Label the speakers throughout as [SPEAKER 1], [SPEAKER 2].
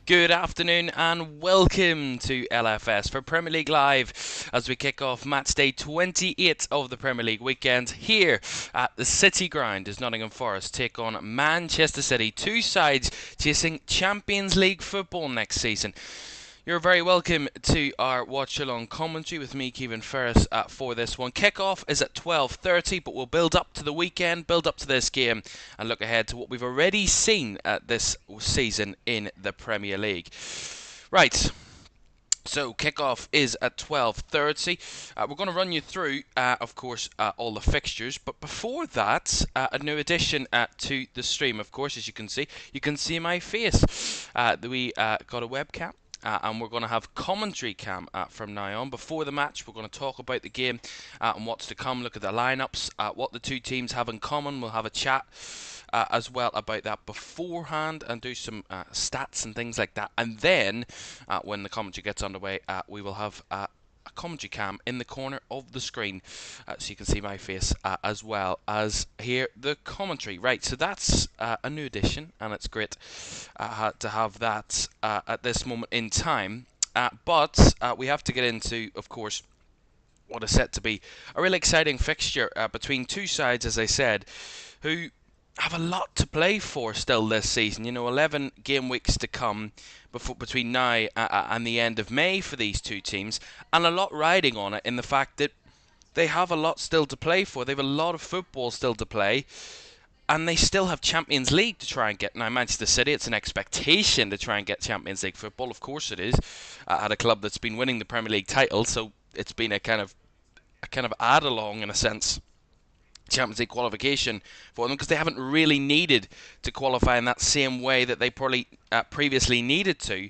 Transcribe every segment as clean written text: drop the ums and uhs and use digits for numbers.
[SPEAKER 1] Good afternoon and welcome to LFS for Premier League Live as we kick off Matchday 28 of the Premier League weekend here at the City Ground as Nottingham Forest take on Manchester City, two sides chasing Champions League football next season. You're very welcome to our Watchalong commentary with me, Kevin Ferris, for this one. Kickoff is at 12:30, but we'll build up to the weekend, build up to this game, and look ahead to what we've already seen this season in the Premier League. Right. So kickoff is at 12:30. We're going to run you through, of course, all the fixtures. But before that, a new addition to the stream. Of course, as you can see my face. We got a webcam. And we're going to have commentary cam from now on. Before the match, we're going to talk about the game and what's to come. Look at the lineups, what the two teams have in common. We'll have a chat as well about that beforehand and do some stats and things like that. And then, when the commentary gets underway, we will have a commentary cam in the corner of the screen so you can see my face as well as hear the commentary. Right, so that's a new addition and it's great to have that at this moment in time. But we have to get into, of course, what is set to be a really exciting fixture between two sides, as I said, who have a lot to play for still this season. 11 game weeks to come between now and the end of May for these two teams, and a lot riding on it in the fact that they have a lot still to play for. They have a lot of football still to play, and they still have Champions League to try and get. Now, Manchester City, it's an expectation to try and get Champions League football. Of course it is, at a club that's been winning the Premier League title, so it's been a kind of add-along in a sense. Champions League qualification for them because they haven't really needed to qualify in that same way that they probably previously needed to,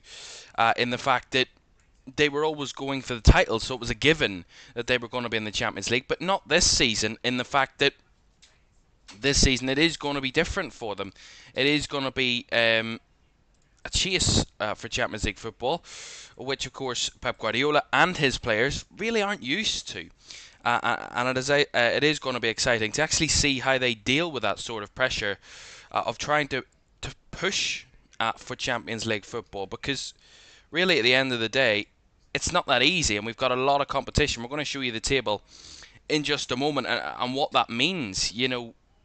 [SPEAKER 1] in the fact that they were always going for the title, so it was a given that they were going to be in the Champions League, but not this season, in the fact that this season it is going to be different for them. It is going to be a chase for Champions League football, which of course Pep Guardiola and his players really aren't used to. And it is going to be exciting to actually see how they deal with that sort of pressure of trying to push for Champions League football, because really at the end of the day it's not that easy, and we've got a lot of competition. We're going to show you the table in just a moment and what that means,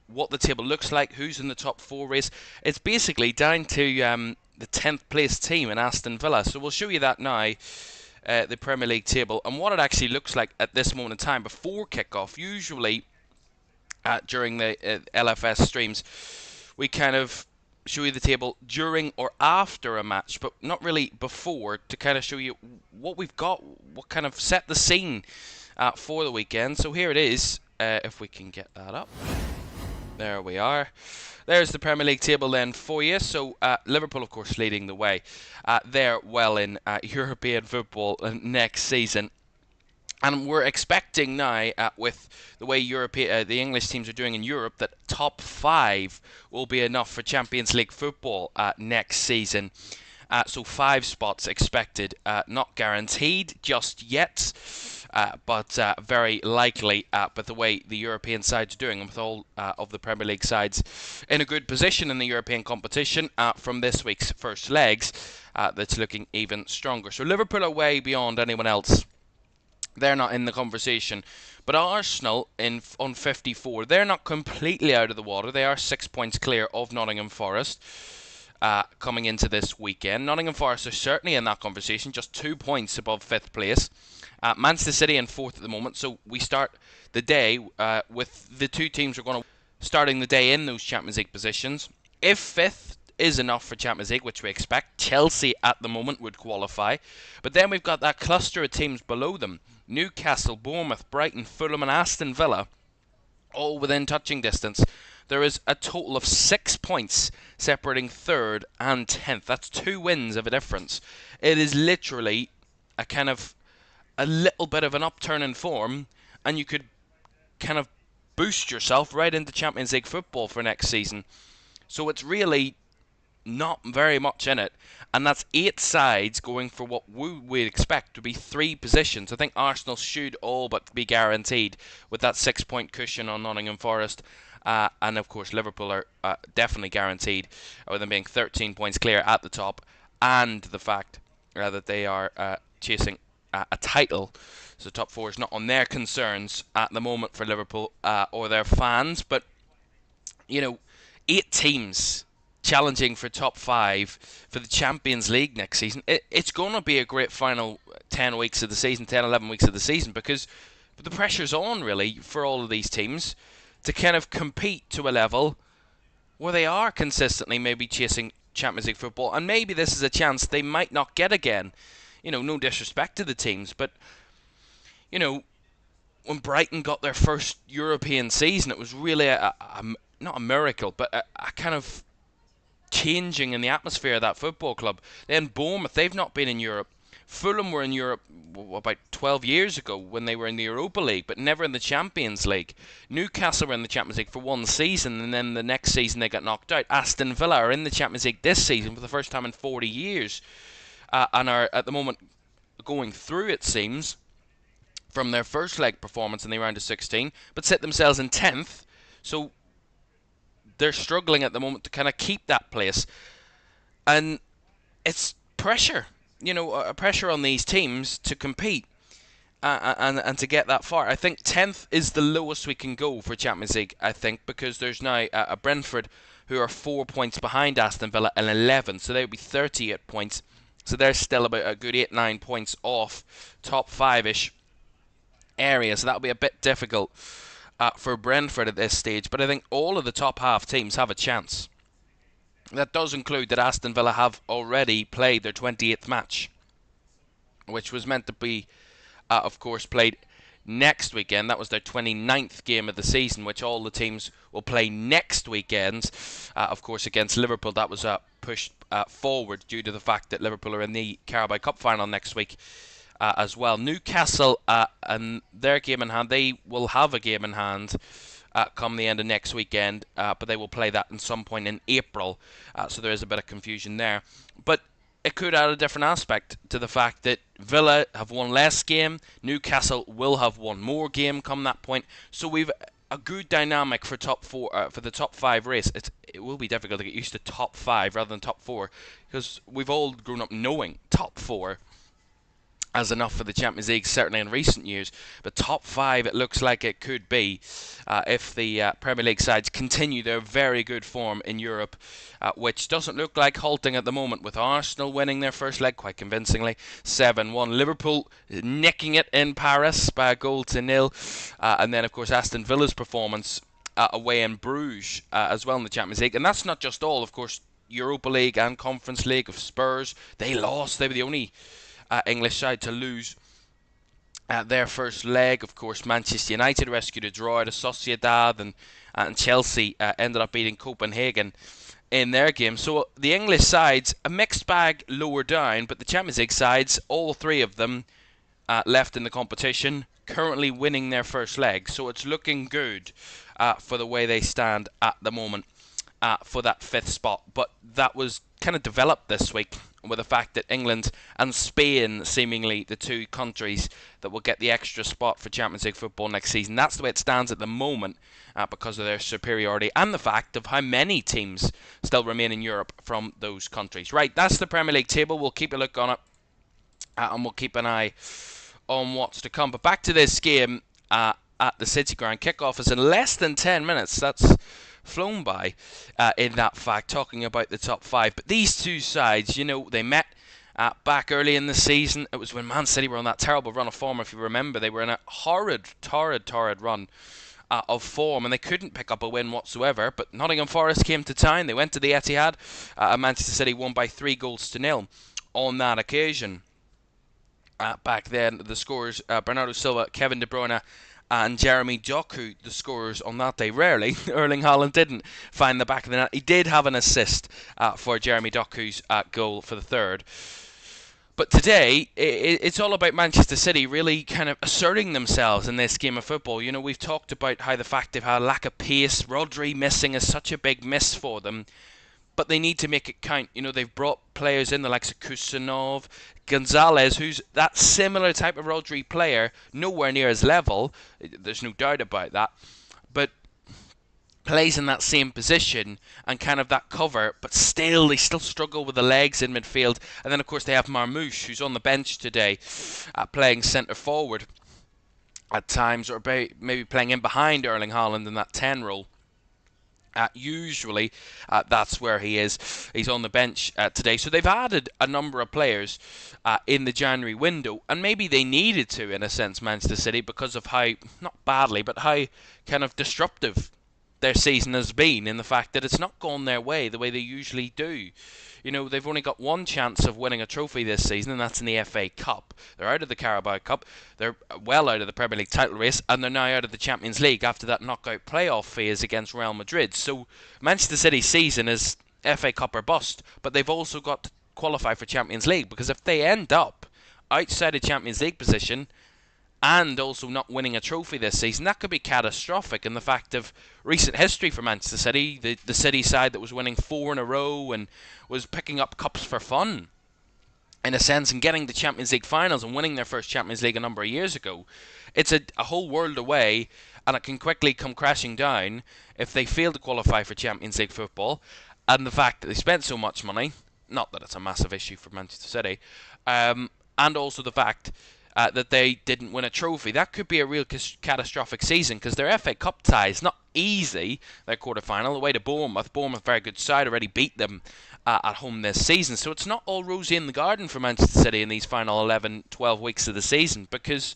[SPEAKER 1] what the table looks like, who's in the top four race. It's basically down to the 10th place team in Aston Villa, so we'll show you that now. The Premier League table and what it actually looks like at this moment in time before kickoff. Usually during the LFS streams we kind of show you the table during or after a match, but not really before, to kind of show you what we've got, what kind of set the scene for the weekend. So here it is, if we can get that up. There we are. There's the Premier League table then for you. So Liverpool, of course, leading the way. They're well in European football next season. And we're expecting now, with the way the English teams are doing in Europe, that top 5 will be enough for Champions League football next season. So 5 spots expected, not guaranteed just yet. But very likely, but the way the European sides are doing, and with all of the Premier League sides in a good position in the European competition from this week's first legs, that's looking even stronger. So Liverpool are way beyond anyone else. They're not in the conversation. But Arsenal on 54, they're not completely out of the water. They are 6 points clear of Nottingham Forest. Coming into this weekend, Nottingham Forest are certainly in that conversation, just 2 points above 5th place. Manchester City in 4th at the moment, so we start the day with the two teams who are going to starting the day in those Champions League positions. If 5th is enough for Champions League, which we expect, Chelsea at the moment would qualify. But then we've got that cluster of teams below them: Newcastle, Bournemouth, Brighton, Fulham and Aston Villa, all within touching distance. There is a total of 6 points separating 3rd and 10th. That's 2 wins of a difference. It is literally a little bit of an upturn in form, and you could kind of boost yourself right into Champions League football for next season. So it's really not very much in it, and that's 8 sides going for what we would expect to be 3 positions. I think Arsenal should all but be guaranteed with that 6-point cushion on Nottingham Forest, and of course Liverpool are definitely guaranteed with them being 13 points clear at the top. and the fact that they are chasing a title. So top four is not on their concerns at the moment for Liverpool or their fans. But, 8 teams challenging for top 5 for the Champions League next season. It's going to be a great final 10 weeks of the season, 10, 11 weeks of the season, because the pressure's on, really, for all of these teams to kind of compete to a level where they are consistently maybe chasing Champions League football, and maybe this is a chance they might not get again. No disrespect to the teams, but, when Brighton got their first European season, it was really not a miracle, but a kind of changing in the atmosphere of that football club. Then Bournemouth, they've not been in Europe. Fulham were in Europe about 12 years ago when they were in the Europa League, but never in the Champions League. Newcastle were in the Champions League for one season, and then the next season they got knocked out. Aston Villa are in the Champions League this season for the first time in 40 years, and are at the moment going through, it seems, from their first leg performance in the round of 16, but set themselves in 10th, so they're struggling at the moment to kind of keep that place. And it's pressure, pressure on these teams to compete and to get that far. I think 10th is the lowest we can go for Champions League, I think, because there's now a Brentford who are 4 points behind Aston Villa and 11, so they would be 38 points. So they're still about a good 8-9 points off top 5-ish area, so that'll be a bit difficult for Brentford at this stage. But I think all of the top half teams have a chance. That does include that Aston Villa have already played their 28th match, which was meant to be, of course, played next weekend. That was their 29th game of the season, which all the teams will play next weekend. Of course, against Liverpool, that was pushed forward due to the fact that Liverpool are in the Carabao Cup final next week as well. Newcastle and their game in hand, they will have a game in hand come the end of next weekend, but they will play that in some point in April, so there is a bit of confusion there. But it could add a different aspect to the fact that Villa have one less game, Newcastle will have one more game come that point, so we've a good dynamic for top four, for the top 5 race. It will be difficult to get used to top 5 rather than top 4, because we've all grown up knowing top 4 as enough for the Champions League, certainly in recent years. But top 5, it looks like it could be if the Premier League sides continue their very good form in Europe, which doesn't look like halting at the moment, with Arsenal winning their first leg quite convincingly, 7-1. Liverpool nicking it in Paris by a 0-0. And then, of course, Aston Villa's performance away in Bruges as well in the Champions League. And that's not just all, of course, Europa League and Conference League of Spurs. They lost. They were the only English side to lose their first leg. Of course, Manchester United rescued a draw out of Sociedad, and Chelsea ended up beating Copenhagen in their game. So the English sides, a mixed bag lower down, but the Champions League sides, all 3 of them left in the competition, currently winning their first leg. So it's looking good for the way they stand at the moment for that 5th spot. But that was kind of developed this week with the fact that England and Spain, seemingly the 2 countries that will get the extra spot for Champions League football next season. That's the way it stands at the moment because of their superiority and the fact of how many teams still remain in Europe from those countries. Right, that's the Premier League table. We'll keep a look on it and we'll keep an eye on what's to come. But back to this game at the City Ground. Kickoff is in less than 10 minutes. That's flown by in that fact, talking about the top 5. But these 2 sides, they met back early in the season. It was when Man City were on that terrible run of form, if you remember. They were in a torrid run of form, and they couldn't pick up a win whatsoever. But Nottingham Forest came to town. They went to the Etihad, and Manchester City won by 3-0 on that occasion. Back then, the scorers, Bernardo Silva, Kevin De Bruyne, and Jeremy Doku, the scorers on that day. Rarely, Erling Haaland didn't find the back of the net. He did have an assist for Jeremy Doku's goal for the 3rd. But today, it's all about Manchester City really kind of asserting themselves in this game of football. We've talked about how the fact they've had a lack of pace, Rodri missing is such a big miss for them. But they need to make it count. They've brought players in, the likes of Kusanov, Gonzalez, who's that similar type of Rodri player, nowhere near his level. There's no doubt about that. But plays in that same position and kind of that cover, but they still struggle with the legs in midfield. And then of course they have Marmouche, who's on the bench today, playing centre forward at times, or maybe playing in behind Erling Haaland in that 10 role. Usually that's where he is. He's on the bench today. So they've added a number of players in the January window, and maybe they needed to, in a sense, Manchester City, because of how, not badly, but how kind of disruptive their season has been, in the fact that it's not gone their way the way they usually do. You know, they've only got one chance of winning a trophy this season, and that's in the FA Cup. They're out of the Carabao Cup, they're well out of the Premier League title race, and they're now out of the Champions League after that knockout playoff phase against Real Madrid. So Manchester City's season is FA Cup or bust, but they've also got to qualify for Champions League, because if they end up outside a Champions League position and also not winning a trophy this season, that could be catastrophic in the fact of recent history for Manchester City, the City side that was winning 4 in a row and was picking up cups for fun, in a sense, and getting to Champions League finals and winning their first Champions League a number of years ago. It's a whole world away, and it can quickly come crashing down if they fail to qualify for Champions League football, and the fact that they spent so much money, not that it's a massive issue for Manchester City, and also the fact that they didn't win a trophy. That could be a real catastrophic season, because their FA Cup tie is not easy. Their quarter-final away to Bournemouth, very good side, already beat them at home this season. So it's not all rosy in the garden for Manchester City in these final 11, 12 weeks of the season, because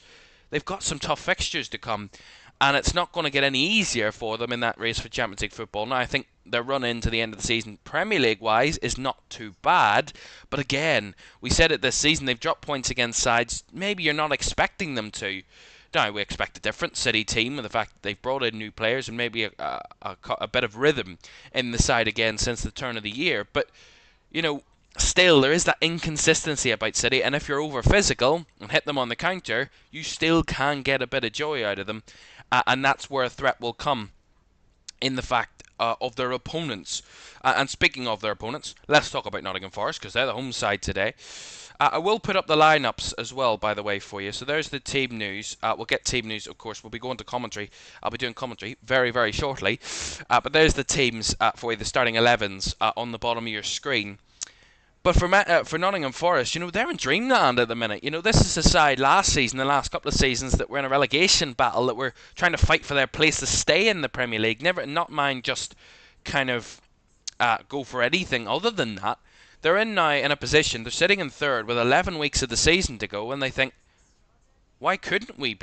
[SPEAKER 1] they've got some tough fixtures to come, and it's not going to get any easier for them in that race for Champions League football. Now, I think their run into the end of the season, Premier League-wise, is not too bad. But again, we said it this season, they've dropped points against sides maybe you're not expecting them to. Now, we expect a different City team, and the fact that they've brought in new players and maybe a bit of rhythm in the side again since the turn of the year. But, you know, still, there is that inconsistency about City, and if you're over-physical and hit them on the counter, you still can get a bit of joy out of them, and that's where a threat will come in the fact of their opponents. And speaking of their opponents, let's talk about Nottingham Forest, because they're the home side today. I will put up the lineups as well, by the way, for you. So there's the team news. We'll get team news, of course. We'll be going to commentary. I'll be doing commentary very, very shortly. But there's the teams for you, the starting 11s on the bottom of your screen. But for Nottingham Forest, you know, they're in dreamland at the minute. You know, this is a side last season, the last couple of seasons, that were in a relegation battle, that were trying to fight for their place to stay in the Premier League. Not mind just kind of go for anything other than that. They're in now in a position, they're sitting in third with 11 weeks of the season to go, and they think, why couldn't we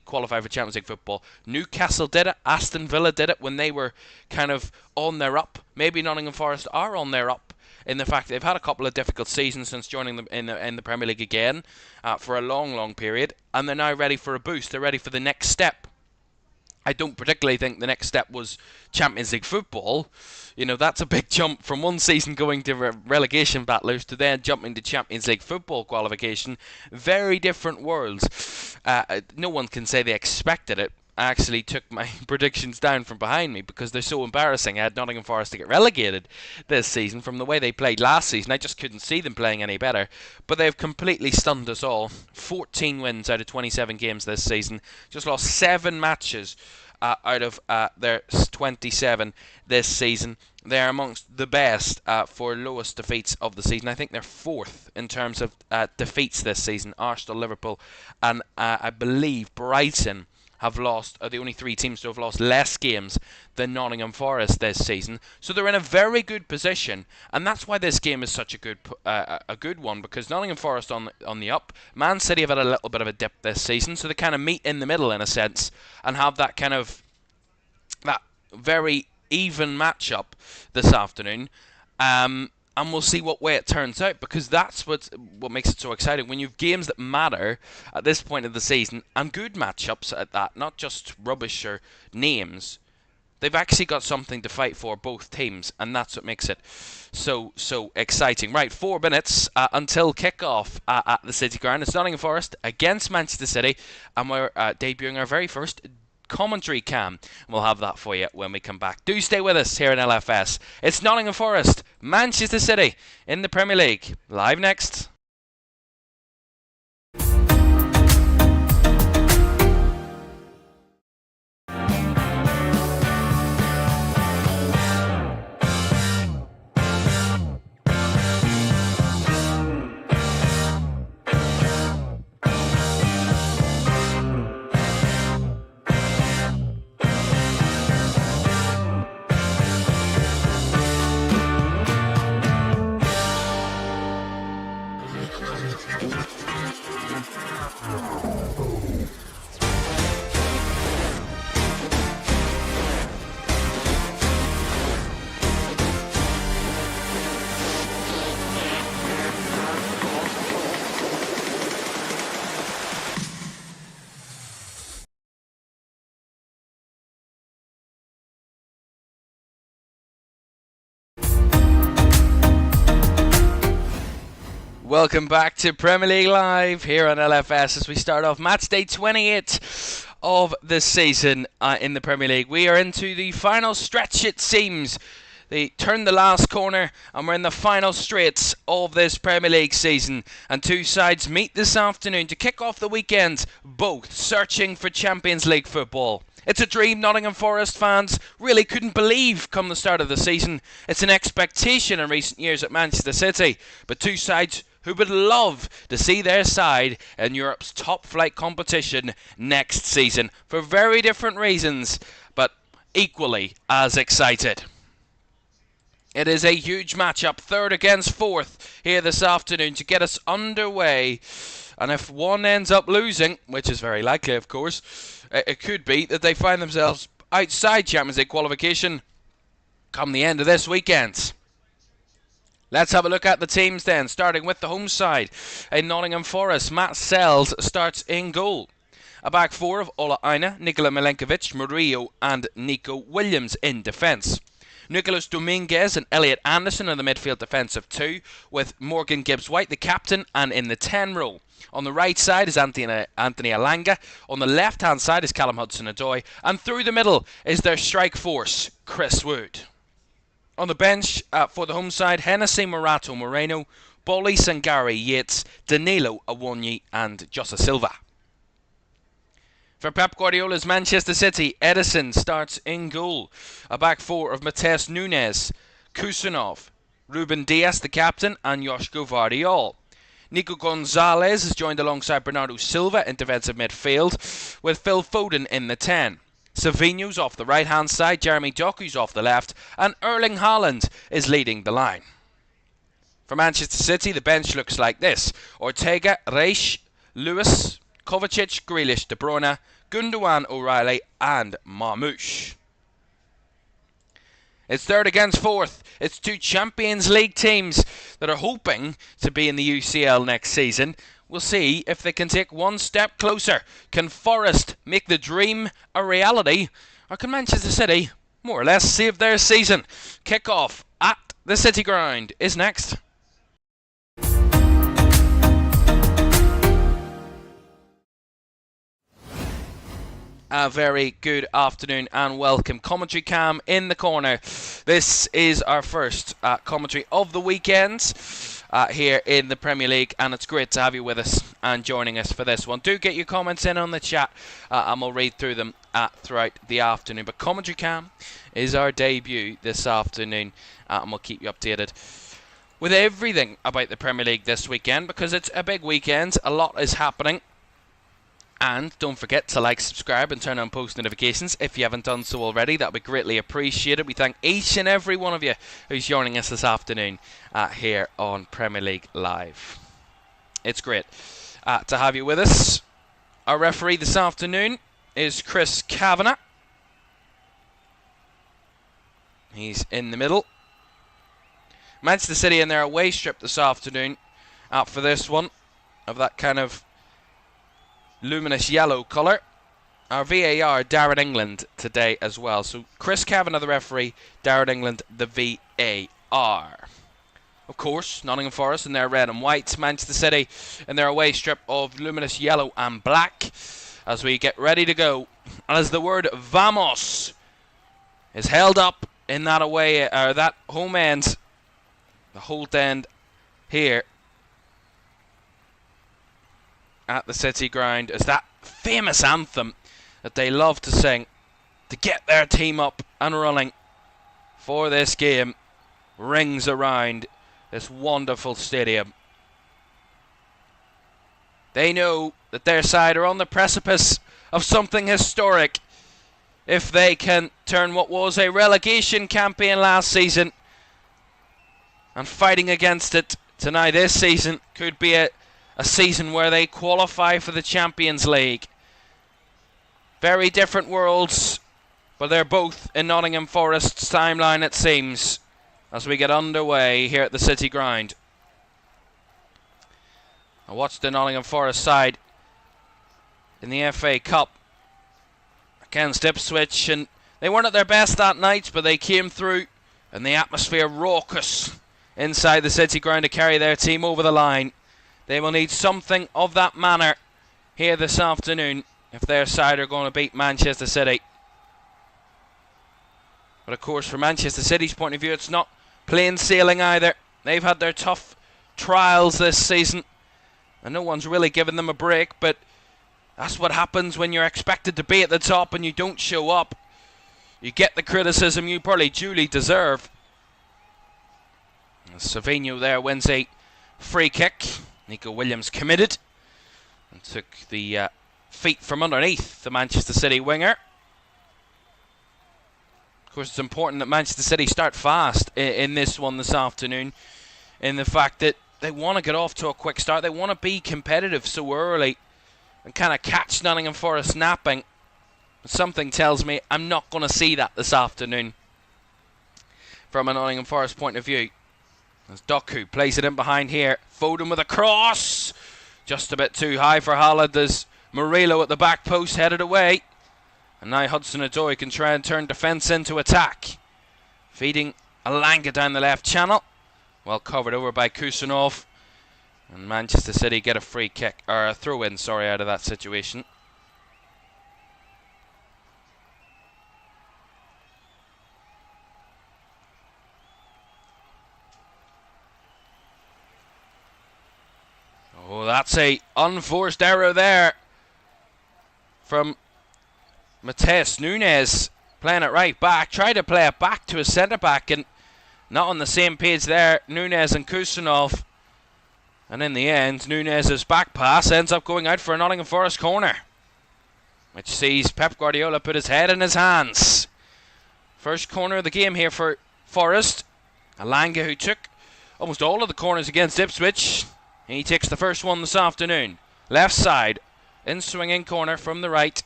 [SPEAKER 1] qualify for Champions League football? Newcastle did it, Aston Villa did it when they were kind of on their up. Maybe Nottingham Forest are on their up, in the fact they've had a couple of difficult seasons since joining them in the Premier League again for a long, long period, and they're now ready for a boost. They're ready for the next step. I don't particularly think the next step was Champions League football. You know, that's a big jump from one season going to relegation battlers to then jumping to Champions League football qualification. Very different worlds. No one can say they expected it. I actually took my predictions down from behind me because they're so embarrassing. I had Nottingham Forest to get relegated this season from the way they played last season. I just couldn't see them playing any better. But they've completely stunned us all. 14 wins out of 27 games this season. Just lost 7 matches out of their 27 this season. They're amongst the best for lowest defeats of the season. I think they're 4th in terms of defeats this season. Arsenal, Liverpool, and I believe Brighton have lost, are the only 3 teams to have lost less games than Nottingham Forest this season. So they're in a very good position, and that's why this game is such a good one, because Nottingham Forest on the up. Man City have had a little bit of a dip this season, so they kind of meet in the middle in a sense and have that kind of that very even matchup this afternoon. And we'll see what way it turns out, because that's what makes it so exciting. When you've games that matter at this point of the season, and good matchups at that, not just rubbish or names, they've actually got something to fight for, both teams, and that's what makes it so exciting. Right, 4 minutes until kick-off at the City Ground. It's Nottingham Forest against Manchester City, and we're debuting our very first commentary cam. We'll have that for you when we come back. Do stay with us here in LFS. It's Nottingham Forest, Manchester City in the Premier League. Live next. Welcome back to Premier League Live here on LFS as we start off match day 28 of the season in the Premier League. We are into the final stretch, it seems. They turned the last corner and we're in the final straight of this Premier League season. And two sides meet this afternoon to kick off the weekend, both searching for Champions League football. It's a dream Nottingham Forest fans really couldn't believe come the start of the season. It's an expectation in recent years at Manchester City, but two sides who would love to see their side in Europe's top-flight competition next season for very different reasons, but equally as excited. It is a huge matchup, third against fourth here this afternoon to get us underway. And if one ends up losing, which is very likely of course, it could be that they find themselves outside Champions League qualification come the end of this weekend. Let's have a look at the teams then, starting with the home side. In Nottingham Forest, Matt Sells starts in goal. A back four of Ola Aina, Nikola Milenkovic, Murillo and Nico Williams in defence. Nicholas Dominguez and Elliot Anderson in the midfield defensive two, with Morgan Gibbs-White the captain and in the 10 role. On the right side is Anthony Alanga, on the left hand side is Callum Hudson-Odoi, and through the middle is their strike force, Chris Wood. On the bench for the home side, Hennessy Morato Moreno, Bolly Sangari Yates, Danilo Awonyi and Josa Silva. For Pep Guardiola's Manchester City, Edison starts in goal. A back four of Mateus Nunes, Kusanov, Ruben Dias the captain and Joshko Vardiol. Nico Gonzalez is joined alongside Bernardo Silva in defensive midfield, with Phil Foden in the 10. Savinho's off the right hand side, Jeremy Doku's off the left, and Erling Haaland is leading the line. For Manchester City, the bench looks like this: Ortega, Reis, Lewis, Kovacic, Grealish, De Bruyne, Gundogan, O'Reilly and Marmoush. It's third against fourth. It's two Champions League teams that are hoping to be in the UCL next season. We'll see if they can take one step closer. Can Forest make the dream a reality? Or can Manchester City more or less save their season? Kick-off at the City Ground is next. A very good afternoon and welcome. Commentary Cam in the corner. This is our first commentary of the weekend here in the Premier League, and it's great to have you with us and joining us for this one. Do get your comments in on the chat and we'll read through them throughout the afternoon. But Commentary Cam is our debut this afternoon and we'll keep you updated with everything about the Premier League this weekend because it's a big weekend. A lot is happening. And don't forget to like, subscribe and turn on post notifications if you haven't done so already. That would be greatly appreciated. We thank each and every one of you who's joining us this afternoon here on Premier League Live. It's great to have you with us. Our referee this afternoon is Chris Kavanagh. He's in the middle. Manchester City in their away strip this afternoon for this one of that kind of luminous yellow colour. Our VAR, Darren England, today as well. So Chris Kavanagh, the referee, Darren England, the VAR. Of course, Nottingham Forest in their red and white, Manchester City in their away strip of luminous yellow and black. As we get ready to go, and as the word "Vamos" is held up in that away, that home end, the Holt end here at the City Ground, as that famous anthem that they love to sing to get their team up and running for this game rings around this wonderful stadium. They know that their side are on the precipice of something historic if they can turn what was a relegation campaign last season and fighting against it to now this season could be a season where they qualify for the Champions League. Very different worlds, but they're both in Nottingham Forest's timeline, it seems, as we get underway here at the City Ground. I watched the Nottingham Forest side in the FA Cup against Ipswich, and they weren't at their best that night, but they came through, and the atmosphere raucous inside the City Ground to carry their team over the line. They will need something of that manner here this afternoon if their side are going to beat Manchester City. But of course, from Manchester City's point of view, it's not plain sailing either. They've had their tough trials this season, and no one's really given them a break, but that's what happens when you're expected to be at the top and you don't show up. You get the criticism you probably duly deserve. Savinho there wins a free kick. Nico Williams committed and took the feet from underneath the Manchester City winger. Of course, it's important that Manchester City start fast in this one this afternoon, in the fact that they want to get off to a quick start. They want to be competitive so early and kind of catch Nottingham Forest napping. But something tells me I'm not going to see that this afternoon from a Nottingham Forest point of view. As Doku plays it in behind here. Foden with a cross. Just a bit too high for Haaland as Murillo at the back post headed away. And now Hudson-Odoi can try and turn defence into attack. Feeding Alanga down the left channel. Well covered over by Kusanov. And Manchester City get a free kick, or a throw-in, sorry, out of that situation. Oh, that's a unforced error there from Matheus Nunes, playing it right back. Tried to play it back to a centre-back and not on the same page there, Nunes and Kusanov. And in the end, Nunes' back pass ends up going out for a Nottingham Forest corner, which sees Pep Guardiola put his head in his hands. First corner of the game here for Forest. Alanga, who took almost all of the corners against Ipswich. He takes the first one this afternoon. Left side, in swinging corner from the right,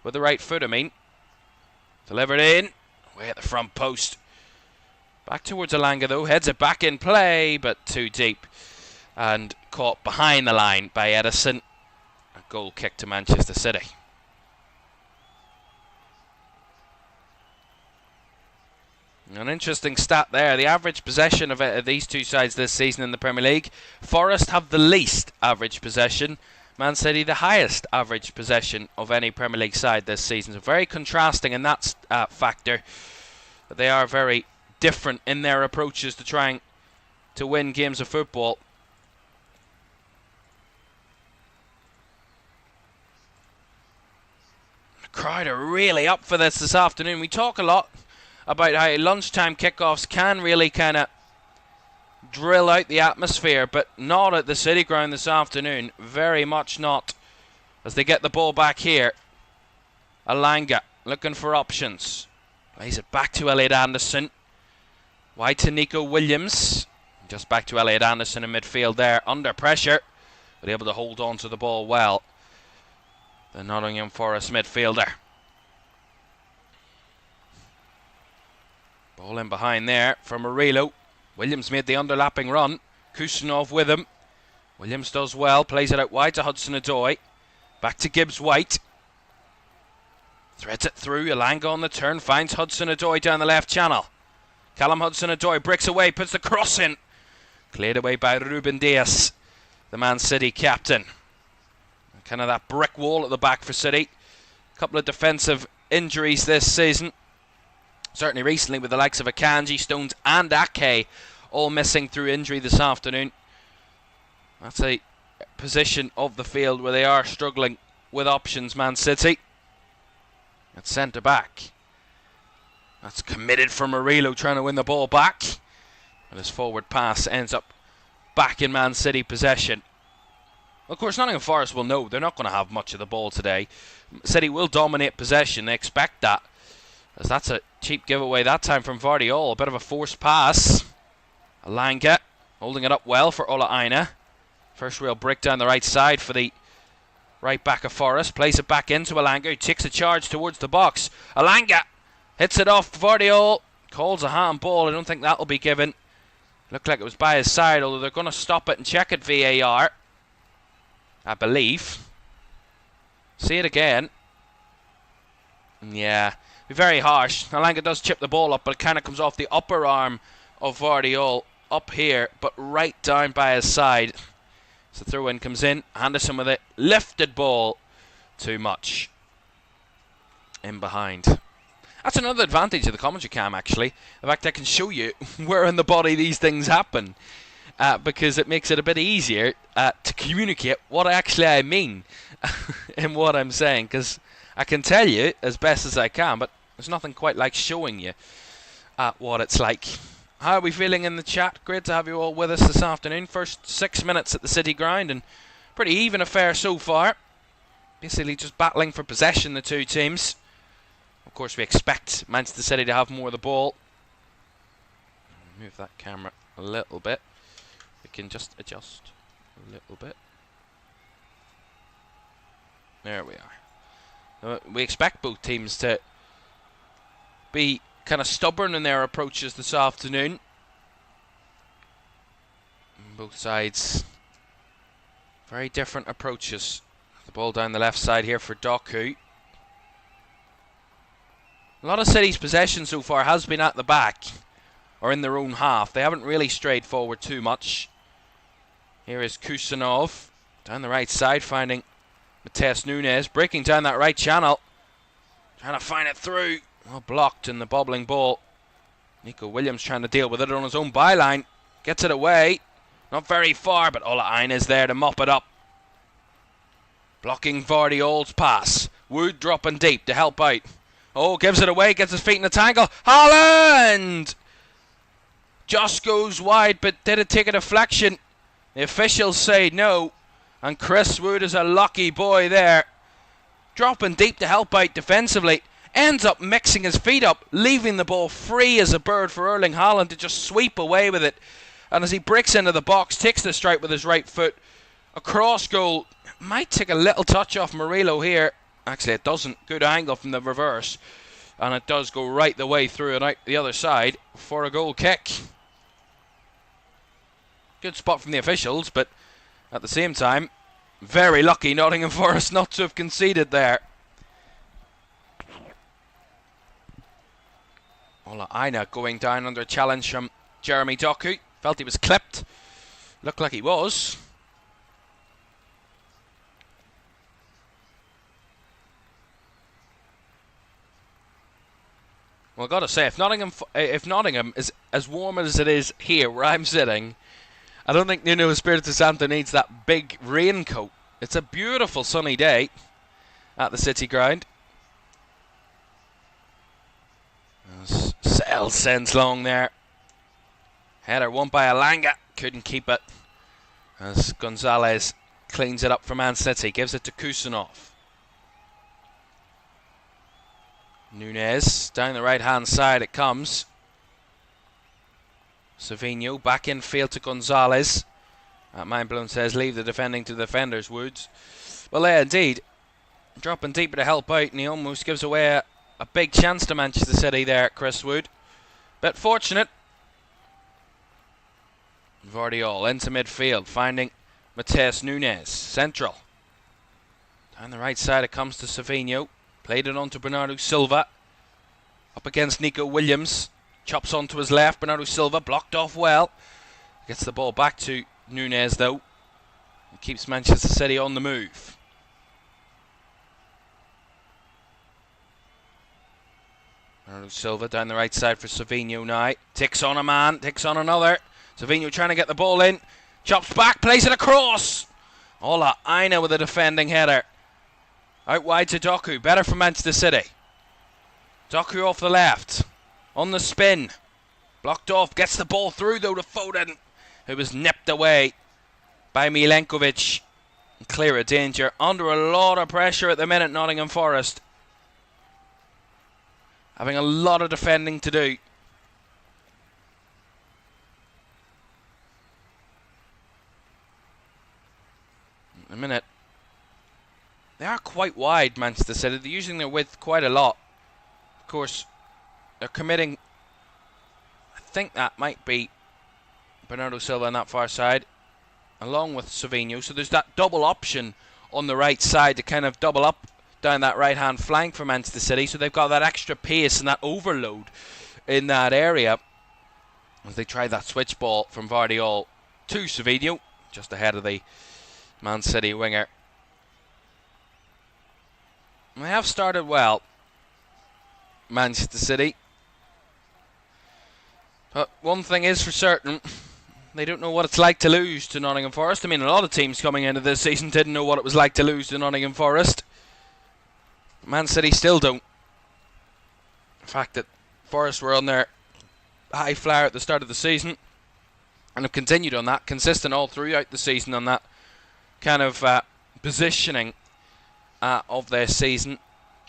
[SPEAKER 1] with the right foot, I mean. Delivered in, way at the front post. Back towards Alanga though, heads it back in play, but too deep. And caught behind the line by Edison. A goal kick to Manchester City. An interesting stat there. The average possession of these two sides this season in the Premier League. Forest have the least average possession. Man City the highest average possession of any Premier League side this season. So very contrasting in that factor. But they are very different in their approaches to trying to win games of football. The crowd are really up for this afternoon. We talk a lot about how lunchtime kickoffs can really kind of drill out the atmosphere, but not at the City Ground this afternoon. Very much not. As they get the ball back here. Alanga looking for options. Plays it back to Elliot Anderson. Wide to Nico Williams. Just back to Elliot Anderson in midfield there. Under pressure, but able to hold on to the ball well. The Nottingham Forest midfielder. Ball in behind there from Murillo. Williams made the underlapping run. Kusanov with him. Williams does well. Plays it out wide to Hudson-Odoi. Back to Gibbs-White. Threads it through. Alanga on the turn. Finds Hudson-Odoi down the left channel. Callum Hudson-Odoi breaks away. Puts the cross in. Cleared away by Ruben Dias, the Man City captain. Kind of that brick wall at the back for City. A couple of defensive injuries this season. Certainly recently with the likes of Akanji, Stones and Ake all missing through injury this afternoon. That's a position of the field where they are struggling with options, Man City. At centre back. That's committed for Murillo, trying to win the ball back. And his forward pass ends up back in Man City possession. Of course, Nottingham Forest will know they're not going to have much of the ball today. City will dominate possession. They expect that. As that's a cheap giveaway that time from Vardiol. A bit of a forced pass. Alanga holding it up well for Ola Aina. First real break down the right side for the right back of Forest. Plays it back into Alanga, who takes a charge towards the box. Alanga hits it off Vardiol. Calls a handball. I don't think that will be given. Looked like it was by his side, although they're going to stop it and check it VAR, I believe. See it again. Yeah, be very harsh. Alanga does chip the ball up, but it kind of comes off the upper arm of Vardiol up here, but right down by his side. So throw in comes in. Henderson with it. Lifted ball. Too much. In behind. That's another advantage of the commentary cam, actually. The fact I can show you where in the body these things happen. Because it makes it a bit easier to communicate what actually I mean in what I'm saying. Because I can tell you as best as I can, but there's nothing quite like showing you what it's like. How are we feeling in the chat? Great to have you all with us this afternoon. First 6 minutes at the City Ground, and pretty even affair so far. Basically just battling for possession, the two teams. Of course, we expect Manchester City to have more of the ball. Move that camera a little bit. We can just adjust a little bit. There we are. We expect both teams to be kind of stubborn in their approaches this afternoon. Both sides, very different approaches. The ball down the left side here for Doku. A lot of City's possession so far has been at the back, or in their own half. They haven't really strayed forward too much. Here is Kusanov, down the right side, finding Matheus Nunes, breaking down that right channel. Trying to find it through. Well blocked in the bobbling ball. Nico Williams trying to deal with it on his own byline. Gets it away. Not very far, but Ola Aina is there to mop it up. Blocking Vardiol's pass. Wood dropping deep to help out. Oh, gives it away, gets his feet in the tangle. Haaland! Just goes wide, but did it take a deflection? The officials say no. And Chris Wood is a lucky boy there. Dropping deep to help out defensively. Ends up mixing his feet up, leaving the ball free as a bird for Erling Haaland to just sweep away with it. And as he breaks into the box, takes the strike with his right foot. A cross goal. Might take a little touch off Murillo here. Actually, it doesn't. Good angle from the reverse. And it does go right the way through and out the other side for a goal kick. Good spot from the officials, but at the same time, very lucky Nottingham Forest not to have conceded there. Ola Aina going down under a challenge from Jeremy Doku. Felt he was clipped. Looked like he was. Well, I've got to say, if Nottingham is as warm as it is here where I'm sitting, I don't think Nuno Espirito Santo needs that big raincoat. It's a beautiful sunny day at the City Ground. Sell sends long there. Header won by Alanga. Couldn't keep it. As Gonzalez cleans it up for Man City. Gives it to Kusanov. Nunes. Down the right hand side it comes. Savinho back in field to Gonzalez. Mindblown says leave the defending to the defenders, Woods. Well, yeah, indeed. Dropping deeper to help out, and he almost gives away a big chance to Manchester City there, Chris Wood. Bit fortunate. Vardiol into midfield, finding Matheus Nunes. Central. Down the right side it comes to Savinho. Played it on to Bernardo Silva. Up against Nico Williams. Chops onto his left. Bernardo Silva blocked off well. Gets the ball back to Nunes though. And keeps Manchester City on the move. Bernardo Silva down the right side for Savinho now. Takes on a man, takes on another. Savinho trying to get the ball in. Chops back, plays it across. Ola Aina with a defending header. Out wide to Doku. Better for Manchester City. Doku off the left. On the spin. Blocked off. Gets the ball through though to Foden, who was nipped away by Milenkovic. Clear of danger. Under a lot of pressure at the minute, Nottingham Forest. Having a lot of defending to do. In a minute. They are quite wide, Manchester City. They're using their width quite a lot. Of course, they're committing. I think that might be Bernardo Silva on that far side, along with Savinho. So there's that double option on the right side to kind of double up down that right-hand flank for Manchester City. So they've got that extra pace and that overload in that area as they try that switch ball from Vardiol to Savinho, just ahead of the Man City winger. They have started well, Manchester City. But one thing is for certain, they don't know what it's like to lose to Nottingham Forest. I mean, a lot of teams coming into this season didn't know what it was like to lose to Nottingham Forest. Man City still don't. The fact that Forest were on their high flyer at the start of the season and have continued on that, consistent all throughout the season on that kind of positioning of their season.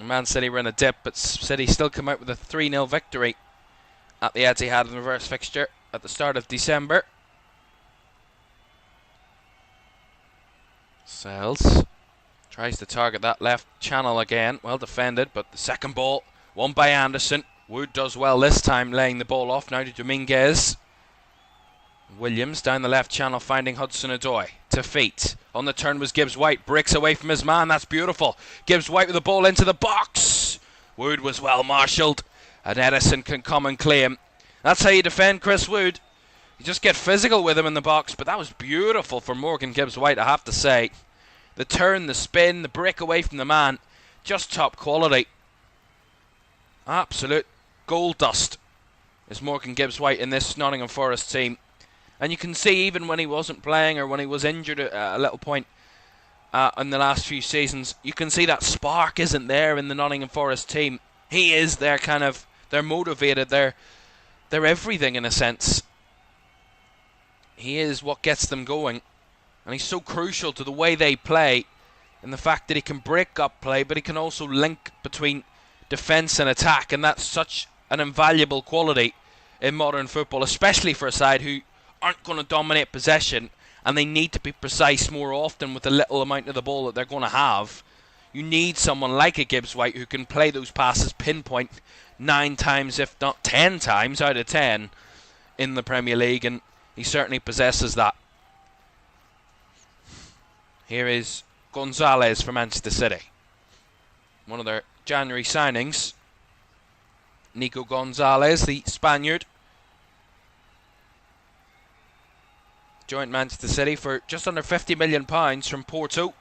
[SPEAKER 1] Man City were in a dip, but City still come out with a 3-0 victory at the Etihad in the reverse fixture at the start of December. Sells tries to target that left channel again. Well defended, but the second ball won by Anderson. Wood does well this time, laying the ball off now to Dominguez. Williams down the left channel, finding Hudson-Odoi to feet. On the turn was Gibbs-White, breaks away from his man. That's beautiful. Gibbs-White with the ball into the box. Wood was well marshalled, and Edison can come and claim. That's how you defend Chris Wood. You just get physical with him in the box, but that was beautiful for Morgan Gibbs-White, I have to say. The turn, the spin, the break away from the man, just top quality. Absolute gold dust is Morgan Gibbs-White in this Nottingham Forest team. And you can see even when he wasn't playing or when he was injured at a little point in the last few seasons, you can see that spark isn't there in the Nottingham Forest team. He is their kind of, they're motivated, they're everything in a sense. He is what gets them going. And he's so crucial to the way they play and the fact that he can break up play, but he can also link between defence and attack, and that's such an invaluable quality in modern football, especially for a side who aren't going to dominate possession and they need to be precise more often with the little amount of the ball that they're going to have. You need someone like a Gibbs-White who can play those passes pinpoint 9 times, if not 10 times out of 10 in the Premier League, and he certainly possesses that. Here is Gonzalez for Manchester City. One of their January signings. Nico Gonzalez, the Spaniard, joined Manchester City for just under £50 million from Porto.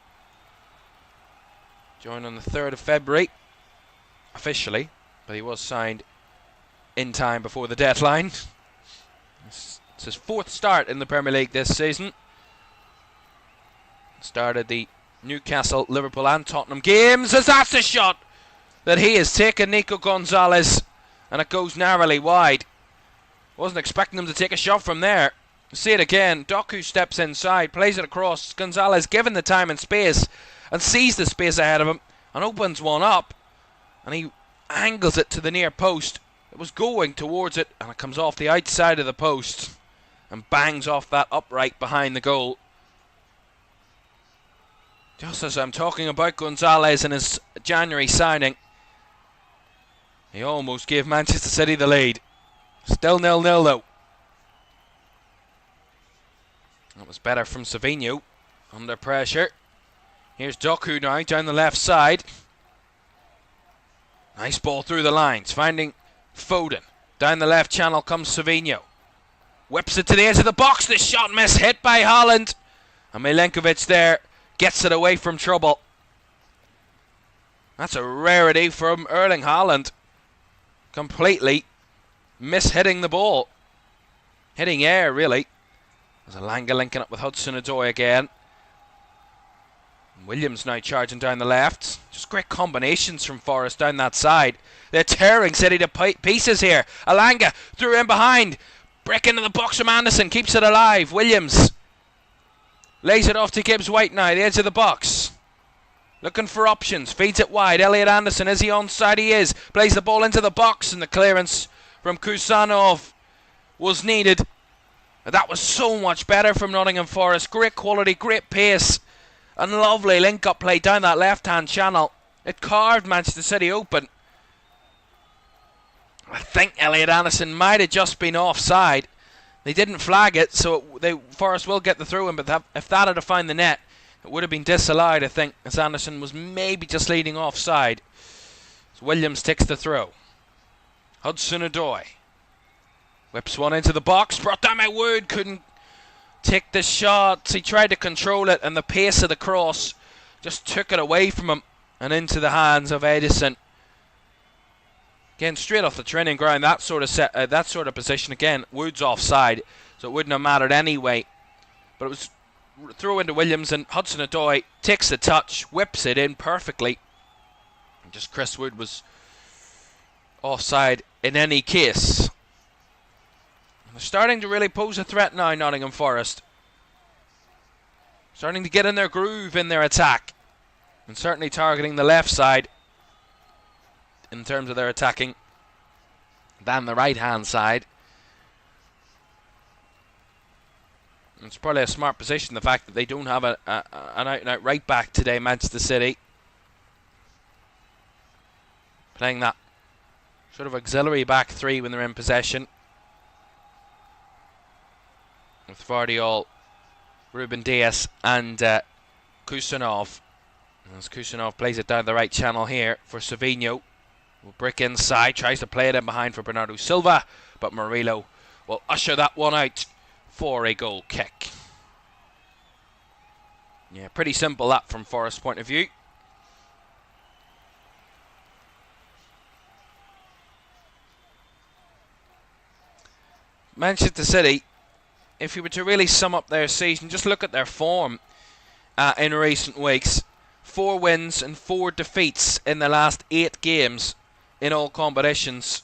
[SPEAKER 1] Joined on the 3rd of February, officially, but he was signed in time before the deadline. It's his 4th start in the Premier League this season. Started the Newcastle, Liverpool and Tottenham games, as that's the shot that he has taken, Nico Gonzalez, and it goes narrowly wide. Wasn't expecting him to take a shot from there. See it again. Doku steps inside, plays it across. Gonzalez given the time and space, and sees the space ahead of him and opens one up, and he angles it to the near post. It was going towards it, and it comes off the outside of the post and bangs off that upright behind the goal. Just as I'm talking about Gonzalez and his January signing, he almost gave Manchester City the lead. Still 0-0 though. That was better from Savinho, under pressure. Here's Doku now, down the left side. Nice ball through the lines, finding Foden. Down the left channel comes Savinho. Whips it to the edge of the box, the shot miss, hit by Haaland. And Milenkovic there gets it away from trouble. That's a rarity from Erling Haaland. Completely mishitting the ball. Hitting air, really. There's Alanga linking up with Hudson-Odoi again. Williams now charging down the left. Just great combinations from Forest down that side. They're tearing City to pieces here. Alanga threw in behind. Break into the box from Anderson. Keeps it alive. Williams lays it off to Gibbs-White now. The edge of the box. Looking for options. Feeds it wide. Elliot Anderson. Is he onside? He is. Plays the ball into the box. And the clearance from Kusanov was needed. That was so much better from Nottingham Forest. Great quality. Great pace. And lovely link-up play down that left-hand channel. It carved Manchester City open. I think Elliot Anderson might have just been offside. They didn't flag it, so Forest will get the throw-in, but if that had found the net, it would have been disallowed, I think, as Anderson was maybe just leading offside. So Williams takes the throw. Hudson-Odoi whips one into the box, brought down by Wood, couldn't take the shot. He tried to control it, and the pace of the cross just took it away from him and into the hands of Edison. Again, straight off the training ground, that sort of position. Again, Wood's offside, so it wouldn't have mattered anyway. But it was throw into Williams, and Hudson-Odoi takes the touch, whips it in perfectly. And just Chris Wood was offside in any case. And they're starting to really pose a threat now, Nottingham Forest. Starting to get in their groove in their attack. And certainly targeting the left side in terms of their attacking than the right-hand side. It's probably a smart position, the fact that they don't have an out-and-out right-back today, Manchester City. Playing that sort of auxiliary back three when they're in possession. With Vardiol, Ruben Dias and Kusanov. As Kusanov plays it down the right channel here for Savinho. Will brick inside, tries to play it in behind for Bernardo Silva, but Murillo will usher that one out for a goal kick. Yeah, pretty simple that from Forest's point of view. Manchester City, if you were to really sum up their season, just look at their form in recent weeks. 4 wins and 4 defeats in the last 8 games in all competitions.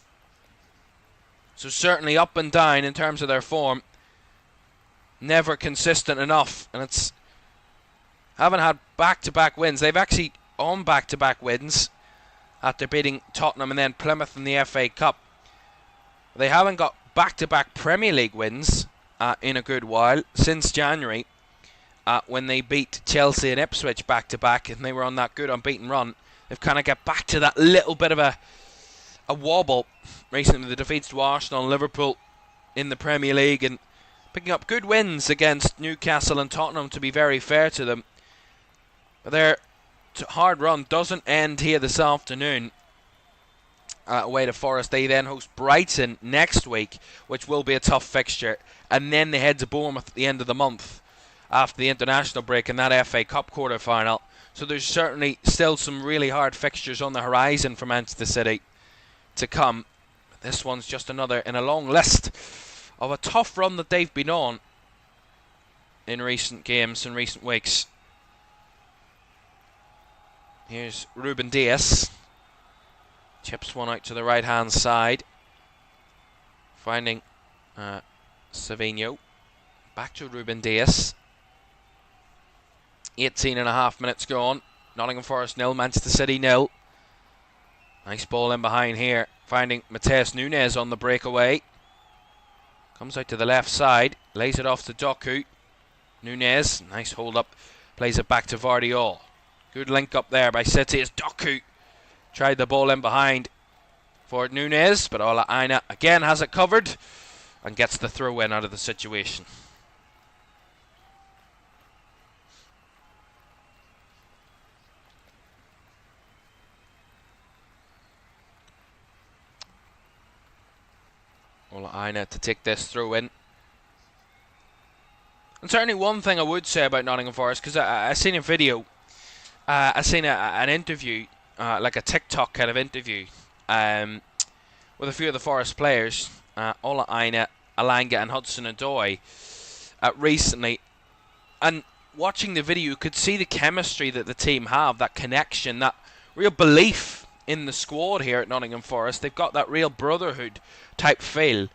[SPEAKER 1] So certainly up and down in terms of their form. Never consistent enough, and it's haven't had back-to-back wins. They've actually on back-to-back wins after beating Tottenham and then Plymouth in the FA Cup. They haven't got back-to-back Premier League wins in a good while, since January, when they beat Chelsea and Ipswich back-to-back, and they were on that good unbeaten run. They've kind of got back to that little bit of a wobble recently. The defeats to Arsenal and Liverpool in the Premier League, and picking up good wins against Newcastle and Tottenham, to be very fair to them. But their hard run doesn't end here this afternoon. Away to Forest. They then host Brighton next week, which will be a tough fixture. And then they head to Bournemouth at the end of the month after the international break in that FA Cup quarter-final. So there's certainly still some really hard fixtures on the horizon for Manchester City to come. This one's just another in a long list of a tough run that they've been on in recent games and recent weeks. Here's Ruben Dias. Chips one out to the right-hand side. Finding Savinho. Back to Ruben Dias. 18.5 minutes gone. Nottingham Forest 0, Manchester City 0. Nice ball in behind here. Finding Mateus Nunes on the breakaway. Comes out to the left side. Lays it off to Doku. Nunes. Nice hold up. Plays it back to Vardiol. Good link up there by City as Doku tried the ball in behind for Nunes. But Ola Aina again has it covered and gets the throw in out of the situation. Ola Aina to take this throw in. And certainly one thing I would say about Nottingham Forest, because I seen a video, I seen an interview, like a TikTok kind of interview, with a few of the Forest players, Ola Aina, Alanga and Hudson-Odoi, recently. And watching the video, you could see the chemistry that the team have, that connection, that real belief in the squad here at Nottingham Forest. They've got that real brotherhood type feel,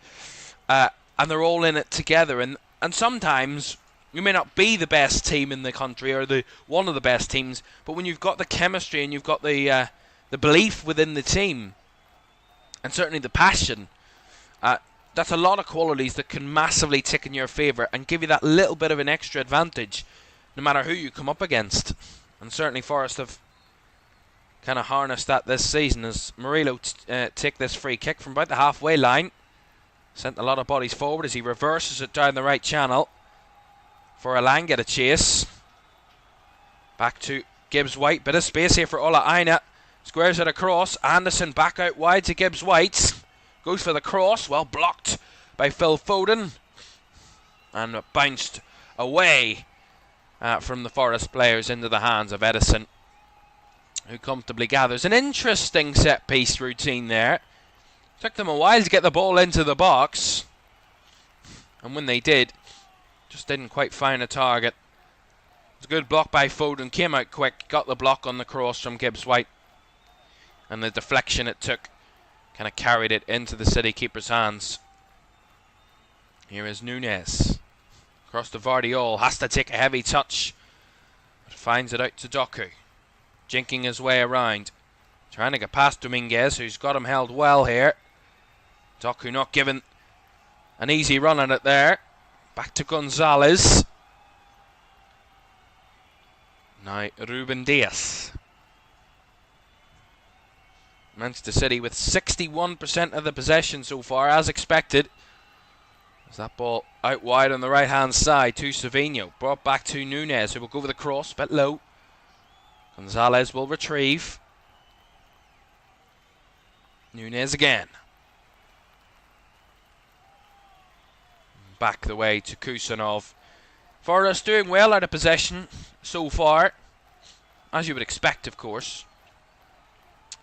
[SPEAKER 1] and they're all in it together. And sometimes you may not be the best team in the country or one of the best teams, but when you've got the chemistry and you've got the belief within the team, and certainly the passion, that's a lot of qualities that can massively tick in your favour and give you that little bit of an extra advantage no matter who you come up against. And certainly Forest have kind of harnessed that this season as Murillo take this free kick from about the halfway line. Sent a lot of bodies forward as he reverses it down the right channel for Alanga to chase. Back to Gibbs-White. Bit of space here for Ola Aina. Squares it across. Anderson back out wide to Gibbs-White. Goes for the cross. Well blocked by Phil Foden. And bounced away from the Forest players into the hands of Edison, who comfortably gathers. An interesting set-piece routine there. Took them a while to get the ball into the box, and when they did, just didn't quite find a target. It was a good block by Foden, came out quick, got the block on the cross from Gibbs-White, and the deflection it took kind of carried it into the City keeper's hands. Here is Núñez. Across to Vardiol, has to take a heavy touch, but finds it out to Doku. Jinking his way around. Trying to get past Dominguez, who's got him held well here. Doku not given an easy run at it there. Back to Gonzalez. Now Ruben Dias. Manchester City with 61% of the possession so far, as expected. As that ball out wide on the right hand side to Savinho. Brought back to Núñez, who will go for the cross, bit low. Gonzalez will retrieve. Núñez again. Back the way to Kusanov. Forest doing well out of possession so far, as you would expect, of course.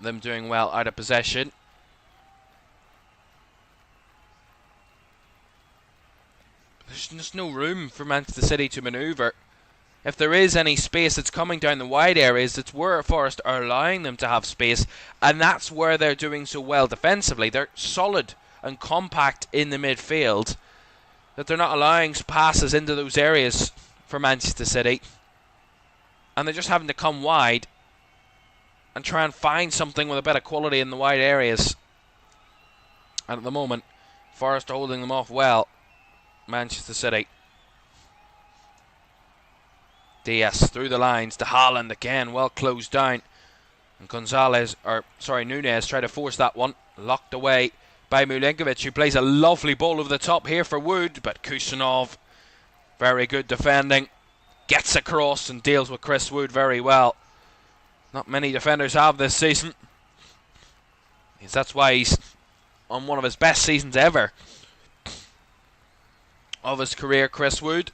[SPEAKER 1] Them doing well out of possession. There's just no room for Manchester City to manoeuvre. If there is any space that's coming down the wide areas, it's where Forest are allowing them to have space, and that's where they're doing so well defensively. They're solid and compact in the midfield, that they're not allowing passes into those areas for Manchester City, and they're just having to come wide and try and find something with a bit of quality in the wide areas. And at the moment, Forest are holding them off well. Manchester City. Diaz through the lines to Haaland again, well closed down. And Núñez tried to force that one. Locked away by Milenkovic, who plays a lovely ball over the top here for Wood. But Kusanov, very good defending. Gets across and deals with Chris Wood very well. Not many defenders have this season. That's why he's on one of his best seasons ever of his career, Chris Wood.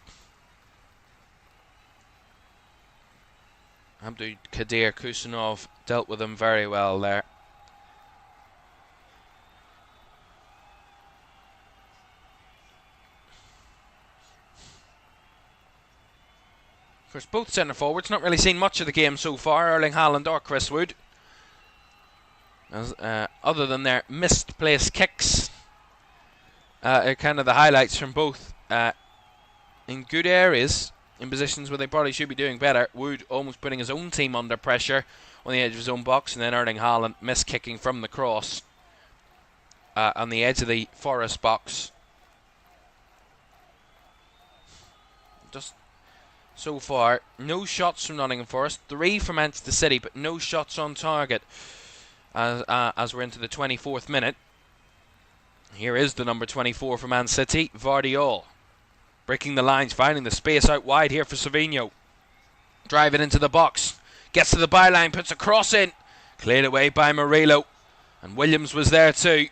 [SPEAKER 1] Abdul Kadir Kusanov dealt with him very well there. Of course, both centre forwards not really seen much of the game so far, Erling Haaland or Chris Wood, other than their misplaced kicks. Are kind of the highlights from both. In good areas, in positions where they probably should be doing better. Wood almost putting his own team under pressure on the edge of his own box, and then Erling Haaland miskicking from the cross on the edge of the Forest box. Just so far, no shots from Nottingham Forest, 3 from Manchester City, but no shots on target as we're into the 24th minute. Here is the number 24 for Man City, Vardiol. Breaking the lines, finding the space out wide here for Savinho. Driving into the box. Gets to the byline, puts a cross in. Cleared away by Murillo. And Williams was there too,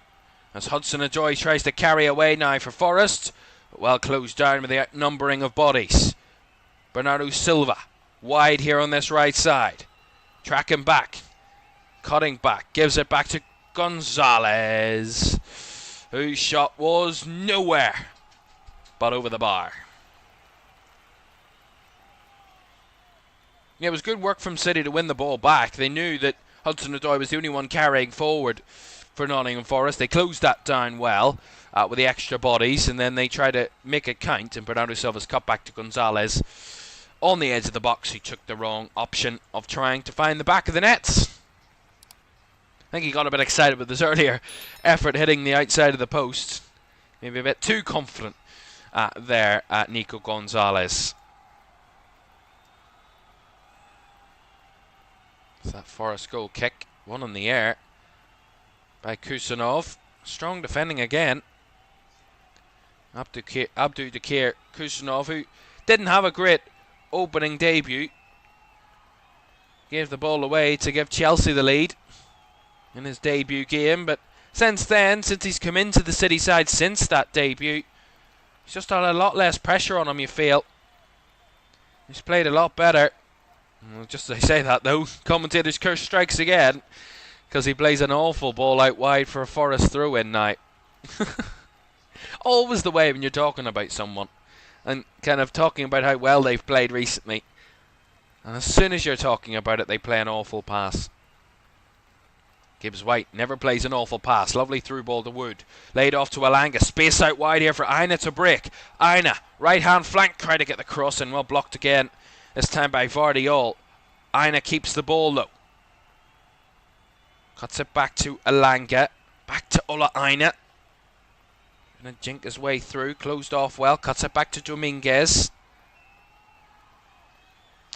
[SPEAKER 1] as Hudson-Odoi tries to carry away now for Forest. But well closed down with the outnumbering of bodies. Bernardo Silva, wide here on this right side. Tracking back. Cutting back. Gives it back to Gonzalez, whose shot was nowhere but over the bar. Yeah, it was good work from City to win the ball back. They knew that Hudson-Odoi was the only one carrying forward for Nottingham Forest. They closed that down well with the extra bodies, and then they tried to make it count, and Bernardo Silva's cut back to Gonzalez on the edge of the box. He took the wrong option of trying to find the back of the nets. I think he got a bit excited with his earlier effort hitting the outside of the post. Maybe a bit too confident there at Nico Gonzalez. It's that Forest goal kick. One in the air by Kusanov. Strong defending again. Abdul Dakir Kusanov, who didn't have a great opening debut. Gave the ball away to give Chelsea the lead in his debut game, but since then, since he's come into the City side since that debut, he's just had a lot less pressure on him, you feel. He's played a lot better. Well, just as I say that though, commentator's curse strikes again, because he plays an awful ball out wide for a Forest throw-in now. Always the way when you're talking about someone and kind of talking about how well they've played recently, and as soon as you're talking about it, they play an awful pass. Gibbs White never plays an awful pass. Lovely through ball to Wood. Laid off to Alanga. Space out wide here for Aina to break. Aina, right hand flank, try to get the cross in. Well blocked again. This time by Vardiol. Aina keeps the ball low. Cuts it back to Alanga. Back to Ola Aina. Gonna jink his way through. Closed off well. Cuts it back to Dominguez.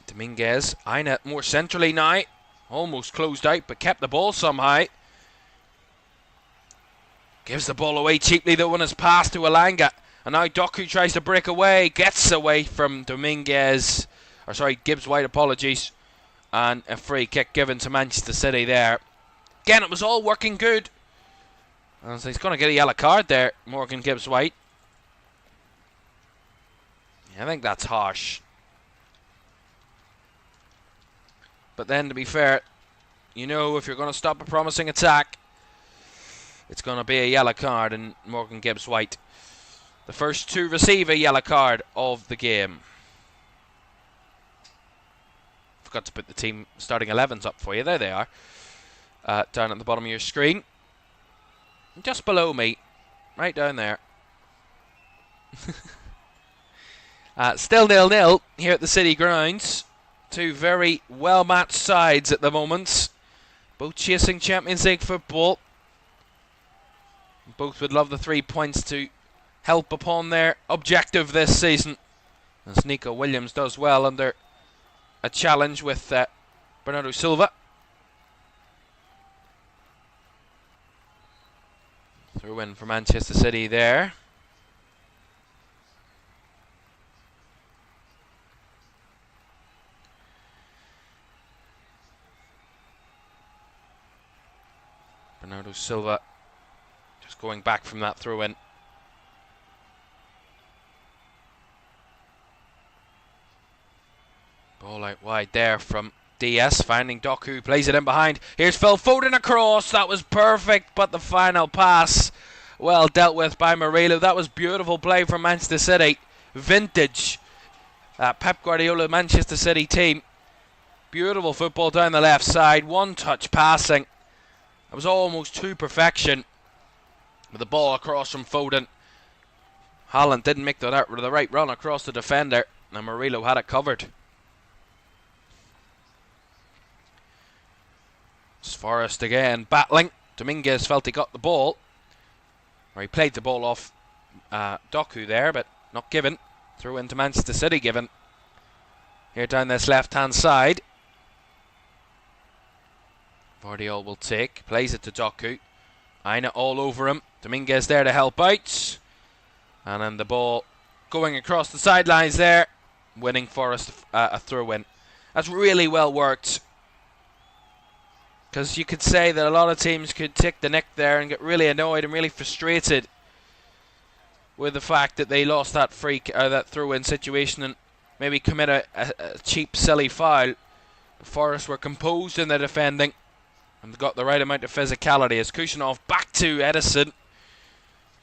[SPEAKER 1] Dominguez. Aina more centrally now. Almost closed out, but kept the ball somehow. Gives the ball away cheaply, though, when it's passed to Alanga. And now Doku tries to break away. Gets away from Dominguez. Or sorry, Gibbs White, apologies. And a free kick given to Manchester City there. Again, it was all working good. And so he's going to get a yellow card there, Morgan Gibbs White. Yeah, I think that's harsh. But then, to be fair, you know if you're going to stop a promising attack, it's going to be a yellow card in Morgan Gibbs White. The first to receive a yellow card of the game. Forgot to put the team starting 11s up for you. There they are. Down at the bottom of your screen. Just below me. Right down there. Still 0-0 here at the City Grounds. Two very well-matched sides at the moment. Both chasing Champions League football. Both would love the 3 points to help upon their objective this season. As Nico Williams does well under a challenge with Bernardo Silva. Through in for Manchester City there. Bernardo Silva just going back from that throw-in. Ball out wide there from DS, finding Doku, plays it in behind. Here's Phil Foden across. That was perfect, but the final pass, well dealt with by Murillo. That was beautiful play from Manchester City. Vintage Pep Guardiola Manchester City team. Beautiful football down the left side. One touch passing. It was almost to perfection. With the ball across from Foden. Haaland didn't make the right run across the defender. And Murillo had it covered. It's Forest again battling. Dominguez felt he got the ball. Or he played the ball off Doku there, but not given. Through into Manchester City given. Here down this left hand side. Vardiol will take, plays it to Doku. Aina all over him. Dominguez there to help out. And then the ball going across the sidelines there. Winning Forest a throw-in. That's really well worked. Because you could say that a lot of teams could take the nick there and get really annoyed and really frustrated with the fact that they lost that that throw-in situation and maybe commit a cheap, silly foul. But Forest were composed in their defending. And got the right amount of physicality as Kusanov back to Edison.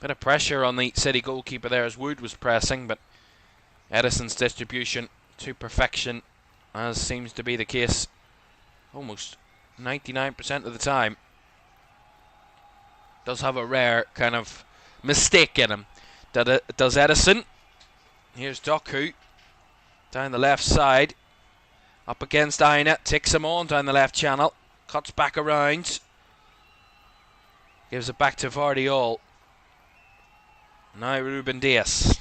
[SPEAKER 1] Bit of pressure on the City goalkeeper there as Wood was pressing, but Edison's distribution to perfection, as seems to be the case almost 99% of the time. Does have a rare kind of mistake in him. Does Edison. Here's Doku down the left side. Up against Aina, takes him on down the left channel. Cuts back around. Gives it back to Vardiol. Now Ruben Dias.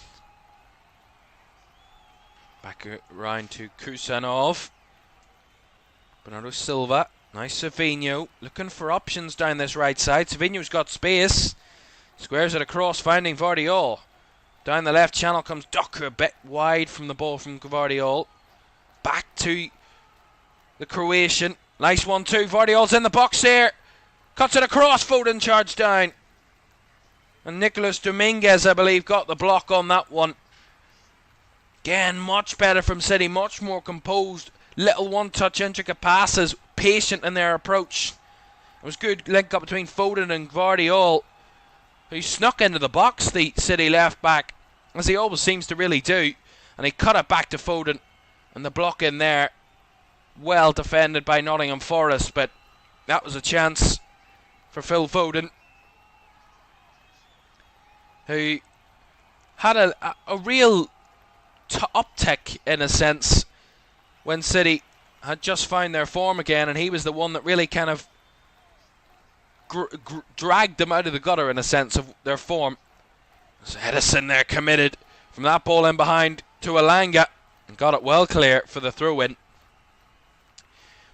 [SPEAKER 1] Back around to Kusanov. Bernardo Silva. Nice Savinho. Looking for options down this right side. Savinho's got space. Squares it across, finding Vardiol. Down the left channel comes Doku, a bit wide from the ball from Vardiol. Back to the Croatian. Nice 1-2. Vardiol's in the box here. Cuts it across. Foden charged down. And Nicolas Dominguez, I believe, got the block on that one. Again, much better from City, much more composed. Little one-touch intricate passes, patient in their approach. It was good link up between Foden and Gvardiol, who snuck into the box, the City left back, as he always seems to really do. And he cut it back to Foden, and the block in there, well defended by Nottingham Forest, but that was a chance for Phil Foden, who had a real uptick in a sense when City had just found their form again, and he was the one that really kind of dragged them out of the gutter in a sense of their form. So Edison there committed from that ball in behind to Elanga and got it well clear for the throw-in.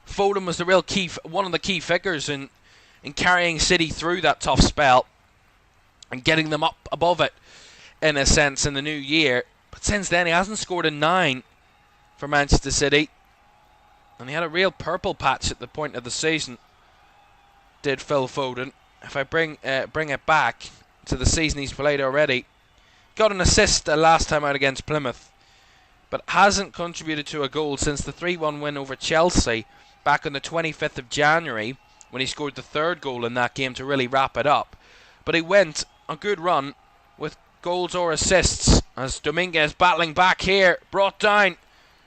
[SPEAKER 1] Foden was the real key, one of the key figures in carrying City through that tough spell and getting them up above it in a sense in the new year. But since then he hasn't scored a 9 for Manchester City, and he had a real purple patch at the point of the season, did Phil Foden. If I bring it back to the season he's played already, got an assist last time out against Plymouth, but hasn't contributed to a goal since the 3-1 win over Chelsea back on the 25th of January, when he scored the third goal in that game to really wrap it up. But he went a good run with goals or assists, as Dominguez battling back here, brought down,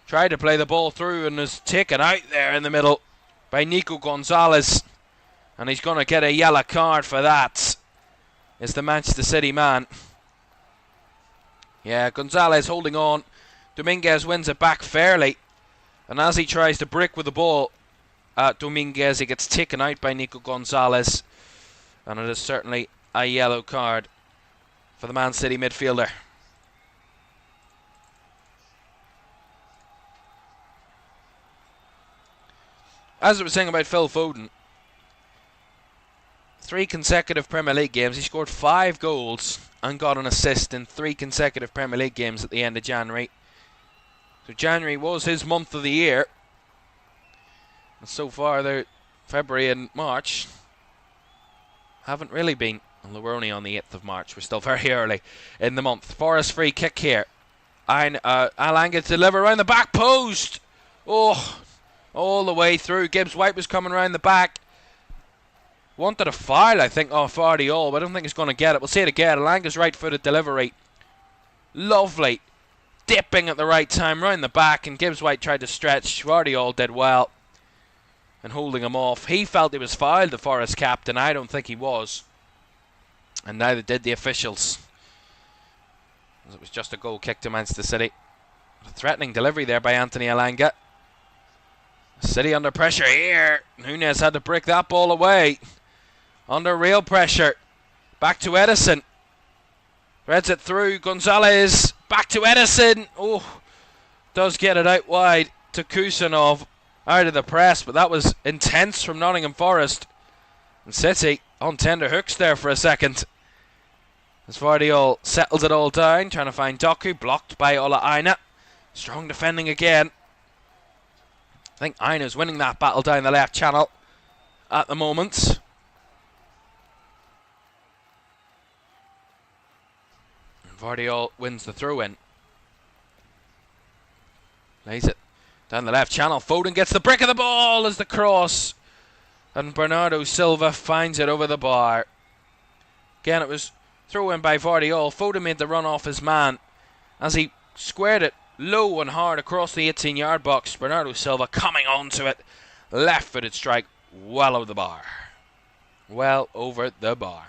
[SPEAKER 1] tried to play the ball through and was taken out there in the middle by Nico Gonzalez, and he's going to get a yellow card for that. Is the Manchester City man. Yeah, Gonzalez holding on. Dominguez wins it back fairly, and as he tries to break with the ball, Dominguez, he gets taken out by Nico Gonzalez, and it is certainly a yellow card for the Man City midfielder. As I was saying about Phil Foden, 3 consecutive Premier League games, he scored 5 goals and got an assist in 3 consecutive Premier League games at the end of January. So January was his month of the year, and so far February and March haven't really been, although we're only on the 8th of March, we're still very early in the month. Forest free kick here. Elanga to deliver around the back post. Oh, all the way through. Gibbs White was coming around the back. Wanted a foul, I think, off Gvardiol, but I don't think he's going to get it. We'll see it again. Elanga's right-footed delivery. Lovely. Dipping at the right time round the back, and Gibbs White tried to stretch. Gvardiol did well and holding him off. He felt he was fouled, the Forest captain. I don't think he was, and neither did the officials, as it was just a goal kick to Manchester City. A threatening delivery there by Anthony Elanga. City under pressure here. Nunez had to break that ball away. Under real pressure. Back to Edison. Threads it through. Gonzalez. Back to Edison. Oh, does get it out wide to Kusanov. Out of the press, but that was intense from Nottingham Forest. And City on tender hooks there for a second, as Gvardiol settles it all down, trying to find Doku, blocked by Ola Aina. Strong defending again. I think Aina's winning that battle down the left channel at the moment. And Gvardiol wins the throw-in. Lays it down the left channel. Foden gets the break of the ball as the cross, and Bernardo Silva finds it over the bar. Again, it was throw in by Gvardiol. Foden made the run off his man as he squared it low and hard across the 18-yard box. Bernardo Silva coming onto it. Left-footed strike well over the bar. Well over the bar.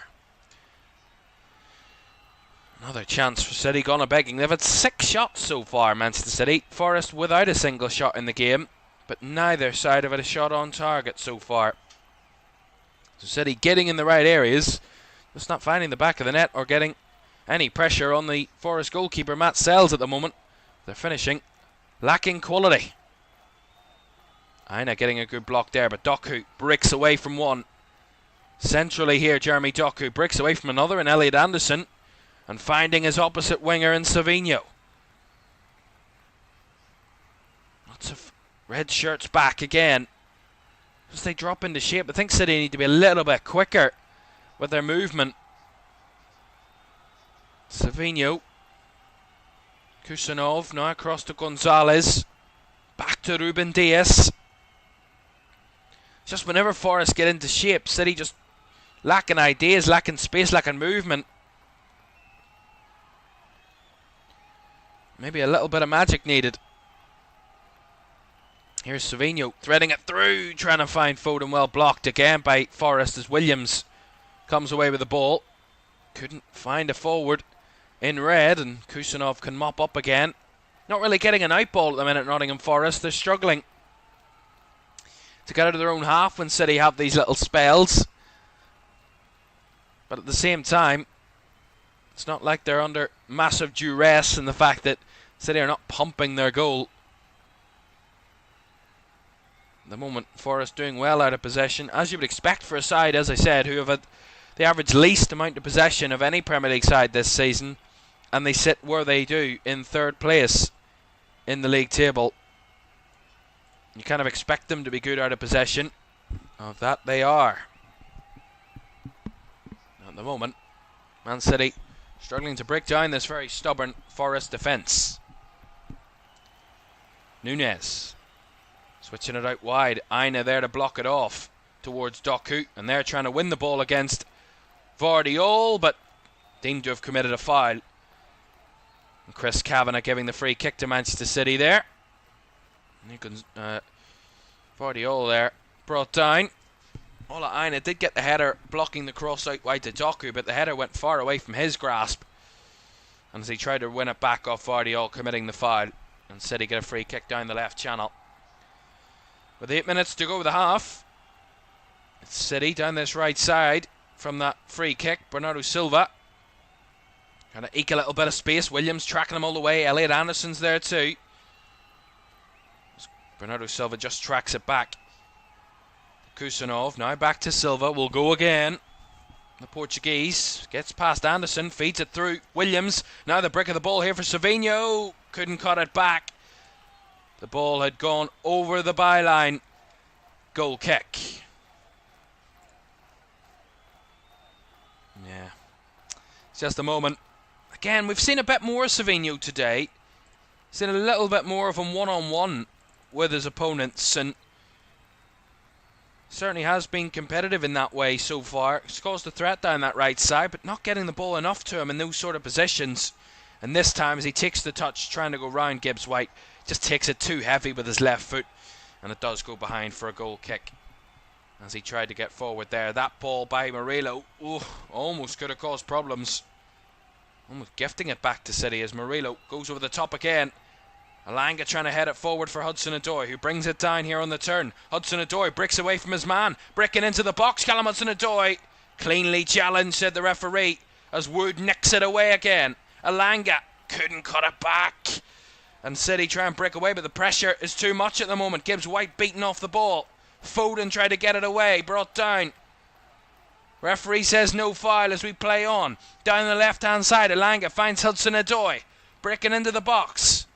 [SPEAKER 1] Another chance for City, gone a begging. They've had 6 shots so far, Manchester City. Forest without a single shot in the game, but neither side have had a shot on target so far. So City getting in the right areas, just not finding the back of the net or getting any pressure on the Forest goalkeeper, Matt Sells, at the moment. They're finishing lacking quality. Aina getting a good block there, but Doku breaks away from one. Centrally here, Jeremy Doku breaks away from another, and Elliot Anderson, and finding his opposite winger in Savinho. Lots of red shirts back again as they drop into shape. I think City need to be a little bit quicker with their movement. Savinho Kusanov now across to Gonzalez. Back to Ruben Diaz. Just whenever Forest get into shape, City just lacking ideas, lacking space, lacking movement. Maybe a little bit of magic needed. Here's Savinho threading it through, trying to find Foden. Well blocked again by Forest as Williams comes away with the ball. Couldn't find a forward in red, and Kusanov can mop up again. Not really getting an out ball at the minute, Nottingham Forest. They're struggling to get out of their own half when City have these little spells. But at the same time, it's not like they're under massive duress in the fact that City are not pumping their goal. At the moment, Forest doing well out of possession, as you would expect for a side, as I said, who have had the average least amount of possession of any Premier League side this season, and they sit where they do in third place in the league table. You kind of expect them to be good out of possession. Of that they are. At the moment, Man City struggling to break down this very stubborn Forest defence. Nunez switching it out wide. Aina there to block it off towards Doku, and they're trying to win the ball against Vardiol, but deemed to have committed a foul. And Chris Kavanagh giving the free kick to Manchester City there. Vardiol there brought down. Ola Aina did get the header blocking the cross out wide to Doku, but the header went far away from his grasp. And as he tried to win it back off Vardiol, committing the foul, and City get a free kick down the left channel. With 8 minutes to go with the half, it's City down this right side from that free kick. Bernardo Silva trying to eke a little bit of space. Williams tracking him all the way. Elliot Anderson's there too. Bernardo Silva just tracks it back. Kusanov now back to Silva. Will go again. The Portuguese gets past Anderson, feeds it through Williams. Now the brick of the ball here for Savinho. Couldn't cut it back. The ball had gone over the byline. Goal kick. Yeah. It's just a moment. Again, we've seen a bit more Savinho today. Seen a little bit more of him one-on-one with his opponents, and certainly has been competitive in that way so far. He's caused a threat down that right side, but not getting the ball enough to him in those sort of positions. And this time, as he takes the touch, trying to go round Gibbs White, just takes it too heavy with his left foot, and it does go behind for a goal kick. As he tried to get forward there, that ball by Murillo, almost could have caused problems. Almost gifting it back to City as Murillo goes over the top again. Alanga trying to head it forward for Hudson-Odoi, who brings it down here on the turn. Hudson-Odoi breaks away from his man, breaking into the box. Callum Hudson-Odoi cleanly challenged, said the referee, as Wood nicks it away again. Alanga couldn't cut it back, and City try and break away, but the pressure is too much at the moment. Gibbs White beaten off the ball. Foden tried to get it away, brought down. Referee says no foul as we play on. Down the left hand side, Alanga finds Hudson-Odoi, breaking into the box.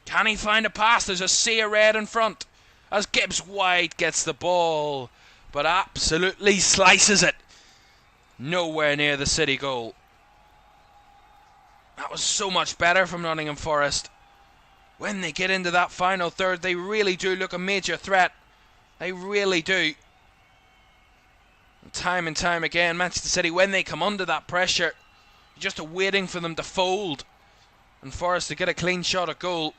[SPEAKER 1] Can he find a pass? There's a sea of red in front as Gibbs White gets the ball, but absolutely slices it. Nowhere near the City goal. That was so much better from Nottingham Forest. When they get into that final third, they really do look a major threat. They really do. And time again, Manchester City, when they come under that pressure, you're just waiting for them to fold and Forest to get a clean shot at goal.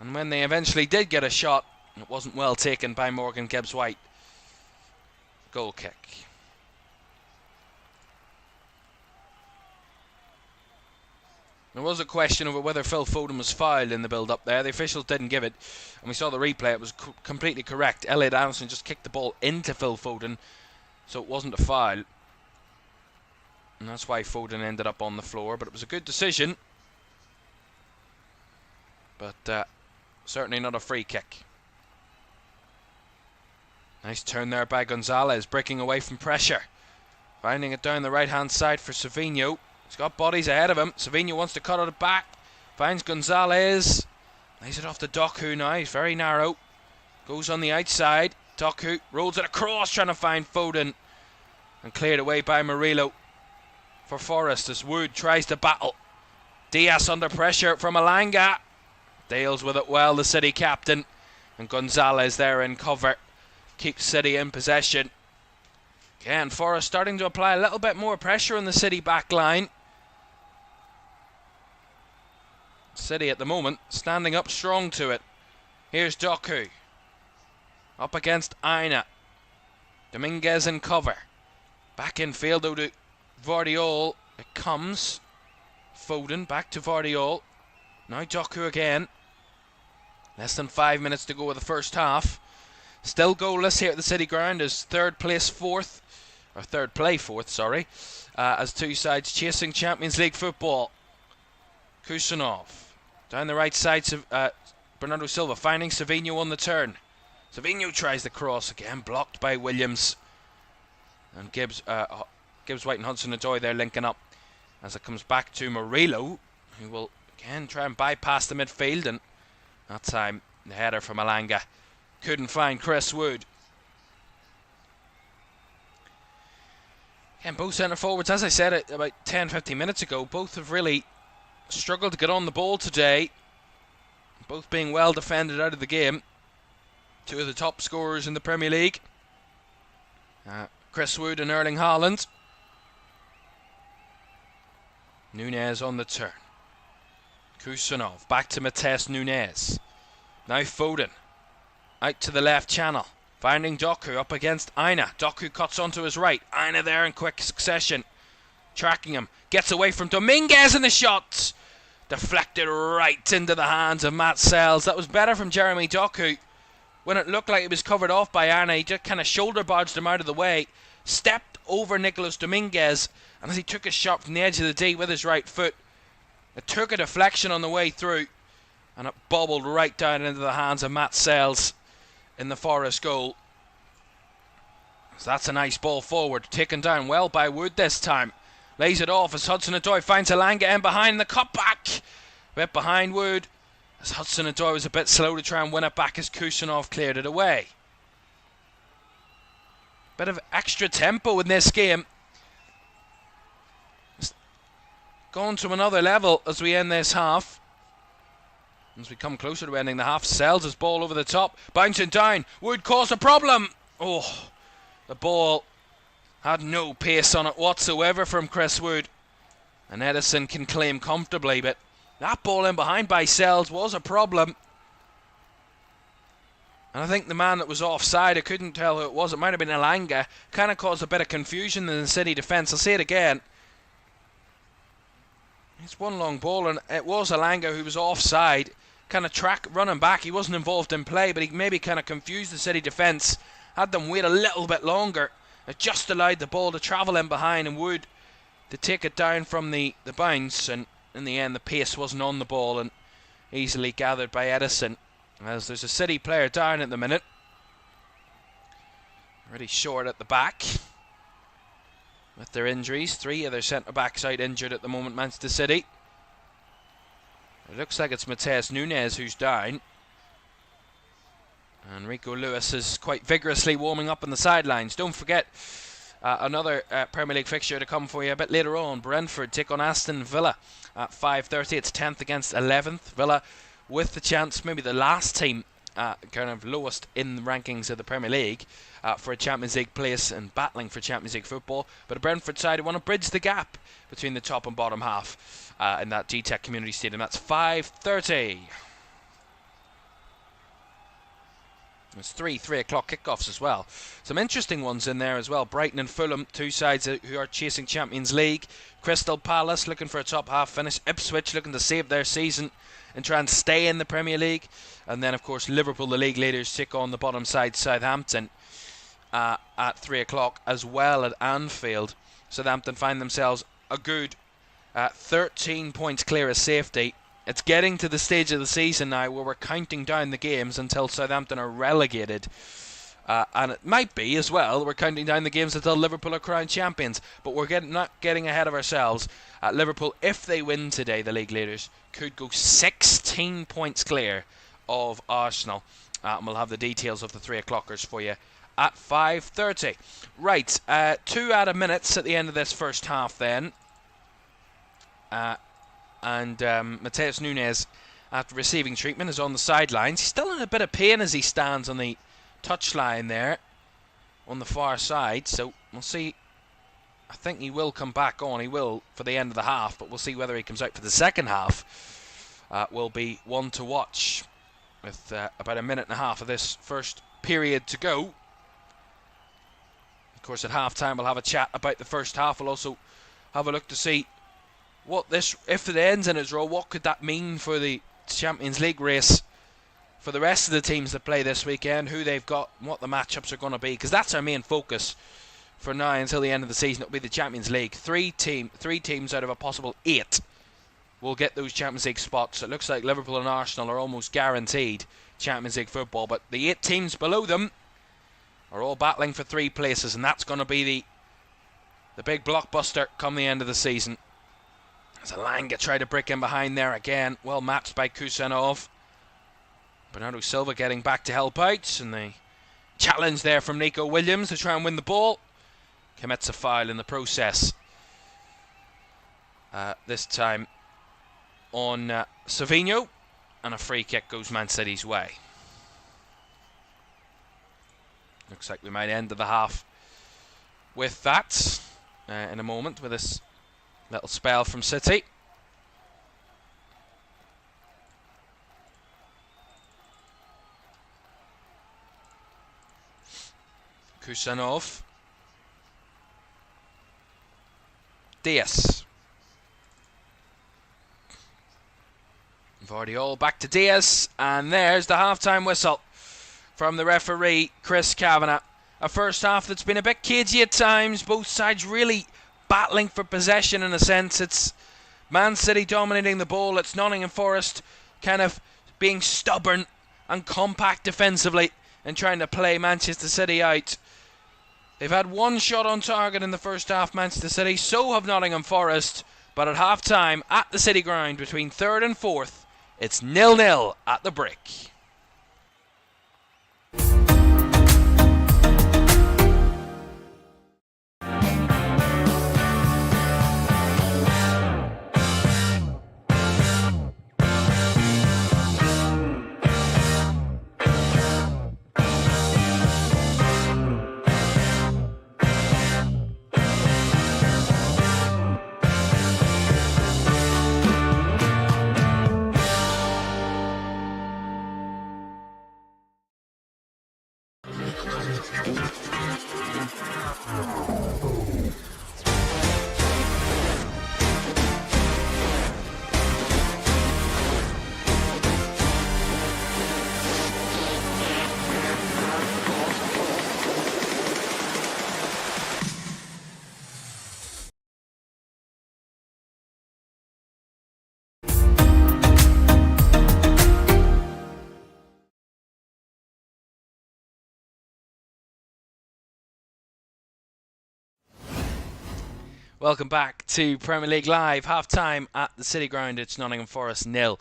[SPEAKER 1] And when they eventually did get a shot, it wasn't well taken by Morgan Gibbs White. Goal kick. There was a question over whether Phil Foden was fouled in the build-up there. The officials didn't give it, and we saw the replay. It was completely correct. Elliot Anderson just kicked the ball into Phil Foden, so it wasn't a foul. And that's why Foden ended up on the floor. But it was a good decision. But certainly not a free kick. Nice turn there by Gonzalez, breaking away from pressure. Finding it down the right-hand side for Savinho. He's got bodies ahead of him. Savinho wants to cut it back. Finds Gonzalez. Lays it off to Doku now. He's very narrow. Goes on the outside. Doku rolls it across, trying to find Foden. And cleared away by Murillo for Forest as Wood tries to battle. Diaz under pressure from Alanga. Deals with it well, the City captain. And Gonzalez there in cover. Keeps City in possession. Again, Forest starting to apply a little bit more pressure on the City back line. City at the moment standing up strong to it. Here's Doku. Up against Aina. Dominguez in cover. Back in field though to Vardiol. It comes. Foden back to Vardiol. Now Doku again. Less than 5 minutes to go with the first half. Still goalless here at the City ground as third play fourth, as two sides chasing Champions League football. Kusanov down the right side. Bernardo Silva finding Savinho on the turn. Savinho tries the cross again, blocked by Williams. And Gibbs, White and Hudson-Odoi there linking up as it comes back to Murillo, who will again try and bypass the midfield, and that time the header from Alanga couldn't find Chris Wood. And both centre forwards, as I said about 10-15 minutes ago, both have really struggled to get on the ball today. Both being well defended out of the game. Two of the top scorers in the Premier League. Chris Wood and Erling Haaland. Nunez on the turn. Kusanov back to Matheus Nunes. Now Foden. Out to the left channel. Finding Doku up against Aina. Doku cuts onto his right. Aina there in quick succession. Tracking him. Gets away from Dominguez, and the shot deflected right into the hands of Matt Sells. That was better from Jeremy Doku. When it looked like it was covered off by Aina, he just kind of shoulder barged him out of the way. Stepped over Nicolas Dominguez. And as he took a shot from the edge of the D with his right foot, it took a deflection on the way through. And it bobbled right down into the hands of Matt Sells in the Forest goal. So that's a nice ball forward. Taken down well by Wood this time. Lays it off as Hudson-Odoi finds Alanga in behind the cutback. A bit behind Wood. As Hudson-Odoi was a bit slow to try and win it back as Kusanov cleared it away. Bit of extra tempo in this game. It's gone to another level as we end this half. As we come closer to ending the half, Sells his ball over the top. Bouncing down. Wood caused a problem. Oh, the ball had no pace on it whatsoever from Chris Wood. And Edison can claim comfortably, but that ball in behind by Sells was a problem. And I think the man that was offside, I couldn't tell who it was. It might have been Alanga. Kind of caused a bit of confusion in the City defence. I'll say it again. It's one long ball, and it was Alanga who was offside. Kind of running back. He wasn't involved in play, but he maybe kind of confused the City defence. Had them wait a little bit longer. It just allowed the ball to travel in behind and Wood to take it down from the bounce. And in the end, the pace wasn't on the ball and easily gathered by Edison. As there's a City player down at the minute. Already short at the back. With their injuries, 3 of their centre-backs out injured at the moment, Manchester City. It looks like it's Matheus Nunes who's down. And Rico Lewis is quite vigorously warming up on the sidelines. Don't forget another Premier League fixture to come for you a bit later on. Brentford take on Aston Villa at 5:30. It's 10th against 11th. Villa with the chance, maybe the last team kind of lowest in the rankings of the Premier League for a Champions League place and battling for Champions League football. But a Brentford side who want to bridge the gap between the top and bottom half in that GTEC Community Stadium. That's 5:30. There's 3 o'clock kickoffs as well. Some interesting ones in there as well. Brighton and Fulham, two sides who are chasing Champions League. Crystal Palace looking for a top half finish. Ipswich looking to save their season and try and stay in the Premier League. And then, of course, Liverpool, the league leaders, take on the bottom side, Southampton, at 3 o'clock as well at Anfield. Southampton find themselves a good 13 points clear of safety. It's getting to the stage of the season now where we're counting down the games until Southampton are relegated. And it might be as well, we're counting down the games until Liverpool are crowned champions. But we're not getting ahead of ourselves. Liverpool, if they win today, the league leaders, could go 16 points clear of Arsenal. And we'll have the details of the 3 o'clockers for you at 5:30. Right, 2 out of minutes at the end of this first half then. and Mateus Nunes, after receiving treatment, is on the sidelines. He's still in a bit of pain as he stands on the touchline there on the far side, so we'll see. I think he will come back on. He will for the end of the half, but we'll see whether he comes out for the second half. Will be one to watch with about a minute and a half of this first period to go. Of course, at half-time we'll have a chat about the first half. We'll also have a look to see what this, if it ends in a draw, what could that mean for the Champions League race for the rest of the teams that play this weekend, who they've got, what the matchups are going to be, because that's our main focus for now until the end of the season. It'll be the Champions League. Three teams out of a possible 8 will get those Champions League spots. It looks like Liverpool and Arsenal are almost guaranteed Champions League football, but the 8 teams below them are all battling for 3 places, and that's going to be the big blockbuster come the end of the season. As Alanga tried to break in behind there again, well matched by Kusanov. Bernardo Silva getting back to help out, and the challenge there from Nico Williams to try and win the ball. Commits a foul in the process. This time on Savinho, and a free kick goes Man City's way. Looks like we might end the half with that in a moment, with this little spell from City. Kusanov. Diaz. Vardiol back to Diaz, and there's the half-time whistle from the referee, Chris Kavanagh. A first half that's been a bit cagey at times, both sides really battling for possession in a sense. It's Man City dominating the ball, it's Nottingham Forest kind of being stubborn and compact defensively and trying to play Manchester City out. They've had 1 shot on target in the first half, Manchester City, so have Nottingham Forest, but at half-time at the City ground between 3rd and 4th, it's 0-0 at the break. Welcome back to Premier League Live. Half-time at the City Ground. It's Nottingham Forest 0,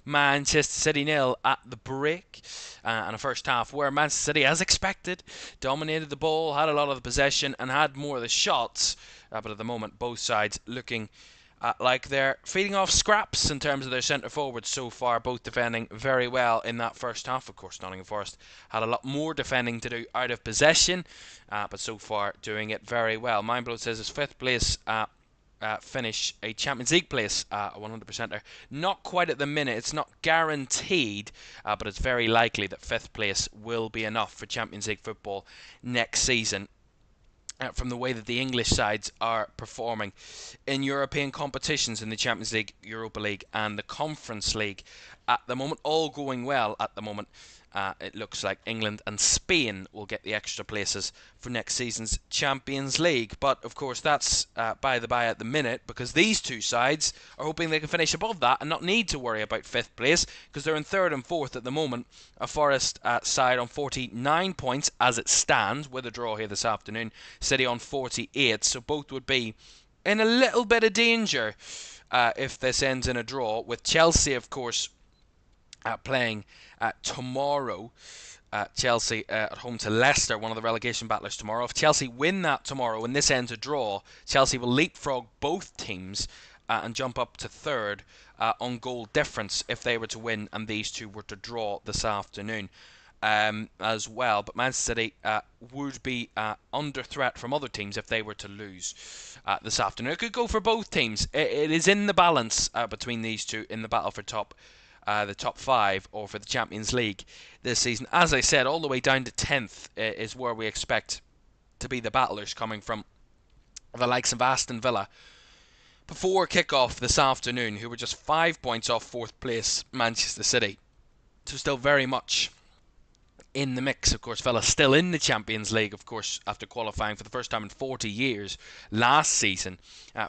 [SPEAKER 1] Manchester City 0 at the break. And a first half where Manchester City, as expected, dominated the ball, had a lot of the possession and had more of the shots. But at the moment, both sides looking like they're feeding off scraps in terms of their centre forwards so far, both defending very well in that first half. Of course, Nottingham Forest had a lot more defending to do out of possession, but so far doing it very well. Mindblow says his 5th place finish a Champions League place, a 100%er. Not quite at the minute, it's not guaranteed, but it's very likely that 5th place will be enough for Champions League football next season. From the way that the English sides are performing in European competitions in the Champions League, Europa League and the Conference League at the moment, all going well at the moment. It looks like England and Spain will get the extra places for next season's Champions League. But of course that's by the by at the minute, because these two sides are hoping they can finish above that and not need to worry about 5th place, because they're in 3rd and 4th at the moment. A Forest side on 49 points as it stands, with a draw here this afternoon. City on 48, so both would be in a little bit of danger if this ends in a draw, with Chelsea of course playing tomorrow. Chelsea at home to Leicester, one of the relegation battlers tomorrow. If Chelsea win that tomorrow and this ends a draw, Chelsea will leapfrog both teams and jump up to third on goal difference if they were to win and these two were to draw this afternoon. As well, but Manchester City would be under threat from other teams if they were to lose this afternoon. It could go for both teams. It is in the balance between these two in the battle for the top 5 or for the Champions League this season. As I said, all the way down to 10th is where we expect to be the battlers, coming from the likes of Aston Villa before kick-off this afternoon, who were just 5 points off 4th place Manchester City. So still very much in the mix. Of course, Villa still in the Champions League, of course, after qualifying for the first time in 40 years last season,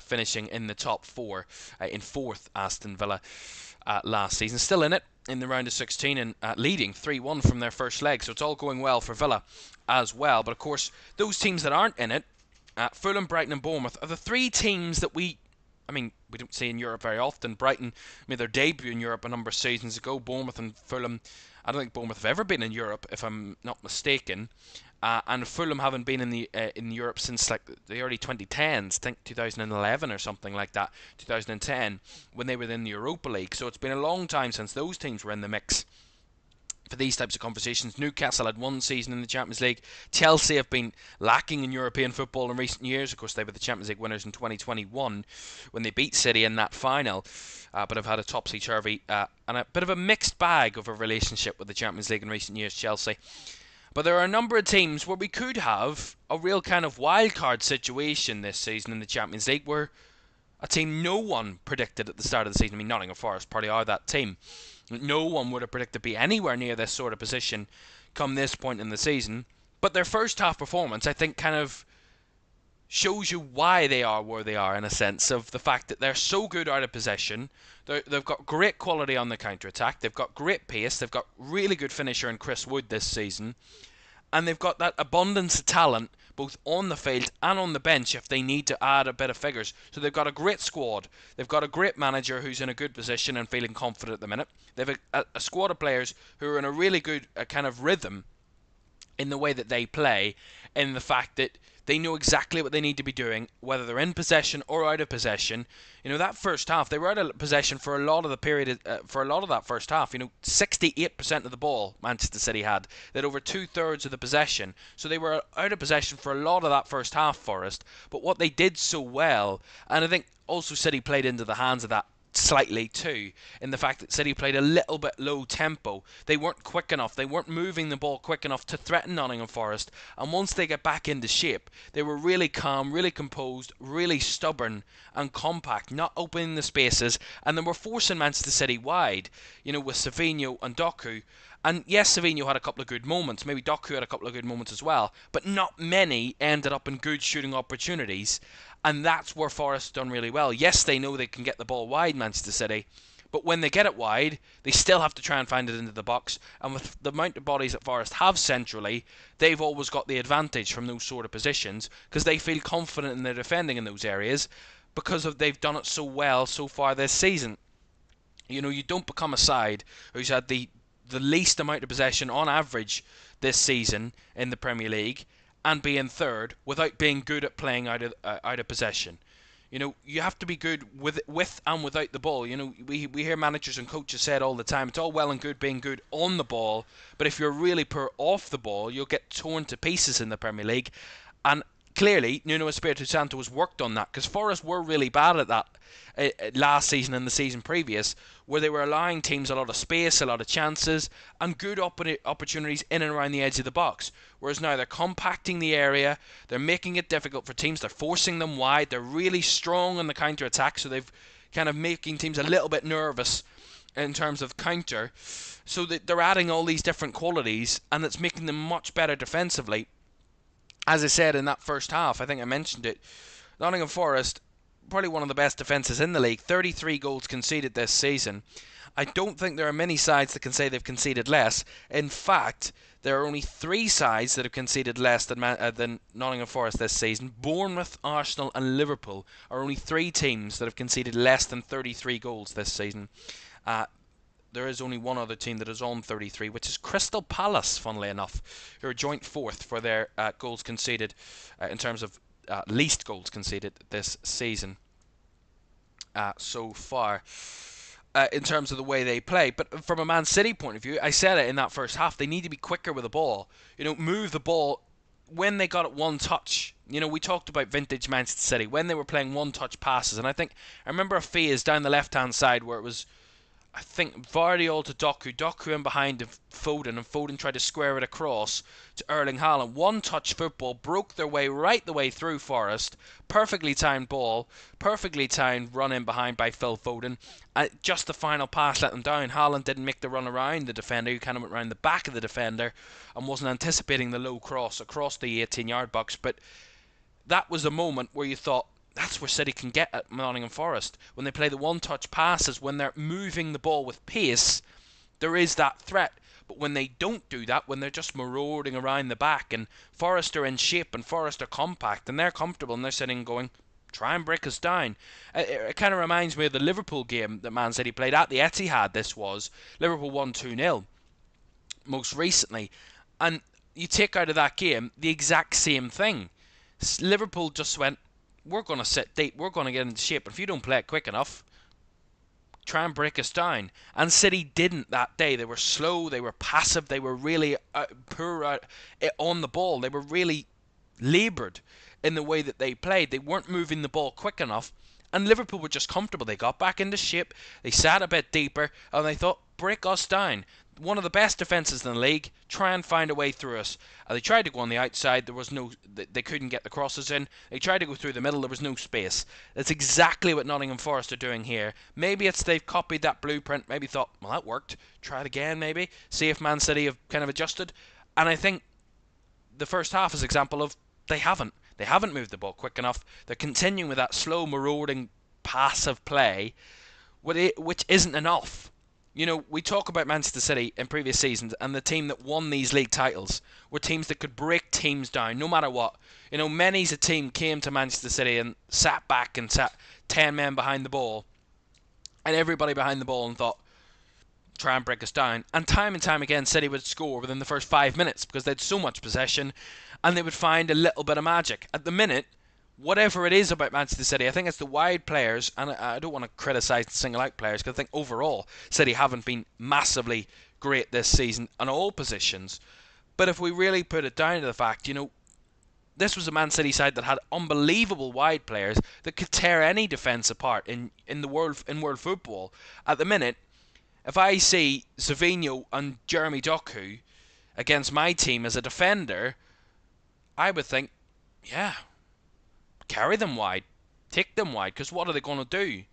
[SPEAKER 1] finishing in the top 4 in 4th Aston Villa last season. Still in it in the round of 16 and leading 3-1 from their first leg, so it's all going well for Villa as well. But of course, those teams that aren't in it, Fulham, Brighton and Bournemouth, are the 3 teams that we don't see in Europe very often. Brighton made their debut in Europe a number of seasons ago. Bournemouth and Fulham, I don't think Bournemouth have ever been in Europe, if I'm not mistaken. And Fulham haven't been in Europe since like the early 2010s, I think 2011 or something like that, 2010, when they were in the Europa League. So it's been a long time since those teams were in the mix for these types of conversations. Newcastle had 1 season in the Champions League. Chelsea have been lacking in European football in recent years. Of course, they were the Champions League winners in 2021 when they beat City in that final, but have had a topsy-turvy and a bit of a mixed bag of a relationship with the Champions League in recent years, Chelsea. But there are a number of teams where we could have a real kind of wildcard situation this season in the Champions League, where a team no one predicted at the start of the season. Nottingham Forest probably are that team. No one would have predicted to be anywhere near this sort of position come this point in the season. But their first half performance, I think, kind of shows you why they are where they are, in a sense of the fact that they're so good out of possession. They've got great quality on the counter-attack. They've got great pace. They've got really good finisher in Chris Wood this season. And they've got that abundance of talent both on the field and on the bench if they need to add a bit of figures. So they've got a great squad. They've got a great manager who's in a good position and feeling confident at the minute. They've a squad of players who are in a really good kind of rhythm in the way that they play, in the fact that they know exactly what they need to be doing, whether they're in possession or out of possession. That first half, they were out of possession for a lot of the period, for a lot of that first half. 68% of the ball Manchester City had. They had over 2/3 of the possession. So they were out of possession for a lot of that first half, Forest. But what they did so well, and I think also City played into the hands of that slightly too, in the fact that City played a little bit low tempo. They weren't quick enough. They weren't moving the ball quick enough to threaten Nottingham Forest. And once they get back into shape, they were really calm, really composed, really stubborn and compact, not opening the spaces, and they were forcing Manchester City wide, with Savinho and Doku. And yes, Savinho had a couple of good moments. Maybe Doku had a couple of good moments as well. But not many ended up in good shooting opportunities. And that's where Forest done really well. Yes, they know they can get the ball wide, Manchester City. But when they get it wide, they still have to try and find it into the box. And with the amount of bodies that Forest have centrally, they've always got the advantage from those sort of positions, because they feel confident in their defending in those areas, because they've done it so well so far this season. You don't become a side who's had the least amount of possession on average this season in the Premier League and be in third without being good at playing out of possession. You have to be good with and without the ball. We hear managers and coaches say it all the time. It's all well and good being good on the ball, but if you're really poor off the ball, you'll get torn to pieces in the Premier League. And clearly, Nuno Espirito Santo has worked on that, because Forest were really bad at that last season and the season previous, where they were allowing teams a lot of space, a lot of chances, and good opportunities in and around the edge of the box. Whereas now they're compacting the area, they're making it difficult for teams, they're forcing them wide, they're really strong on the counter-attack, so they've kind of making teams a little bit nervous in terms of counter, so that they're adding all these different qualities, and it's making them much better defensively. As I said in that first half, I think I mentioned it, Nottingham Forest, probably one of the best defences in the league, 33 goals conceded this season. I don't think there are many sides that can say they've conceded less. In fact, there are only 3 sides that have conceded less than Nottingham Forest this season. Bournemouth, Arsenal and Liverpool are only 3 teams that have conceded less than 33 goals this season. There is only one other team that is on 33, which is Crystal Palace, funnily enough, who are joint 4th for their goals conceded in terms of least goals conceded this season. so far. In terms of the way they play. But from a Man City point of view, I said it in that first half, they need to be quicker with the ball. Move the ball when they got it one touch. We talked about vintage Manchester City, when they were playing one-touch passes. And I remember a phase down the left-hand side where it was, I think, Vardy to Doku in behind Foden, and Foden tried to square it across to Erling Haaland. One-touch football, broke their way right the way through Forest. Perfectly timed ball, perfectly timed run in behind by Phil Foden. Just the final pass let them down. Haaland didn't make the run around the defender, who kind of went around the back of the defender and wasn't anticipating the low cross across the 18-yard box. But that was a moment where you thought, that's where City can get at Nottingham Forest. When they play the one-touch passes, when they're moving the ball with pace, there is that threat. But when they don't do that, when they're just marauding around the back, and Forest are in shape, and Forest are compact, and they're comfortable, and they're sitting going, try and break us down. It kind of reminds me of the Liverpool game that Man City played at the Etihad. This was Liverpool won 2-0 most recently. And you take out of that game the exact same thing. Liverpool just went, we're going to sit deep, we're going to get into shape, and if you don't play it quick enough, try and break us down. And City didn't that day. They were slow, they were passive, they were really poor on the ball. They were really laboured in the way that they played. They weren't moving the ball quick enough, and Liverpool were just comfortable. They got back into shape, they sat a bit deeper, and they thought, break us down. One of the best defences in the league, try and find a way through us. They tried to go on the outside, they couldn't get the crosses in. They tried to go through the middle, there was no space. That's exactly what Nottingham Forest are doing here. Maybe it's they've copied that blueprint, maybe thought, well, that worked, try it again maybe, see if Man City have kind of adjusted. And I think the first half is an example of they haven't moved the ball quick enough. They're continuing with that slow, marauding, passive play, which isn't enough. We talk about Manchester City in previous seasons, and the team that won these league titles were teams that could break teams down no matter what. Many's a team came to Manchester City and sat back and sat 10 men behind the ball, and everybody behind the ball, and thought, try and break us down. And time again, City would score within the first 5 minutes because they had so much possession, and they would find a little bit of magic. At the minute, whatever it is about Manchester City, I think it's the wide players, and I don't want to criticise and single out players, because I think overall City haven't been massively great this season on all positions. But if we really put it down to the fact, this was a Man City side that had unbelievable wide players that could tear any defence apart in world football. At the minute, if I see Savinho and Jeremy Doku against my team as a defender, I would think, yeah, carry them wide, take them wide, because what are they going to do?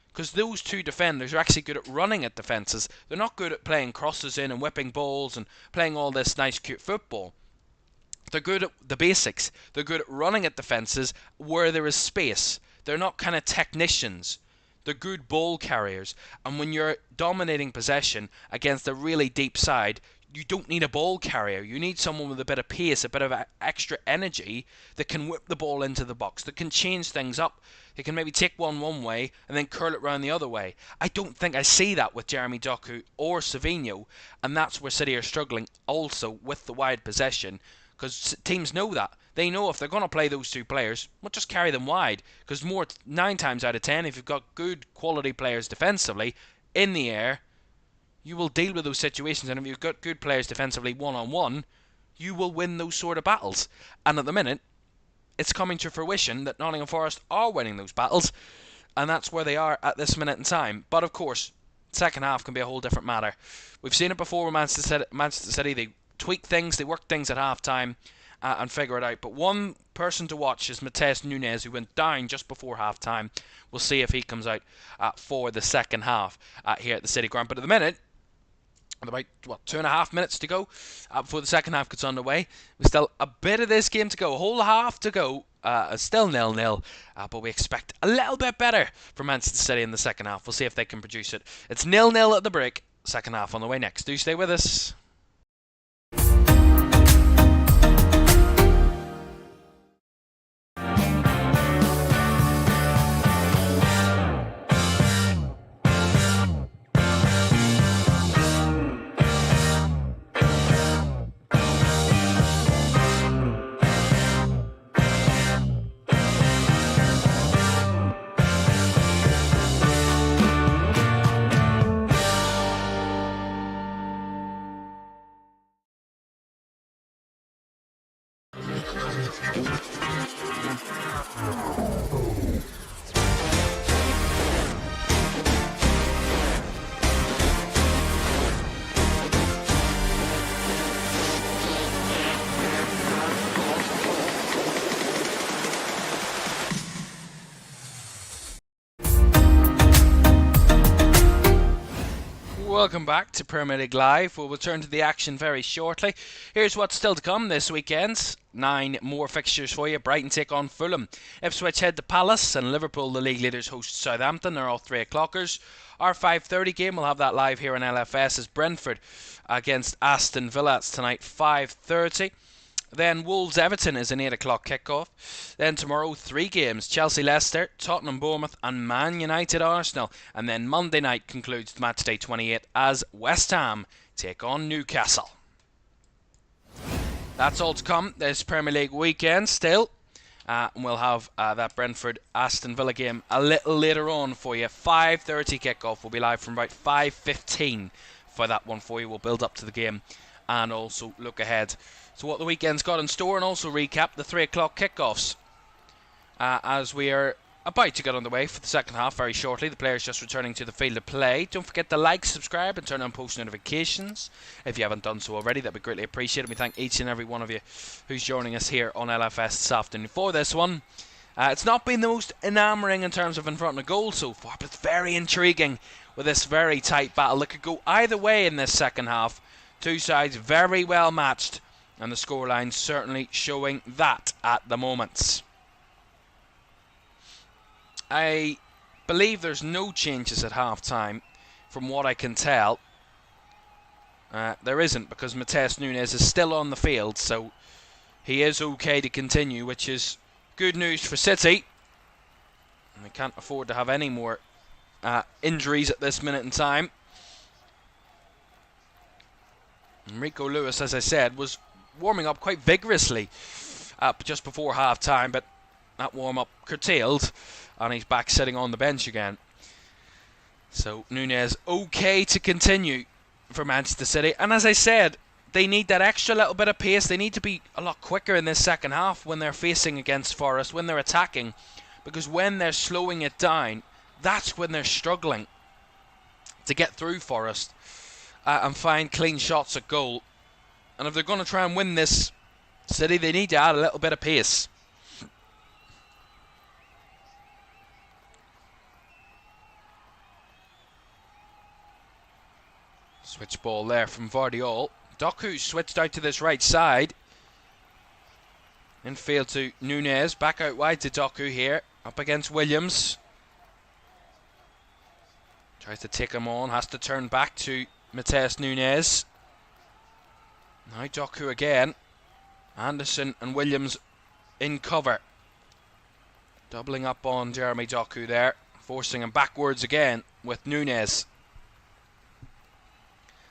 [SPEAKER 1] Because those two defenders are actually good at running at defences. They're not good at playing crosses in and whipping balls and playing all this nice cute football. They're good at the basics. They're good at running at defences where there is space. They're not kind of technicians. They're good ball carriers. And when you're dominating possession against a really deep side, you don't need a ball carrier. You need someone with a bit of pace, a bit of extra energy that can whip the ball into the box, that can change things up. They can maybe take one way and then curl it round the other way. I don't think I see that with Jeremy Doku or Savinho, and that's where City are struggling also with the wide possession, because teams know that. They know if they're going to play those two players, well, just carry them wide, because 9 times out of 10, if you've got good quality players defensively in the air, you will deal with those situations, and if you've got good players defensively one-on-one, you will win those sort of battles. And at the minute, it's coming to fruition that Nottingham Forest are winning those battles, and that's where they are at this minute in time. But of course, second half can be a whole different matter. We've seen it before with Manchester City. They tweak things, they work things at half-time and figure it out. But one person to watch is Matheus Nunes, who went down just before half-time. We'll see if he comes out for the second half here at the City Ground. But at the minute, about 2.5 minutes to go before the second half gets underway. There's still a bit of this game to go, a whole half to go. Still 0-0, but we expect a little bit better from Manchester City in the second half. We'll see if they can produce it. It's 0-0 at the break. Second half on the way next. Do stay with us. Welcome back to Premier League Live. We'll return to the action very shortly. Here's what's still to come this weekend. 9 more fixtures for you. Brighton take on Fulham. Ipswich head to Palace, and Liverpool, the league leaders, host Southampton. They're all 3 o'clockers. Our 5:30 game, we'll have that live here on LFS, is Brentford against Aston Villa. It's tonight, 5:30. Then Wolves-Everton is an 8 o'clock kickoff. Then tomorrow, 3 games. Chelsea-Leicester, Tottenham-Bournemouth and Man United-Arsenal. And then Monday night concludes Matchday 28 as West Ham take on Newcastle. That's all to come this Premier League weekend still. And we'll have that Brentford-Aston Villa game a little later on for you. 5:30 kickoff. We'll be live from about 5:15 for that one for you. We'll build up to the game and also look ahead to what the weekend's got in store, and also recap the 3 o'clock kickoffs as we are about to get underway for the second half very shortly. The players just returning to the field of play. Don't forget to like, subscribe and turn on post notifications if you haven't done so already. That'd be greatly appreciated. We thank each and every one of you who's joining us here on LFS this afternoon for this one. It's not been the most enamouring in terms of in front of goal so far, but it's very intriguing with this very tight battle that could go either way in this second half. Two sides very well matched, and the scoreline certainly showing that at the moment. I believe there's no changes at half-time, from what I can tell. There isn't, because Matheus Nunes is still on the field, so he is okay to continue, which is good news for City. And we can't afford to have any more injuries at this minute in time. Rico Lewis, as I said, was warming up quite vigorously just before half-time, but that warm-up curtailed, and he's back sitting on the bench again. So Nunes okay to continue for Manchester City, and as I said, they need that extra little bit of pace. They need to be a lot quicker in this second half when they're facing against Forest, when they're attacking, because when they're slowing it down, that's when they're struggling to get through Forest and find clean shots at goal. And if they're going to try and win this, City, they need to add a little bit of pace. Switch ball there from Vardiol. Doku switched out to this right side. Infield to Nunes. Back out wide to Doku here. Up against Williams. Tries to take him on. Has to turn back to Matheus Nunes. Now Doku again. Anderson and Williams in cover. Doubling up on Jeremy Doku there. Forcing him backwards again with Nunes.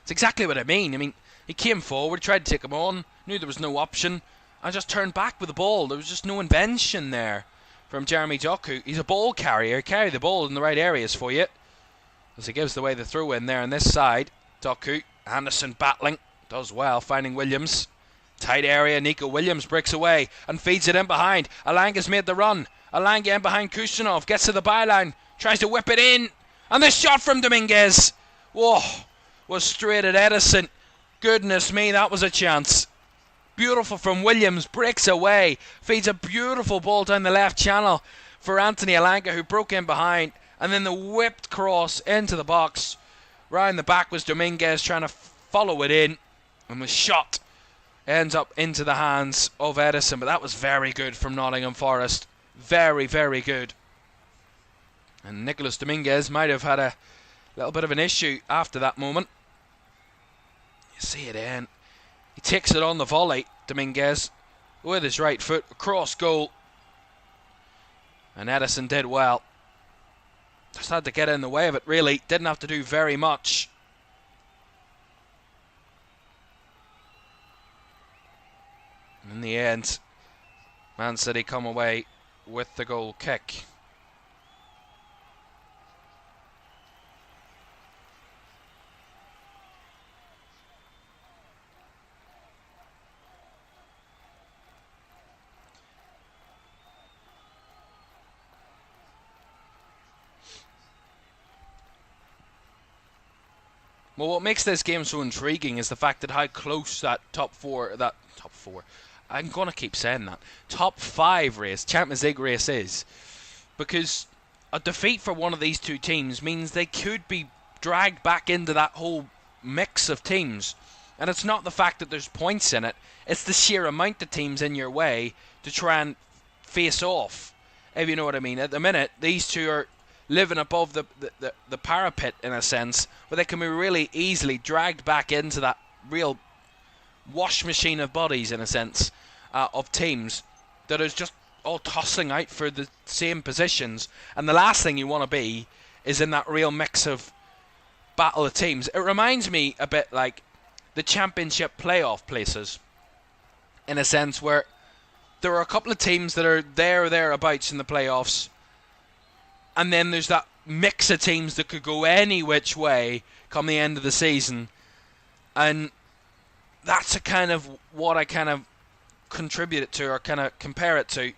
[SPEAKER 1] It's exactly what I mean. He came forward, tried to take him on, knew there was no option, and just turned back with the ball. There was just no invention there from Jeremy Doku. He's a ball carrier. Carry the ball in the right areas for you. As he gives away the throw in there on this side. Doku, Anderson battling. Does well, finding Williams. Tight area, Nico Williams breaks away and feeds it in behind. Alanga's made the run. Alanga in behind Kustanov, gets to the byline, tries to whip it in. And the shot from Dominguez. Whoa, was straight at Edison. Goodness me, that was a chance. Beautiful from Williams, breaks away, feeds a beautiful ball down the left channel for Anthony Alanga, who broke in behind. And then the whipped cross into the box. Round the back was Dominguez trying to follow it in. And the shot ends up into the hands of Edison. But that was very good from Nottingham Forest. Very, very good. And Nicolas Dominguez might have had a little bit of an issue after that moment. You see it in. He takes it on the volley, Dominguez, with his right foot, across goal. And Edison did well. Just had to get in the way of it, really. Didn't have to do very much. In the end, Man City come away with the goal kick. Well, what makes this game so intriguing is the fact that how close that top four, I'm going to keep saying that, top 5 race, Champions League race is. Because a defeat for one of these two teams means they could be dragged back into that whole mix of teams. And it's not the fact that there's points in it, it's the sheer amount of teams in your way to try and face off, if you know what I mean. At the minute, these two are living above the parapet in a sense, where they can be really easily dragged back into that real wash machine of bodies in a sense, of teams that is just all tossing out for the same positions. And the last thing you want to be is in that real mix of battle of teams. It reminds me a bit like the championship playoff places, in a sense, where there are a couple of teams that are there or thereabouts in the playoffs, and then there's that mix of teams that could go any which way come the end of the season. And that's a kind of what I kind of contribute it to, or kind of compare it to,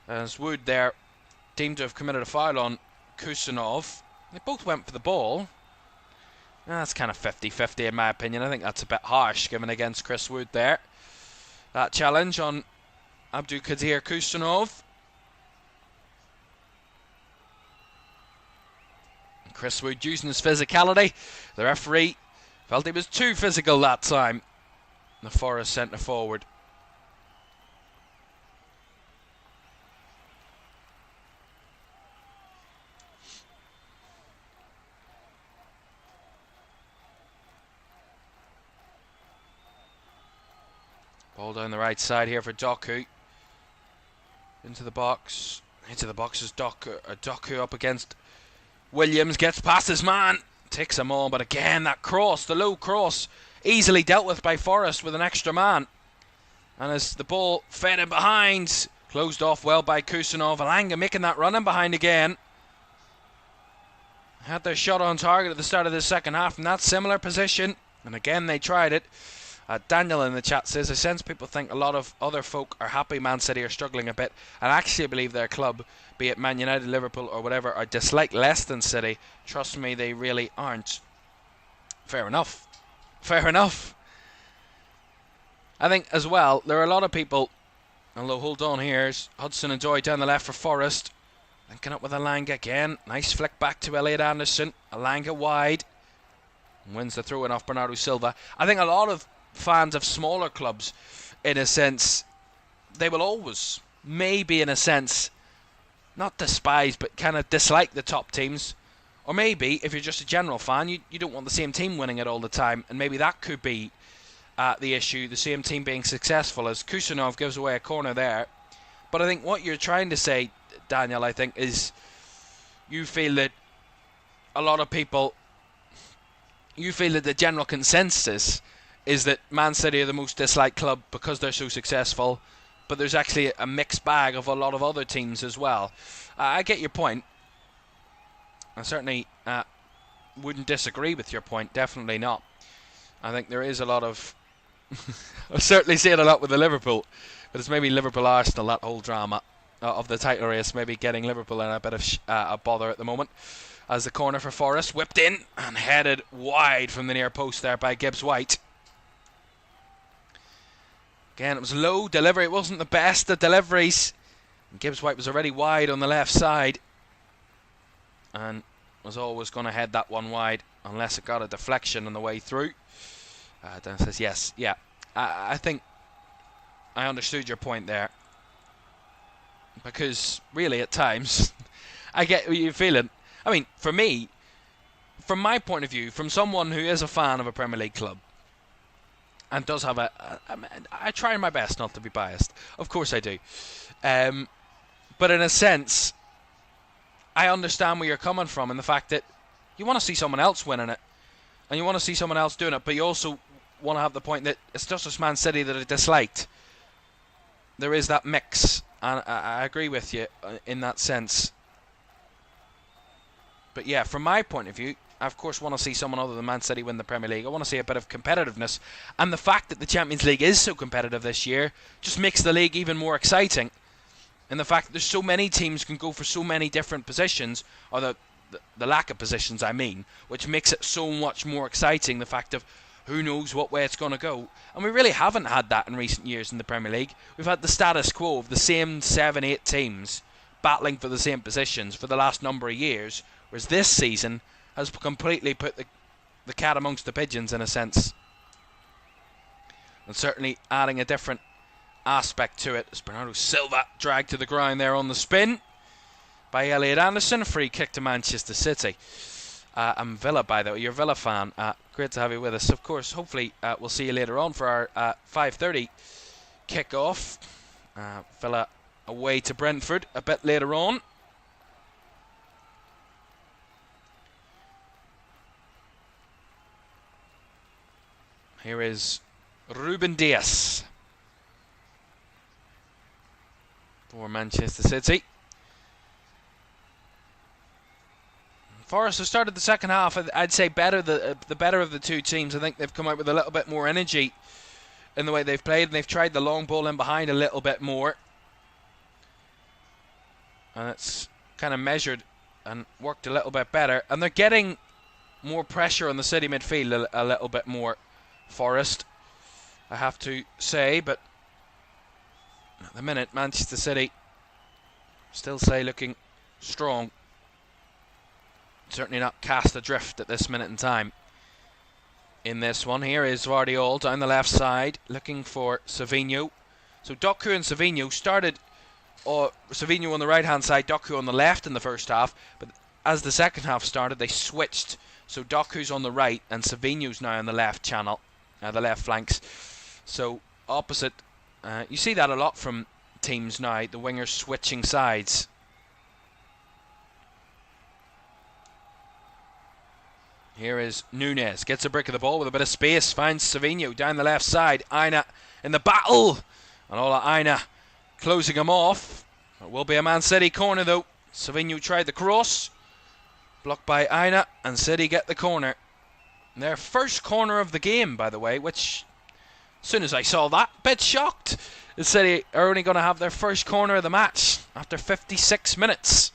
[SPEAKER 1] as Wood there deemed to have committed a foul on Kusanov. They both went for the ball. That's kind of 50-50 in my opinion. I think that's a bit harsh given against Chris Wood there. That challenge on Abdulkadir Kusanov. And Chris Wood using his physicality. The referee felt he was too physical that time. The Forest centre forward. Ball down the right side here for Doku. Into the box. Into the box is Doku. Doku up against Williams. Gets past his man. Takes him on. But again, that cross, the low cross, easily dealt with by Forest with an extra man. And as the ball fed in behind, closed off well by Kusanov. Alanga making that run in behind again. Had their shot on target at the start of the second half from that similar position. And again, they tried it. Daniel in the chat says, I sense people think a lot of other folk are happy Man City are struggling a bit, and actually believe their club, be it Man United, Liverpool or whatever, are disliked less than City. Trust me, they really aren't. Fair enough. Fair enough. I think as well, there are a lot of people, although hold on, here's Hudson and Joy down the left for Forest. Linking up with Alanga again. Nice flick back to Elliot Anderson. Alanga wide. Wins the throw-in off Bernardo Silva. I think a lot of fans of smaller clubs, in a sense, they will always, maybe in a sense, not despise, but kind of dislike the top teams. Or maybe, if you're just a general fan, you don't want the same team winning it all the time, and maybe that could be the issue, the same team being successful, as Kusanov gives away a corner there. But I think what you're trying to say, Daniel, I think, is you feel that a lot of people, you feel that the general consensus is that Man City are the most disliked club because they're so successful, but there's actually a mixed bag of a lot of other teams as well. I get your point. I certainly wouldn't disagree with your point, definitely not. I think there is a lot of... I certainly see it a lot with the Liverpool, but it's maybe Liverpool-Arsenal, that whole drama of the title race, maybe getting Liverpool in a bit of a bother at the moment. As the corner for Forest, whipped in and headed wide from the near post there by Gibbs-White. Again, it was low delivery. It wasn't the best of deliveries. Gibbs-White was already wide on the left side, and was always going to head that one wide unless it got a deflection on the way through. Dan says yes. Yeah, I think I understood your point there, because really at times I get what you're feeling. I mean, for me, from my point of view, from someone who is a fan of a Premier League club, and does have I try my best not to be biased. Of course I do. But in a sense, I understand where you're coming from, in the fact that you want to see someone else winning it, and you want to see someone else doing it, but you also want to have the point that it's just as Man City that are disliked. There is that mix, and I agree with you in that sense. But yeah, from my point of view, I of course want to see someone other than Man City win the Premier League. I want to see a bit of competitiveness, and the fact that the Champions League is so competitive this year just makes the league even more exciting. And the fact that there's so many teams can go for so many different positions, or the lack of positions I mean, which makes it so much more exciting, the fact of who knows what way it's going to go. And we really haven't had that in recent years in the Premier League. We've had the status quo of the same 7-8 teams battling for the same positions for the last number of years, whereas this season has completely put the cat amongst the pigeons in a sense. And certainly adding a different aspect to it as Bernardo Silva dragged to the ground there on the spin by Elliot Anderson. Free kick to Manchester City. And Villa, by the way, you're a Villa fan. Great to have you with us. Of course, hopefully we'll see you later on for our 5:30 kick-off. Villa away to Brentford a bit later on. Here is Ruben Dias for Manchester City. Forest have started the second half, I'd say, better. The better of the two teams. I think they've come out with a little bit more energy in the way they've played, and they've tried the long ball in behind a little bit more. And it's kind of measured and worked a little bit better. And they're getting more pressure on the City midfield a little bit more, Forest, I have to say. But at the minute, Manchester City still say looking strong. Certainly not cast adrift at this minute in time in this one. Here is Vardiol down the left side looking for Savinho. So Doku and Savinho started, Savinho on the right hand side, Doku on the left in the first half, but as the second half started they switched. So Doku's on the right and Savinho's now on the left channel, the left flanks. So opposite, you see that a lot from teams now, the wingers switching sides. Here is Núñez, gets a break of the ball with a bit of space, finds Savinho down the left side. Aina in the battle, and Ola Aina closing him off. It will be a Man City corner though. Savinho tried the cross, blocked by Aina, and City get the corner. Their first corner of the game, by the way, which, as soon as I saw that, bit shocked. The City are only going to have their first corner of the match after 56 minutes.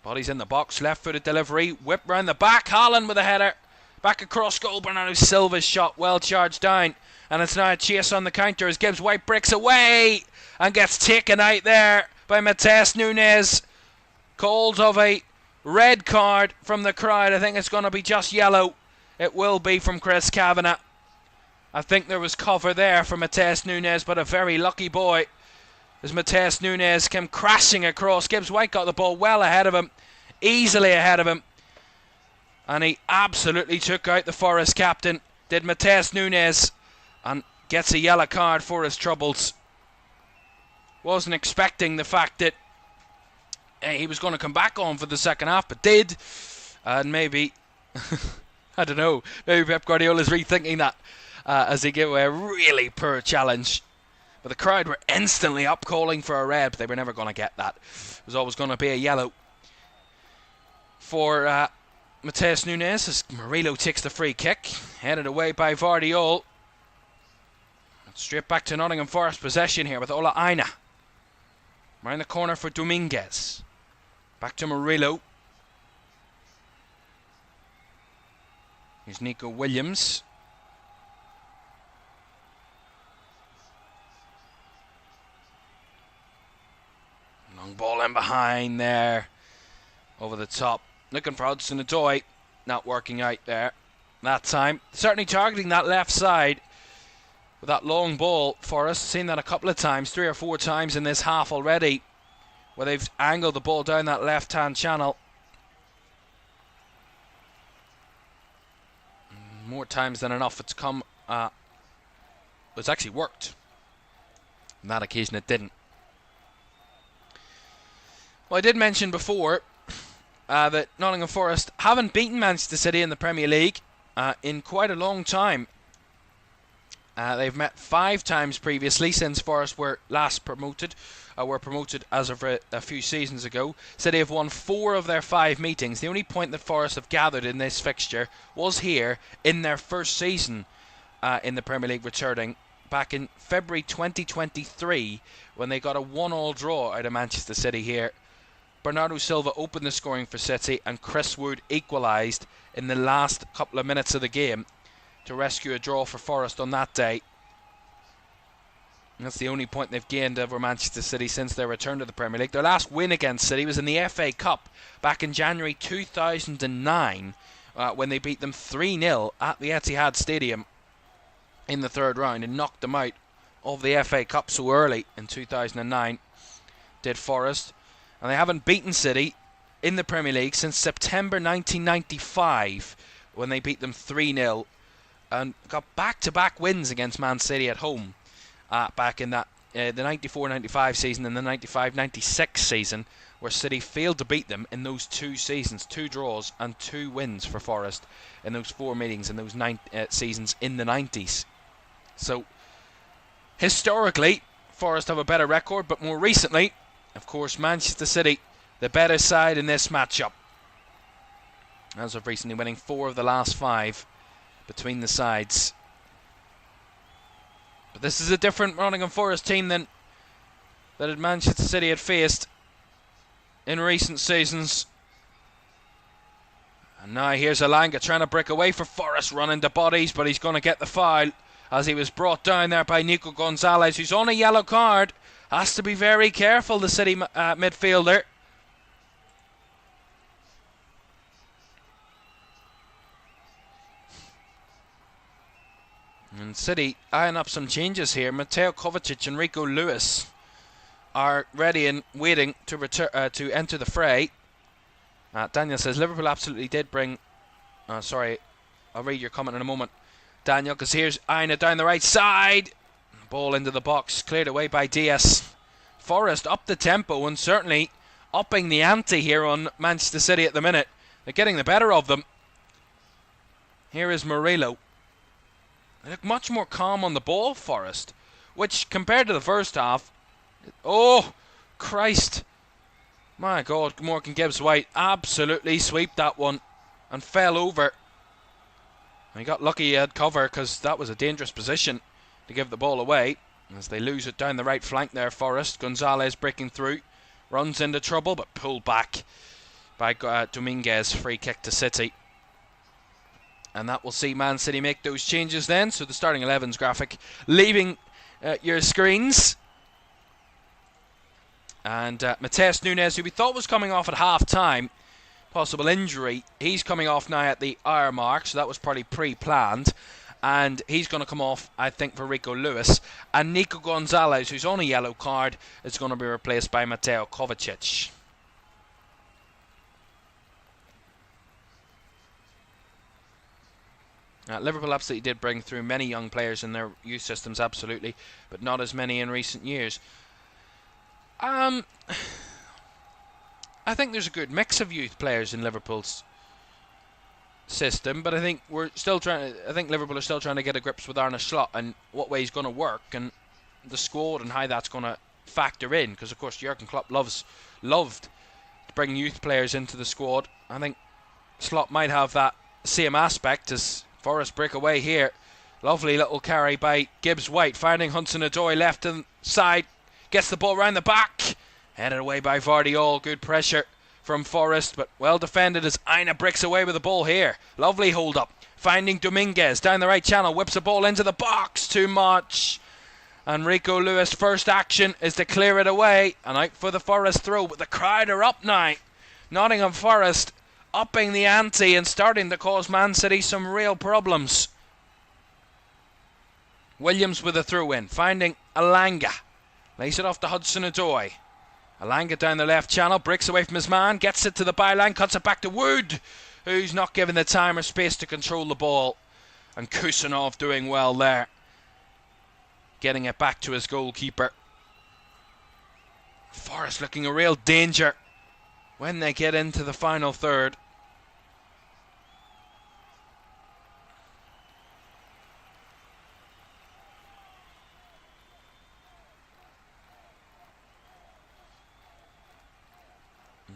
[SPEAKER 1] Body's in the box, left-footed delivery, whip round the back, Haaland with a header, back across goal, Bernardo Silva's shot, well charged down, and it's now a chase on the counter as Gibbs White breaks away and gets taken out there by Matheus Núñez, called of a red card from the crowd. I think it's going to be just yellow. It will be from Chris Kavanagh. I think there was cover there for Matheus Núñez, but a very lucky boy as Matheus Núñez came crashing across. Gibbs White got the ball well ahead of him, easily ahead of him, and he absolutely took out the Forest captain, did Matheus Núñez, and gets a yellow card for his troubles. Wasn't expecting the fact that he was going to come back on for the second half, but did, and maybe I don't know, maybe Pep Guardiola's rethinking that as he gave away a really poor challenge. But the crowd were instantly up calling for a red, but they were never going to get that. It was always going to be a yellow for Matheus Núñez as Murillo takes the free kick, headed away by Vardiol. Straight back to Nottingham Forest possession here with Ola Aina. Round the corner for Dominguez. Back to Murillo. Here's Nico Williams. Long ball in behind there. Over the top. Looking for Hudson-Odoi. Not working out there that time. Certainly targeting that left side with that long ball for us. Seen that a couple of times, 3 or 4 times in this half already, where they've angled the ball down that left-hand channel. More times than enough it's come. It's actually worked. On that occasion it didn't. Well, I did mention before that Nottingham Forest haven't beaten Manchester City in the Premier League in quite a long time. They've met 5 times previously since Forest were last promoted. Were promoted as of a few seasons ago. City have won 4 of their 5 meetings. The only point that Forest have gathered in this fixture was here in their first season in the Premier League, returning back in February 2023 when they got a 1-1 draw out of Manchester City here. Bernardo Silva opened the scoring for City and Chris Wood equalised in the last couple of minutes of the game to rescue a draw for Forest on that day. That's the only point they've gained over Manchester City since their return to the Premier League. Their last win against City was in the FA Cup back in January 2009 when they beat them 3-0 at the Etihad Stadium in the third round and knocked them out of the FA Cup so early in 2009, did Forest. And they haven't beaten City in the Premier League since September 1995 when they beat them 3-0 and got back-to-back wins against Man City at home. Back in that the 94-95 season and the 95-96 season, where City failed to beat them in those 2 seasons, 2 draws and 2 wins for Forest in those 4 meetings in those seasons in the 90s. So, historically, Forest have a better record, but more recently, of course, Manchester City, the better side in this matchup. As of recently winning 4 of the last 5 between the sides. But this is a different Nottingham Forest team than that Manchester City had faced in recent seasons. And now here's Alanga trying to break away for Forest, running to bodies, but he's going to get the foul as he was brought down there by Nico Gonzalez, who's on a yellow card. Has to be very careful, the City midfielder. And City eyeing up some changes here. Mateo Kovacic and Rico Lewis are ready and waiting to enter the fray. Daniel says Liverpool absolutely did bring... sorry, I'll read your comment in a moment, Daniel, because here's Aina down the right side. Ball into the box, cleared away by Diaz. Forest up the tempo and certainly upping the ante here on Manchester City at the minute. They're getting the better of them. Here is Murillo. They look much more calm on the ball, Forest, which compared to the first half... Oh, Christ. My God, Morgan Gibbs-White absolutely swept that one and fell over. He got lucky he had cover because that was a dangerous position to give the ball away. As they lose it down the right flank there, Forest. Gonzalez breaking through, runs into trouble but pulled back by Dominguez. Free kick to City. And that will see Man City make those changes then. So the starting 11's graphic leaving your screens. And Mateus Nunes, who we thought was coming off at half-time, possible injury, he's coming off now at the hour mark, so that was probably pre-planned. And he's going to come off, I think, for Rico Lewis. And Nico Gonzalez, who's on a yellow card, is going to be replaced by Mateo Kovacic. Liverpool absolutely did bring through many young players in their youth systems, absolutely, but not as many in recent years. I think there's a good mix of youth players in Liverpool's system, but I think Liverpool are still trying to get a grips with Arne Slot and what way he's going to work and the squad and how that's going to factor in, because of course Jurgen Klopp loved to bring youth players into the squad. I think Slot might have that same aspect as Forest break away here. Lovely little carry by Gibbs-White, finding Hudson-Odoi left and side, gets the ball round the back, headed away by Vardiol. Good pressure from Forest, but well defended as Aina breaks away with the ball here. Lovely hold up, finding Dominguez down the right channel, whips the ball into the box. Too much, and Rico Lewis' first action is to clear it away and out for the Forest throw. But the crowd are up now. Nottingham Forest upping the ante and starting to cause Man City some real problems. Williams with a throw in, finding Alanga, lays it off to Hudson-Odoi. Alanga down the left channel, breaks away from his man, gets it to the byline, cuts it back to Wood, who's not given the time or space to control the ball. And Kusanov doing well there, getting it back to his goalkeeper. Forest looking a real danger when they get into the final third.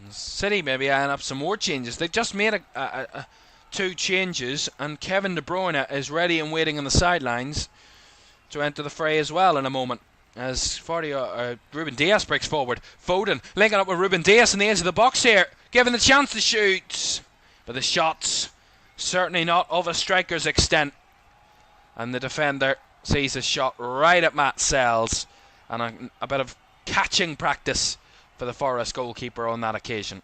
[SPEAKER 1] City maybe eyeing up some more changes. They've just made 2 changes, and Kevin De Bruyne is ready and waiting on the sidelines to enter the fray as well in a moment. As Ruben Dias breaks forward. Foden linking up with Ruben Dias in the edge of the box here, given the chance to shoot. But the shot's certainly not of a striker's extent. And the defender sees a shot right at Matt Sells and a bit of catching practice for the Forest goalkeeper on that occasion.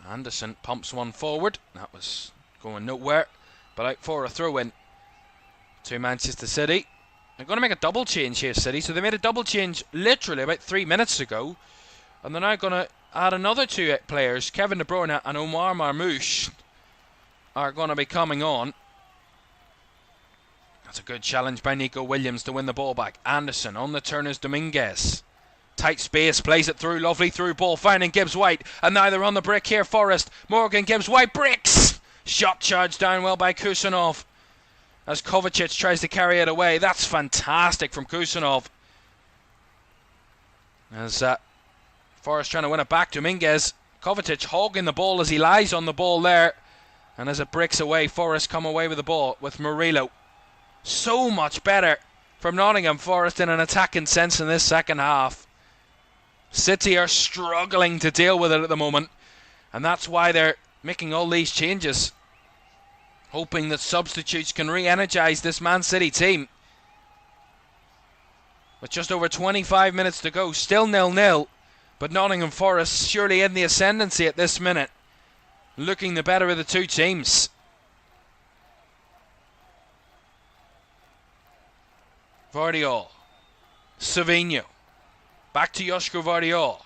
[SPEAKER 1] Anderson pumps one forward. That was going nowhere, but out for a throw-in to Manchester City. They're going to make a double change here, City. So they made a double change literally about 3 minutes ago, and they're now going to add another 2 players. Kevin De Bruyne and Omar Marmoush are going to be coming on. That's a good challenge by Nico Williams to win the ball back. Anderson on the turn is Dominguez. Tight space, plays it through, lovely through ball, finding Gibbs-White, and now they're on the break here, Forest. Morgan Gibbs-White breaks! Shot charged down well by Kusanov as Kovacic tries to carry it away. That's fantastic from Kusanov. As Forest trying to win it back, Dominguez. Kovacic hogging the ball as he lies on the ball there, and as it breaks away, Forest come away with the ball with Murillo. So much better from Nottingham Forest in an attacking sense in this second half. City are struggling to deal with it at the moment, and that's why they're making all these changes, hoping that substitutes can re-energise this Man City team. With just over 25 minutes to go, still 0-0, but Nottingham Forest surely in the ascendancy at this minute, looking the better of the two teams. Vardiol, Savinho, back to Joško Vardiol,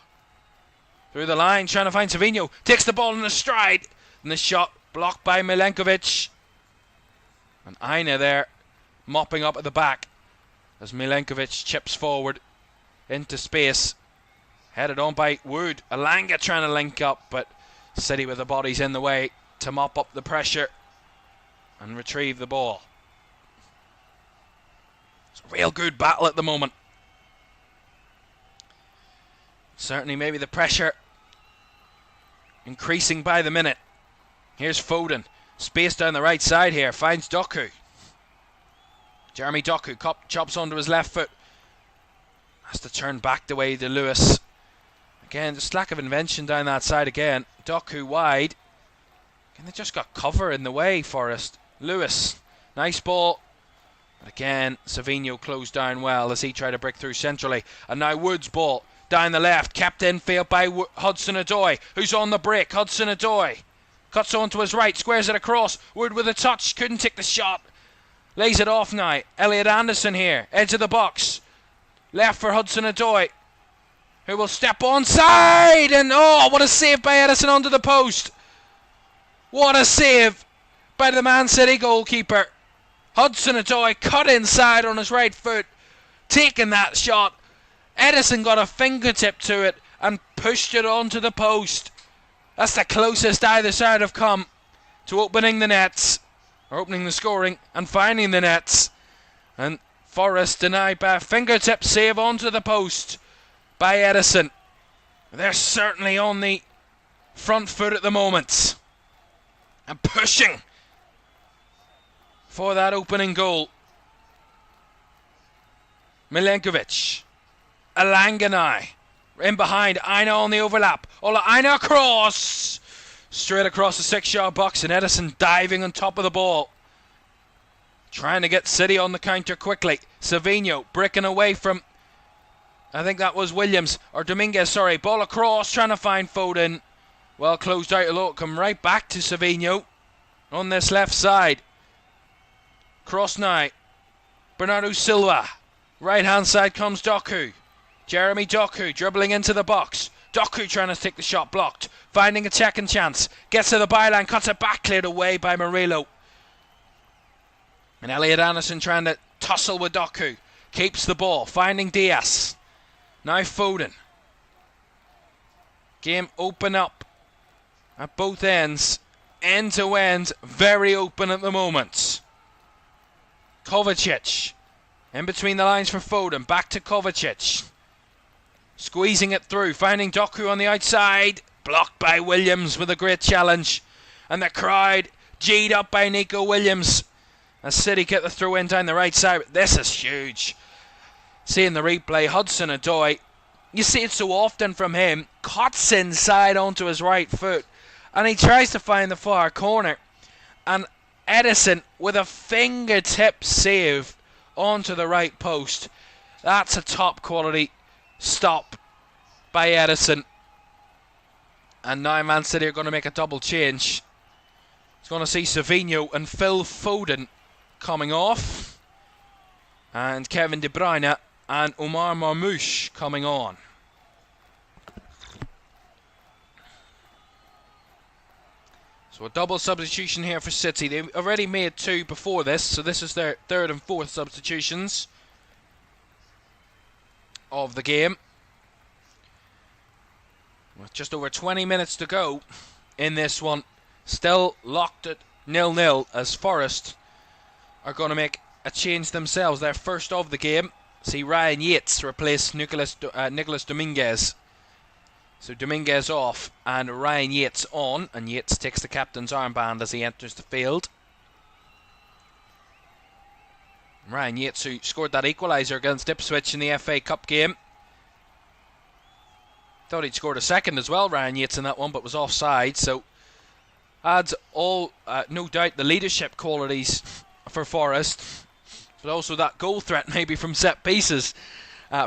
[SPEAKER 1] through the line trying to find Savinho, takes the ball in a stride, and the shot blocked by Milenkovic, and Aina there mopping up at the back as Milenkovic chips forward into space, headed on by Wood. Alanga trying to link up, but City with the bodies in the way to mop up the pressure and retrieve the ball. It's a real good battle at the moment. Certainly maybe the pressure increasing by the minute. Here's Foden. Space down the right side here. Finds Doku. Jeremy Doku chops onto his left foot. Has to turn back the way to Lewis. Again, just lack of invention down that side again. Doku wide. And they just got cover in the way, Forest. Lewis. Nice ball. But again, Savinho closed down well as he tried to break through centrally. And now Wood's ball down the left. Kept in field by Hudson-Odoi, who's on the break. Hudson-Odoi cuts on to his right, squares it across. Wood with a touch, couldn't take the shot. Lays it off now. Elliot Anderson here, edge of the box. Left for Hudson-Odoi, who will step onside. And oh, what a save by Edison onto the post. What a save by the Man City goalkeeper. Hudson-Odoi cut inside on his right foot, taking that shot. Edison got a fingertip to it and pushed it onto the post. That's the closest either side have come to opening the nets, or opening the scoring and finding the nets. And Forest denied by a fingertip save onto the post by Edison. They're certainly on the front foot at the moment and pushing for that opening goal. Milenkovic, Alanga in behind, Aina on the overlap. Ola Aina cross straight across the 6-yard box, and Edison diving on top of the ball, trying to get City on the counter quickly. Savinho breaking away from, I think that was Williams or Dominguez, sorry. Ball across, trying to find Foden. Well closed out, it'll come right back to Savinho on this left side. Cross now, Bernardo Silva. Right hand side comes Doku. Jeremy Doku dribbling into the box. Doku trying to take the shot, blocked. Finding a second chance. Gets to the byline, cuts it back, cleared away by Murillo. And Elliot Anderson trying to tussle with Doku. Keeps the ball, finding Diaz. Now Foden. Game open up at both ends. End to end, very open at the moment. Kovacic in between the lines for Foden. Back to Kovacic. Squeezing it through, finding Doku on the outside. Blocked by Williams with a great challenge. And the crowd G'd up by Nico Williams as City get the throw in down the right side. This is huge. Seeing the replay, Hudson-Odoi, you see it so often from him, cuts inside onto his right foot and he tries to find the far corner, and Edison with a fingertip save onto the right post That's a top quality stop by Edison. And now Man City are going to make a double change. It's going to see Savinho and Phil Foden coming off. And Kevin De Bruyne and Omar Marmoush coming on. So a double substitution here for City. They've already made 2 before this, so this is their 3rd and 4th substitutions of the game. With just over 20 minutes to go in this one. Still locked at 0-0 as Forest are going to make a change themselves. Their first of the game. See Ryan Yates replace Nicolas Dominguez. So Dominguez off and Ryan Yates on. And Yates takes the captain's armband as he enters the field. Ryan Yates, who scored that equaliser against Ipswich in the FA Cup game. Thought he'd scored a second as well, Ryan Yates, in that one, but was offside. So adds all, no doubt, the leadership qualities for Forest. But also that goal threat maybe from set pieces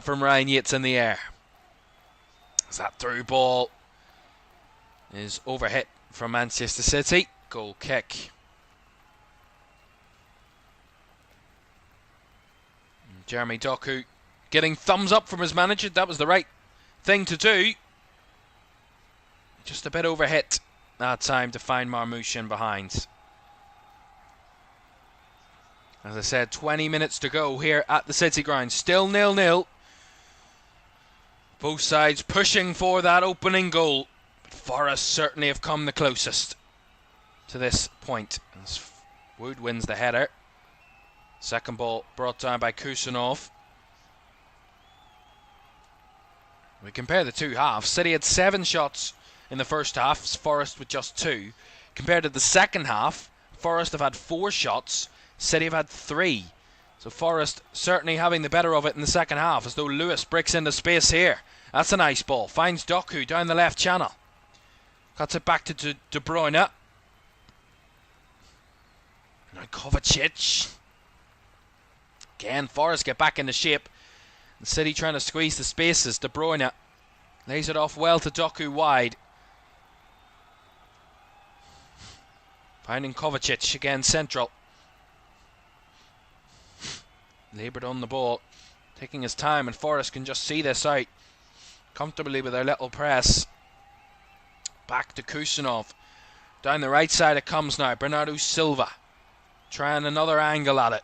[SPEAKER 1] from Ryan Yates in the air. As that through ball is overhit from Manchester City. Goal kick. And Jeremy Doku getting thumbs up from his manager. That was the right thing to do. Just a bit overhit that time to find Marmoush in behind. As I said, 20 minutes to go here at the City Ground. Still 0-0. Both sides pushing for that opening goal. But Forest certainly have come the closest to this point. As Wood wins the header. Second ball brought down by Kusanov. We compare the two halves. City had 7 shots in the first half, Forest with just 2. Compared to the second half, Forest have had 4 shots, City have had 3. So Forest certainly having the better of it in the second half, as though Lewis breaks into space here. That's a nice ball. Finds Doku down the left channel. Cuts it back to De Bruyne. Now Kovacic. Again, Forest get back into shape. And City trying to squeeze the spaces. De Bruyne lays it off well to Doku wide. Finding Kovacic again central. Laboured on the ball. Taking his time, and Forest can just see this out comfortably with their little press. Back to Kusanov. Down the right side it comes now. Bernardo Silva trying another angle at it.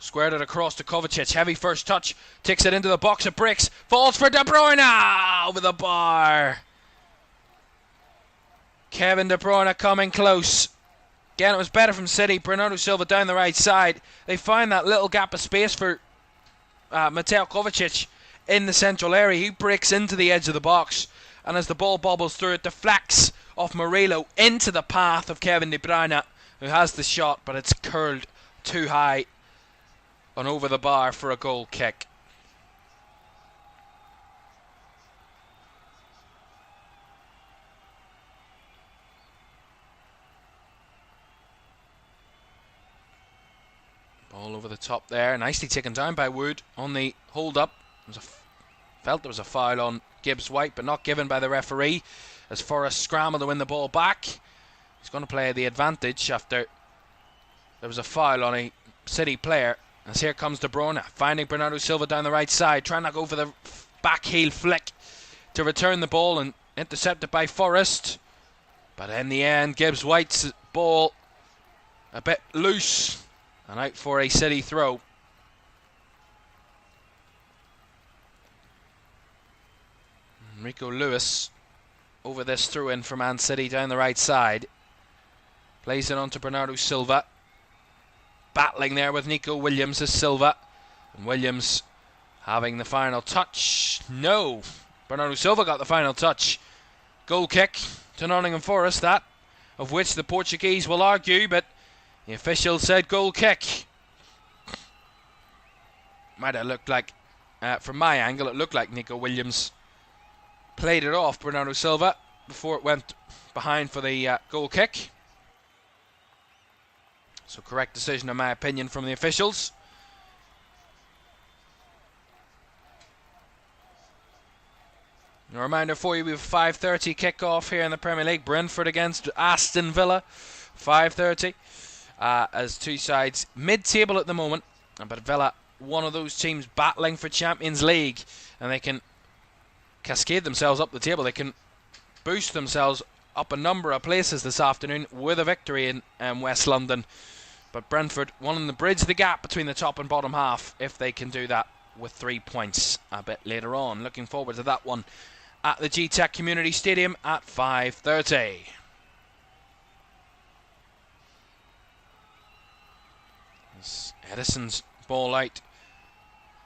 [SPEAKER 1] Squared it across to Kovacic. Heavy first touch. Takes it into the box. It breaks. Falls for De Bruyne over the bar. Kevin De Bruyne coming close. Again, it was better from City. Bernardo Silva down the right side. They find that little gap of space for Mateo Kovacic in the central area. He breaks into the edge of the box. And as the ball bobbles through, it deflects off Murillo into the path of Kevin De Bruyne, who has the shot, but it's curled too high and over the bar for a goal kick. Ball over the top there, nicely taken down by Wood on the hold-up. Felt there was a foul on Gibbs White, but not given by the referee, as Forrest scrambled to win the ball back. He's going to play the advantage after there was a foul on a City player. As here comes De Bruyne, finding Bernardo Silva down the right side, trying to go for the back heel flick to return the ball, and intercepted by Forrest. But in the end, Gibbs White's ball a bit loose and out for a City throw. Rico Lewis over this throw-in for Man City down the right side. Plays it on to Bernardo Silva. Battling there with Nico Williams as Silva. And Williams having the final touch. No! Bernardo Silva got the final touch. Goal kick to Nottingham Forest, that of which the Portuguese will argue, but the official said goal kick. Might have looked like, from my angle, it looked like Nico Williams played it off Bernardo Silva before it went behind for the goal kick. So correct decision in my opinion from the officials. A reminder for you, we have a 5:30 kick-off here in the Premier League. Brentford against Aston Villa, 5:30. As two sides mid-table at the moment, but Villa, one of those teams battling for Champions League, and they can cascade themselves up the table. They can boost themselves up a number of places this afternoon with a victory in West London. But Brentford wanting to bridge the gap between the top and bottom half if they can do that with 3 points a bit later on. Looking forward to that one at the G-Tech Community Stadium at 5:30. Edison's ball out,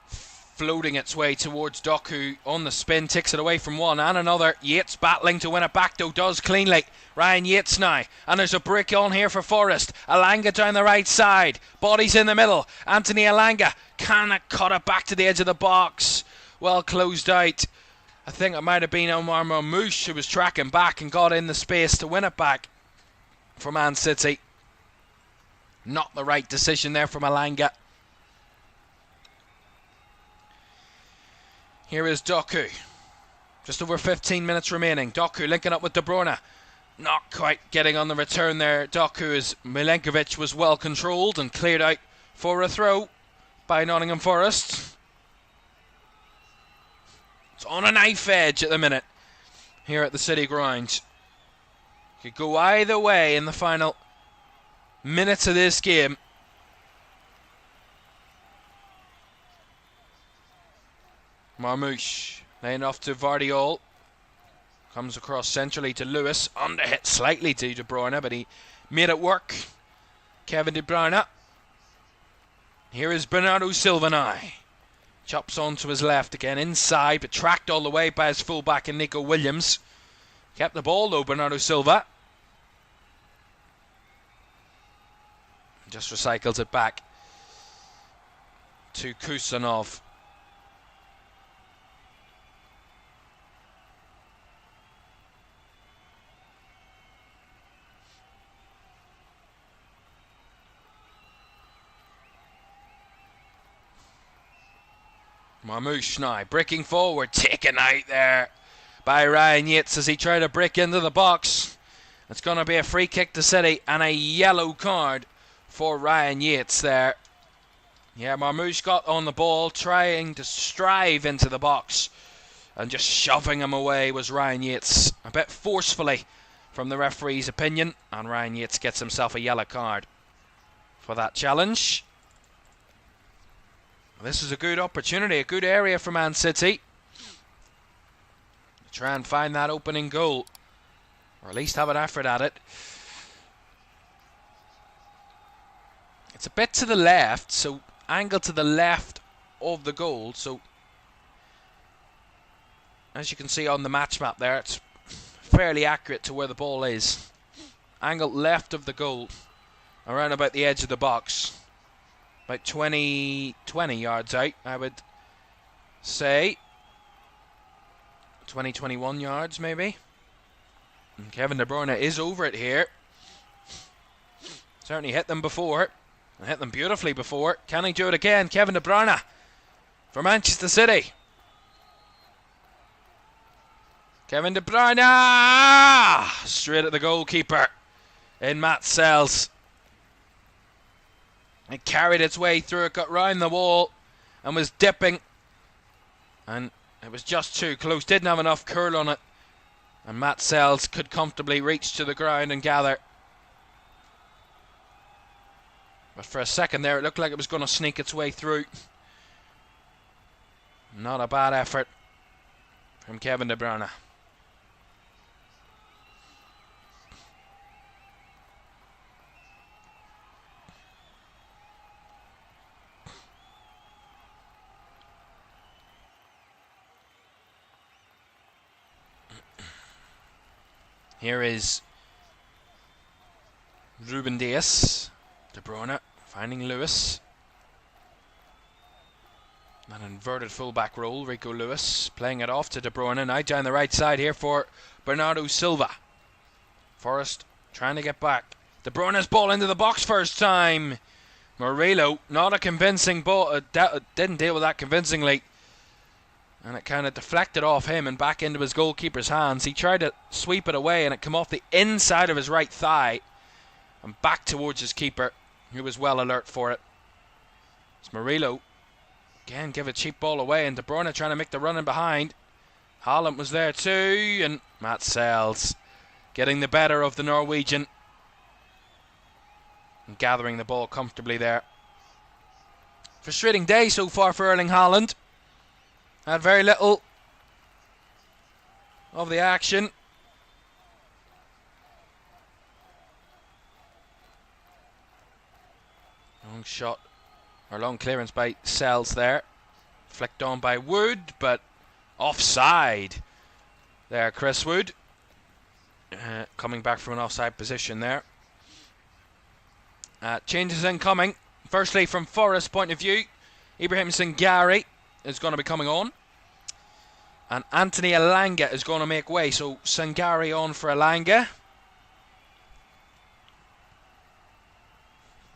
[SPEAKER 1] floating its way towards Doku on the spin, takes it away from one and another. Yates battling to win it back, though, does cleanly. Ryan Yates now, and there's a break on here for Forest. Alanga down the right side, bodies in the middle. Anthony Alanga cannot cut it back to the edge of the box. Well closed out. I think it might have been Omar Marmouche who was tracking back and got in the space to win it back for Man City. Not the right decision there from Alanga. Here is Doku. Just over 15 minutes remaining. Doku linking up with De Bruyne. Not quite getting on the return there. Doku, as Milenkovic was well controlled and cleared out for a throw by Nottingham Forest. It's on a knife edge at the minute here at the City Ground. Could go either way in the final minutes of this game. Marmouche laying off to Vardiol. Comes across centrally to Lewis. Underhit slightly to De Bruyne, but he made it work. Kevin De Bruyne. Here is Bernardo Silva now. Chops on to his left again, inside, but tracked all the way by his fullback in Nico Williams. Kept the ball though, Bernardo Silva. Just recycles it back to Kusanov. Marmouche now breaking forward, taken out there by Ryan Yates as he tried to break into the box. It's going to be a free kick to City and a yellow card for Ryan Yates there. Yeah, Marmouche got on the ball, trying to strive into the box, and just shoving him away was Ryan Yates, a bit forcefully from the referee's opinion, and Ryan Yates gets himself a yellow card for that challenge. This is a good opportunity, a good area for Man City to try and find that opening goal, or at least have an effort at it. It's a bit to the left, so angle to the left of the goal. So as you can see on the match map there, it's fairly accurate to where the ball is. Angle left of the goal, around about the edge of the box. About 20 yards out, I would say. 21 yards maybe. And Kevin De Bruyne is over it here. Certainly hit them before. And hit them beautifully before. Can he do it again? Kevin De Bruyne for Manchester City. Kevin De Bruyne! Straight at the goalkeeper in Matt Sells. It carried its way through, it got round the wall and was dipping, and it was just too close, didn't have enough curl on it, and Matt Sells could comfortably reach to the ground and gather. But for a second there it looked like it was going to sneak its way through. Not a bad effort from Kevin De Bruyne. Here is Ruben Dias. De Bruyne finding Lewis. An inverted fullback role. Rico Lewis playing it off to De Bruyne. Now down the right side here for Bernardo Silva. Forest trying to get back. De Bruyne's ball into the box first time. Murillo, not a convincing ball. Didn't deal with that convincingly. And it kind of deflected off him and back into his goalkeeper's hands. He tried to sweep it away and it came off the inside of his right thigh and back towards his keeper, who was well alert for it. It's Murillo. Again, give a cheap ball away, and De Bruyne trying to make the run in behind. Haaland was there too, and Matt Sells getting the better of the Norwegian and gathering the ball comfortably there. Frustrating day so far for Erling Haaland. Had very little of the action. Long shot, or long clearance by Sells there. Flicked on by Wood, but offside there, Chris Wood. Coming back from an offside position there. Changes incoming. Firstly, from Forest point of view, Ibrahim Sangare is going to be coming on. And Anthony Elanga is going to make way. So Sangare on for Elanga.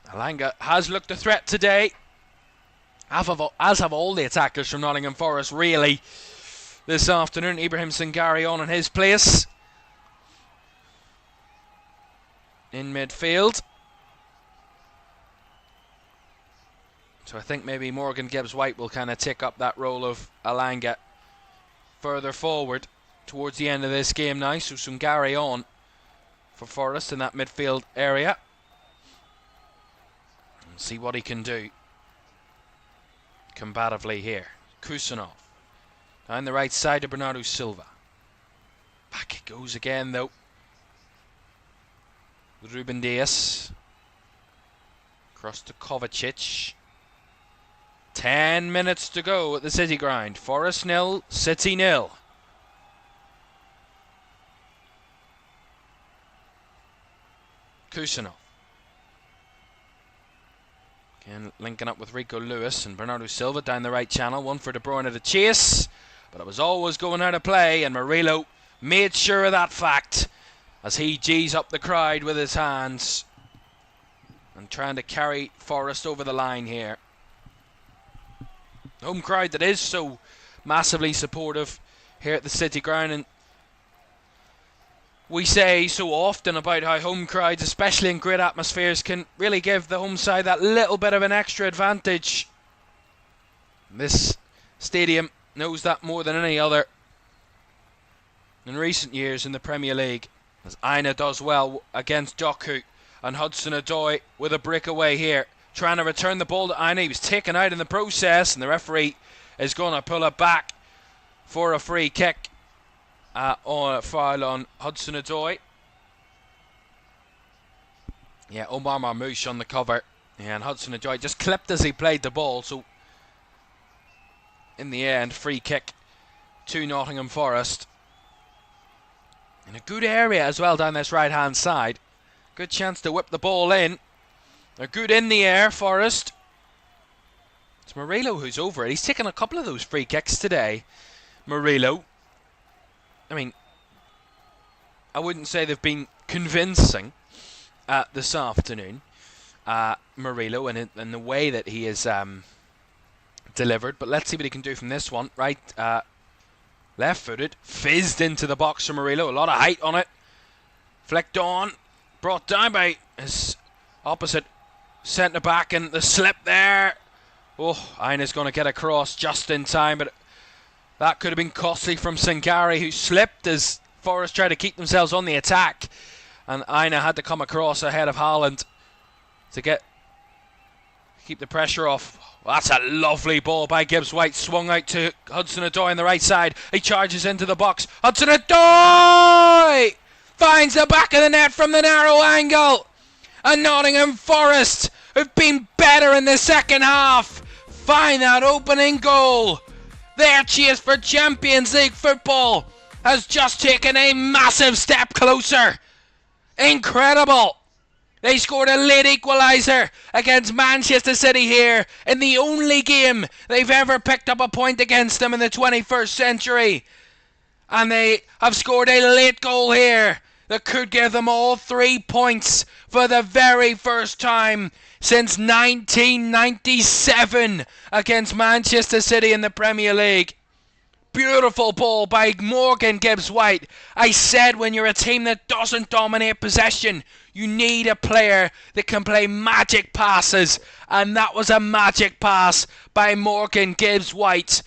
[SPEAKER 1] Elanga has looked a threat today. As have all the attackers from Nottingham Forest, really, this afternoon. Ibrahim Sangare on in his place. In midfield. So I think maybe Morgan Gibbs-White will kind of take up that role of Elanga further forward towards the end of this game now. So Sangare on for Forest in that midfield area. And see what he can do combatively here. Kusanov down the right side to Bernardo Silva. Back it goes again though. Ruben Dias. Across to Kovacic. 10 minutes to go at the City Ground. Forest 0, City 0. Kusanov. Again, linking up with Rico Lewis and Bernardo Silva down the right channel. One for De Bruyne to chase, but it was always going out of play, and Murillo made sure of that fact as he G's up the crowd with his hands and trying to carry Forest over the line here. Home crowd that is so massively supportive here at the City Ground, and we say so often about how home crowds, especially in great atmospheres, can really give the home side that little bit of an extra advantage. This stadium knows that more than any other in recent years in the Premier League, as Aina does well against Doku, and Hudson-Odoi with a breakaway here, trying to return the ball to Aina. He was taken out in the process, and the referee is going to pull it back for a free kick on a foul on Hudson-Odoi. Yeah, Omar Marmouche on the cover. Yeah, and Hudson-Odoi just clipped as he played the ball. So, in the end, free kick to Nottingham Forest. In a good area as well down this right-hand side. Good chance to whip the ball in. They're good in the air, Forest. It's Murillo who's over it. He's taken a couple of those free kicks today. Murillo. I mean, I wouldn't say they've been convincing this afternoon. Murillo and the way that he is delivered. But let's see what he can do from this one. Right, left-footed. Fizzed into the box from Murillo. A lot of height on it. Flicked on. Brought down by his opposite centre-back, and the slip there. Oh, Aina's going to get across just in time, but that could have been costly from Sangare, who slipped as Forest tried to keep themselves on the attack, and Aina had to come across ahead of Haaland to keep the pressure off. Well, that's a lovely ball by Gibbs-White, swung out to Hudson-Odoi on the right side. He charges into the box. Hudson-Odoi finds the back of the net from the narrow angle. And Nottingham Forest, who've been better in the second half, find that opening goal. Their chase for Champions League football has just taken a massive step closer. Incredible. They scored a late equaliser against Manchester City here in the only game they've ever picked up a point against them in the 21st century. And they have scored a late goal here that could give them all 3 points for the very first time since 1997 against Manchester City in the Premier League. Beautiful ball by Morgan Gibbs-White. I said when you're a team that doesn't dominate possession, you need a player that can play magic passes. And that was a magic pass by Morgan Gibbs-White.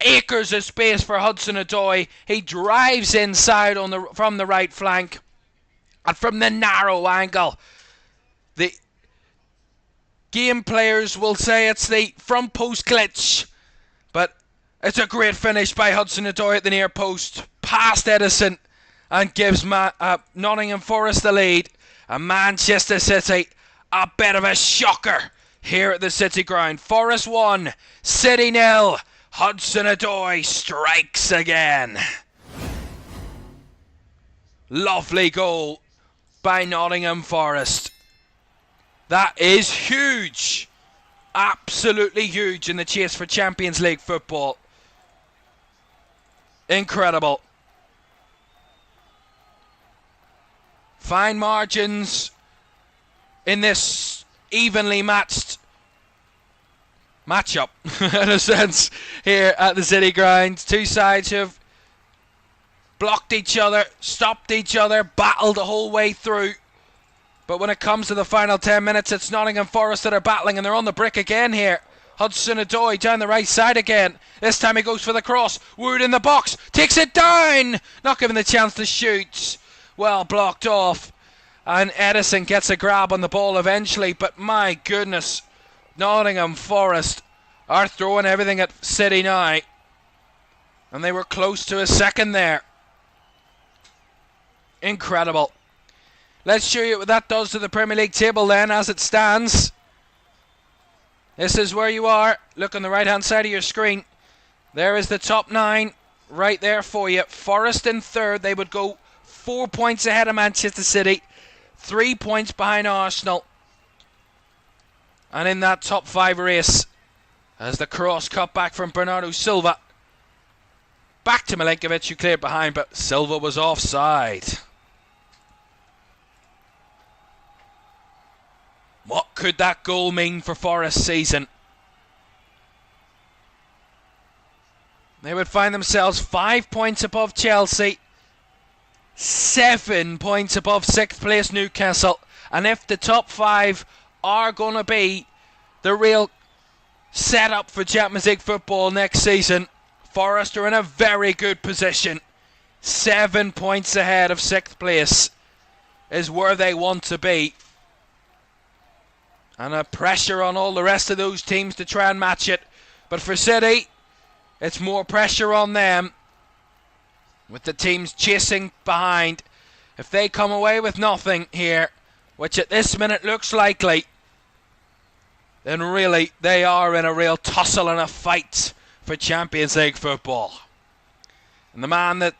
[SPEAKER 1] Acres of space for Hudson-Odoi. He drives inside from the right flank. And from the narrow angle, the game players will say it's the front post glitch. But it's a great finish by Hudson-Odoi at the near post, past Edison, and gives Nottingham Forest the lead. And Manchester City, a bit of a shocker here at the City Ground. Forest 1, City 0. Hudson-Odoi strikes again. Lovely goal by Nottingham Forest. That is huge. Absolutely huge in the chase for Champions League football. Incredible. Fine margins in this evenly matched matchup, in a sense, here at the City Ground. Two sides have blocked each other, stopped each other, battled the whole way through. But when it comes to the final 10 minutes, it's Nottingham Forest that are battling, and they're on the brick again here. Hudson-Odoi down the right side again. This time he goes for the cross. Wood in the box. Takes it down. Not given the chance to shoot. Well blocked off. And Edison gets a grab on the ball eventually. But my goodness, Nottingham Forest are throwing everything at City now. And they were close to a second there. Incredible. Let's show you what that does to the Premier League table then as it stands. This is where you are. Look on the right hand side of your screen. There is the top 9 right there for you. Forest in third. They would go 4 points ahead of Manchester City. 3 points behind Arsenal. And in that top 5 race, as the cross cut back from Bernardo Silva. Back to Milinkovic, who cleared behind, but Silva was offside. What could that goal mean for Forest's season? They would find themselves 5 points above Chelsea, 7 points above 6th place Newcastle. And if the top 5 are going to be the real setup for Champions League football next season, Forest are in a very good position. 7 points ahead of 6th place is where they want to be. And a pressure on all the rest of those teams to try and match it. But for City, it's more pressure on them, with the teams chasing behind. If they come away with nothing here, which at this minute looks likely, then really they are in a real tussle and a fight for Champions League football. And the man that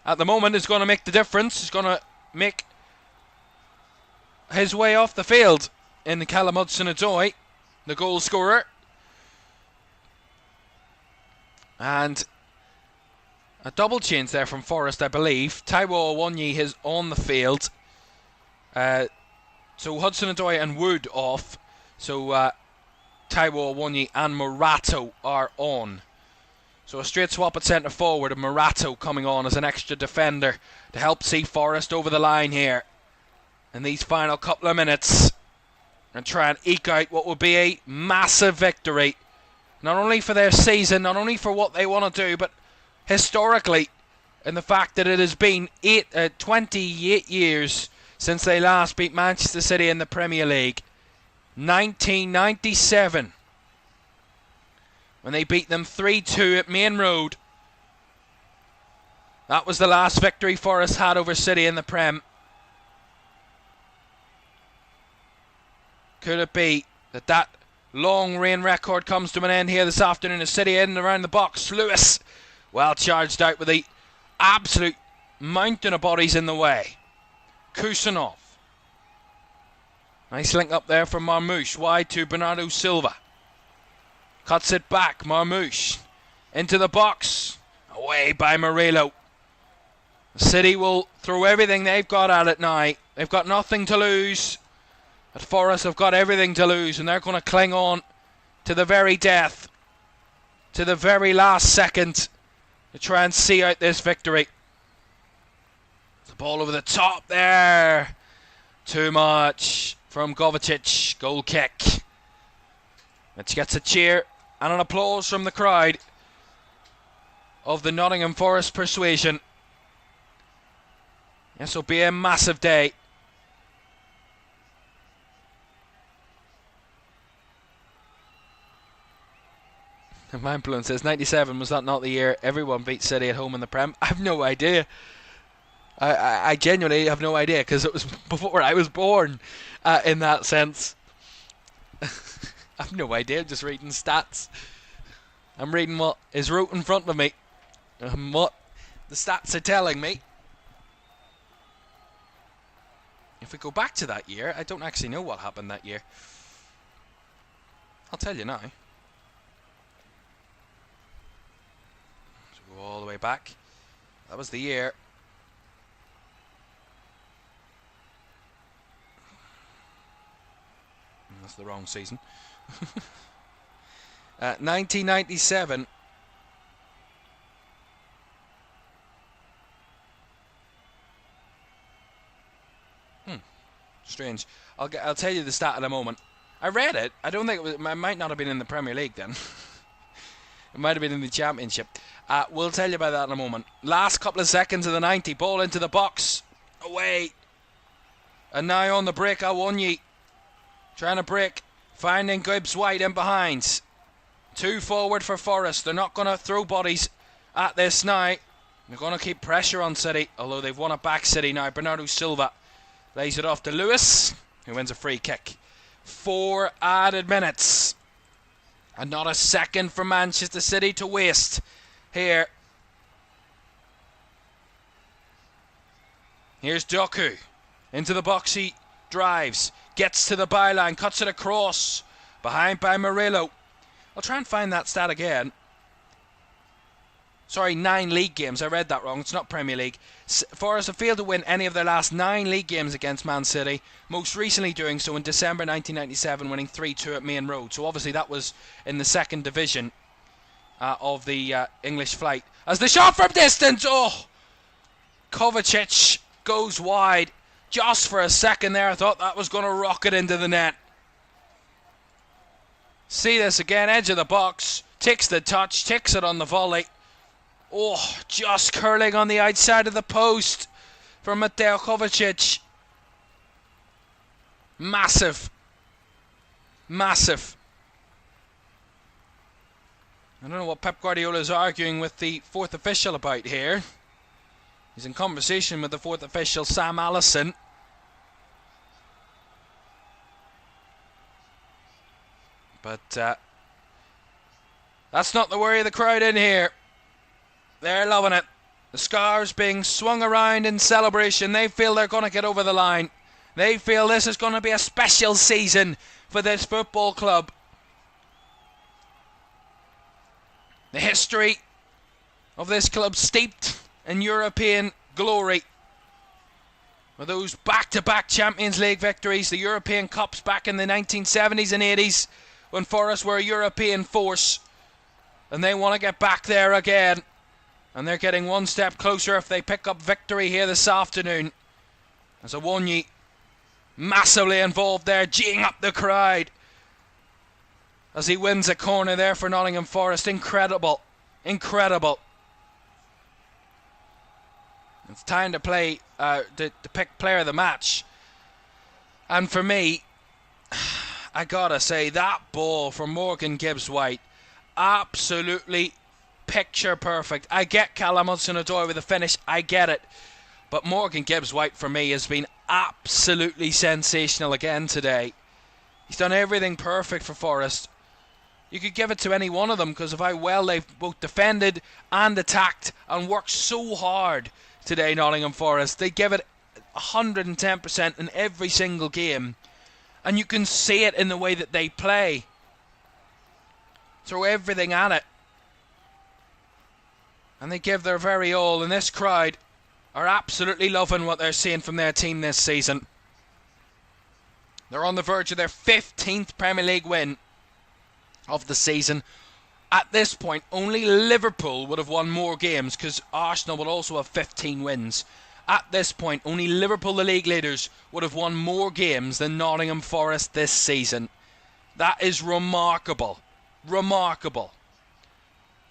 [SPEAKER 1] at the moment is going to make the difference, is going to make his way off the field in Callum Hudson-Odoi, the goal scorer. And a double change there from Forest, I believe. Taiwo Awoniyi is on the field. So Hudson-Odoi and Wood off. So Taiwo Awoniyi and Murato are on. So a straight swap at centre forward, and Murato coming on as an extra defender to help see Forest over the line here in these final couple of minutes, and try and eke out what will be a massive victory, not only for their season, not only for what they want to do, but historically, in the fact that it has been 28 years since they last beat Manchester City in the Premier League. 1997, when they beat them 3-2 at Main Road. That was the last victory Forest had over City in the Prem. Could it be that long reign record comes to an end here this afternoon as City in and around the box? Lewis, well charged out with the absolute mountain of bodies in the way. Kusanov. Nice link up there from Marmoush. Wide to Bernardo Silva. Cuts it back. Marmoush into the box. Away by Murillo. City will throw everything they've got at it now. They've got nothing to lose. But Forest have got everything to lose, and they're going to cling on to the very death, to the very last second, to try and see out this victory. The ball over the top there. Too much from Kovacic. Goal kick. Which gets a cheer and an applause from the crowd of the Nottingham Forest persuasion. This will be a massive day. Mindblown says 97, was that not the year everyone beat City at home in the Prem? I have no idea. I genuinely have no idea, because it was before I was born, in that sense. I have no idea, I'm just reading stats. I'm reading what is wrote in front of me, what the stats are telling me. If we go back to that year, I don't actually know what happened that year. I'll tell you now. So go all the way back. That was the year. That's the wrong season. 1997. Strange. I'll tell you the stat in a moment. I read it. I don't think it was. It might not have been in the Premier League then. It might have been in the Championship. We'll tell you about that in a moment. Last couple of seconds of the 90. Ball into the box. Away. And now on the break, Awonyi. Trying to break. Finding Gibbs White in behind. 2 forward for Forest. They're not going to throw bodies at this now. They're going to keep pressure on City. Although they've won it back, City now. Bernardo Silva lays it off to Lewis, who wins a free kick. 4 added minutes. And not a second for Manchester City to waste here. Here's Doku. Into the box he drives. Gets to the byline. Cuts it across. Behind by Murillo. I'll try and find that stat again. Sorry, 9 league games. I read that wrong. It's not Premier League. Forest have failed to win any of their last 9 league games against Man City. Most recently doing so in December 1997, winning 3-2 at Main Road. So obviously that was in the 2nd division of the English flight. As the shot from distance, oh! Kovacic goes wide. Just for a second there, I thought that was going to rocket into the net. See this again, edge of the box. Takes the touch, takes it on the volley. Oh, just curling on the outside of the post for Mateo Kovacic. Massive. Massive. I don't know what Pep Guardiola is arguing with the 4th official about here. He's in conversation with the 4th official, Sam Allison. But that's not the worry of the crowd in here. They're loving it. The scarves being swung around in celebration. They feel they're going to get over the line. They feel this is going to be a special season for this football club. The history of this club steeped in European glory. With those back-to-back Champions League victories, the European Cups back in the 1970s and 80s, when Forest were a European force. And they want to get back there again. And they're getting one step closer if they pick up victory here this afternoon. As Awonyi massively involved there, geeing up the crowd. As he wins a corner there for Nottingham Forest. Incredible. Incredible. It's time to play, to pick player of the match. And for me, I gotta say, that ball from Morgan Gibbs-White, absolutely picture perfect. I get Callum Hudson-Odoi with the finish, I get it. But Morgan Gibbs-White for me has been absolutely sensational again today. He's done everything perfect for Forest. You could give it to any one of them because of how well they've both defended and attacked and worked so hard today, Nottingham Forest. They give it 110% in every single game. And you can see it in the way that they play. Throw everything at it. And they give their very all. And this crowd are absolutely loving what they're seeing from their team this season. They're on the verge of their 15th Premier League win of the season. At this point, only Liverpool would have won more games because Arsenal would also have 15 wins. At this point, only Liverpool, the league leaders, would have won more games than Nottingham Forest this season. That is remarkable. Remarkable.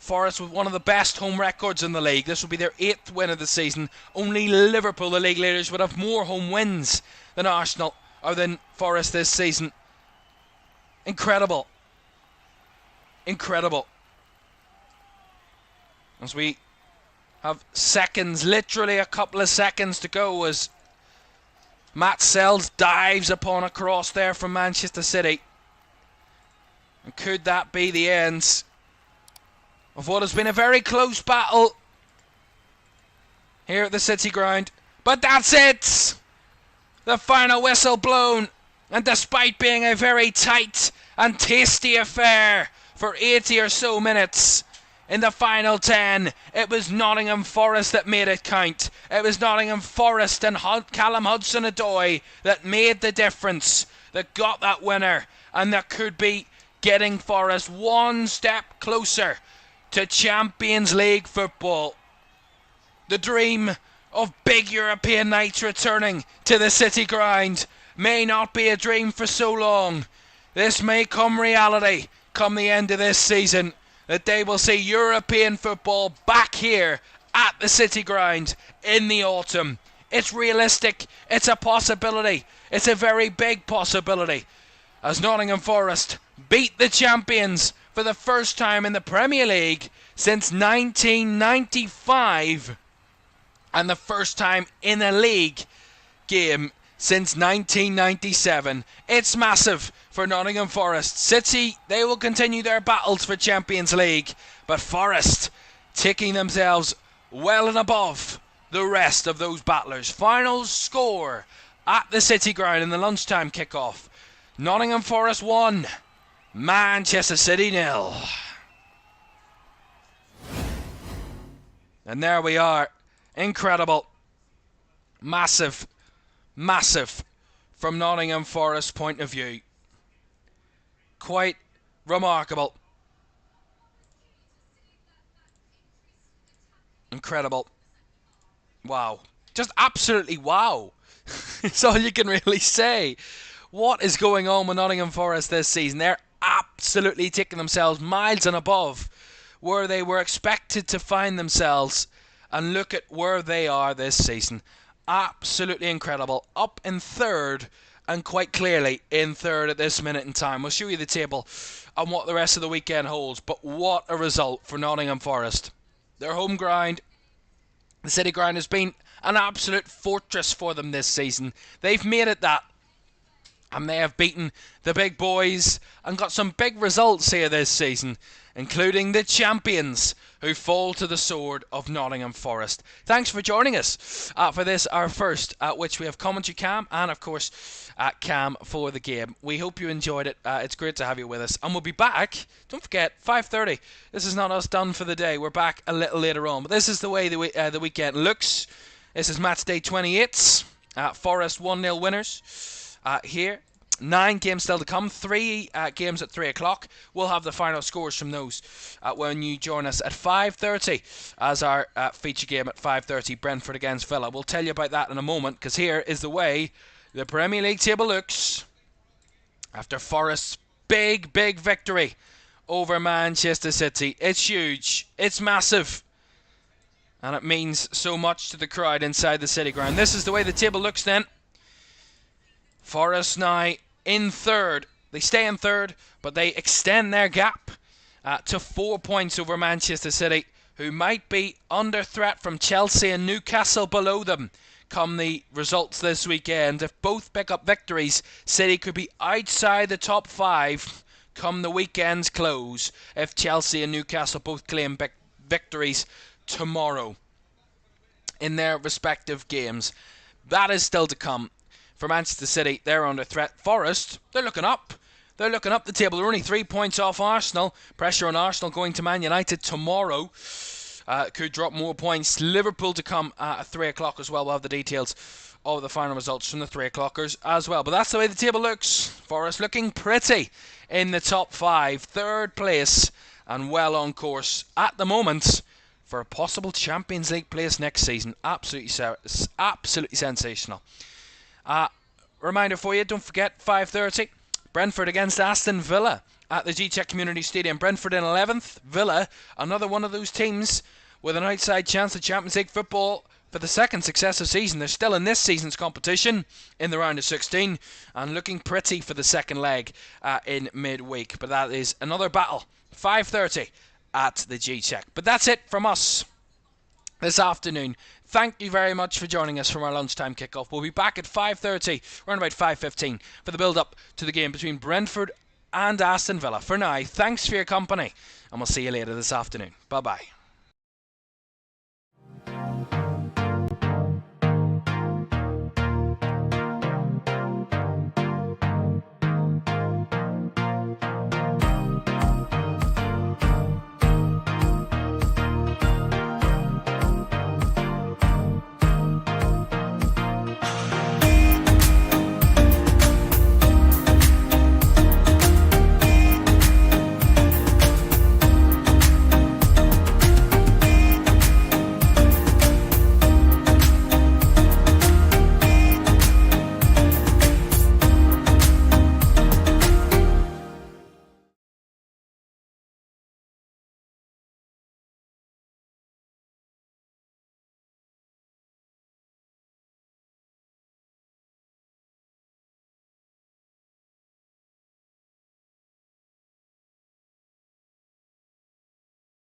[SPEAKER 1] Forest with one of the best home records in the league. This will be their 8th win of the season. Only Liverpool, the league leaders, would have more home wins than Arsenal or than Forest this season. Incredible. Incredible. As we have seconds, literally a couple of seconds to go as Matt Sells dives upon a cross there from Manchester City. And could that be the end of what has been a very close battle here at the City Ground? But that's it! The final whistle blown, and despite being a very tight and tasty affair for 80 or so minutes, in the final 10, it was Nottingham Forest that made it count. It was Nottingham Forest and Callum Hudson-Odoi that made the difference, that got that winner, and that could be getting Forest one step closer to Champions League football. The dream of big European nights returning to the City Ground may not be a dream for so long. This may come reality come the end of this season, that they will see European football back here at the City Ground in the autumn. It's realistic, it's a possibility, it's a very big possibility, as Nottingham Forest beat the champions for the first time in the Premier League since 1995, and the first time in a league game since 1997. It's massive for Nottingham Forest. City, they will continue their battles for Champions League, but Forest taking themselves well and above the rest of those battlers. Final score at the City Ground in the lunchtime kickoff: Nottingham Forest 1, Manchester City 0. And there we are. Incredible. Massive. Massive from Nottingham Forest's point of view. Quite remarkable. Incredible. Wow. Just absolutely wow. That's all you can really say. What is going on with Nottingham Forest this season? They're absolutely taking themselves miles and above where they were expected to find themselves. And look at where they are this season. Absolutely incredible. Up in third, and quite clearly in third at this minute in time. We'll show you the table and what the rest of the weekend holds. But what a result for Nottingham Forest. Their home ground, the City Ground, has been an absolute fortress for them this season. They've made it that. And they have beaten the big boys and got some big results here this season, including the champions who fall to the sword of Nottingham Forest. Thanks for joining us for this, our first, at which we have commentary Cam and, of course, Cam for the game. We hope you enjoyed it. It's great to have you with us. And we'll be back, don't forget, 5:30. This is not us done for the day. We're back a little later on. But this is the way the weekend looks. This is Matchday 28. Forest 1-0 winners. Here, 9 games still to come, 3 games at 3 o'clock. We'll have the final scores from those when you join us at 5:30 as our feature game at 5:30, Brentford against Villa. We'll tell you about that in a moment, because here is the way the Premier League table looks after Forest's big victory over Manchester City. It's huge, it's massive, and it means so much to the crowd inside the City Ground. This is the way the table looks then. Forest now in third. They stay in third, but they extend their gap to 4 points over Manchester City, who might be under threat from Chelsea and Newcastle below them come the results this weekend. If both pick up victories, City could be outside the top 5 come the weekend's close if Chelsea and Newcastle both claim victories tomorrow in their respective games. That is still to come. For Manchester City, they're under threat. Forest, they're looking up. They're looking up the table. They're only 3 points off Arsenal. Pressure on Arsenal going to Man United tomorrow. Could drop more points. Liverpool to come at 3 o'clock as well. We'll have the details of the final results from the 3 o'clockers as well. But that's the way the table looks. Forest looking pretty in the top 5. Third place and well on course at the moment for a possible Champions League place next season. Absolutely sensational. Reminder for you, don't forget, 5:30, Brentford against Aston Villa at the G-Check Community Stadium. Brentford in 11th, Villa, another one of those teams with an outside chance of Champions League football for the second successive season. They're still in this season's competition in the round of 16 and looking pretty for the second leg in midweek. But that is another battle, 5:30 at the G-Check. But that's it from us this afternoon. Thank you very much for joining us from our lunchtime kickoff. We'll be back at 5:30, around about 5:15, for the build-up to the game between Brentford and Aston Villa. For now, thanks for your company, and we'll see you later this afternoon. Bye-bye.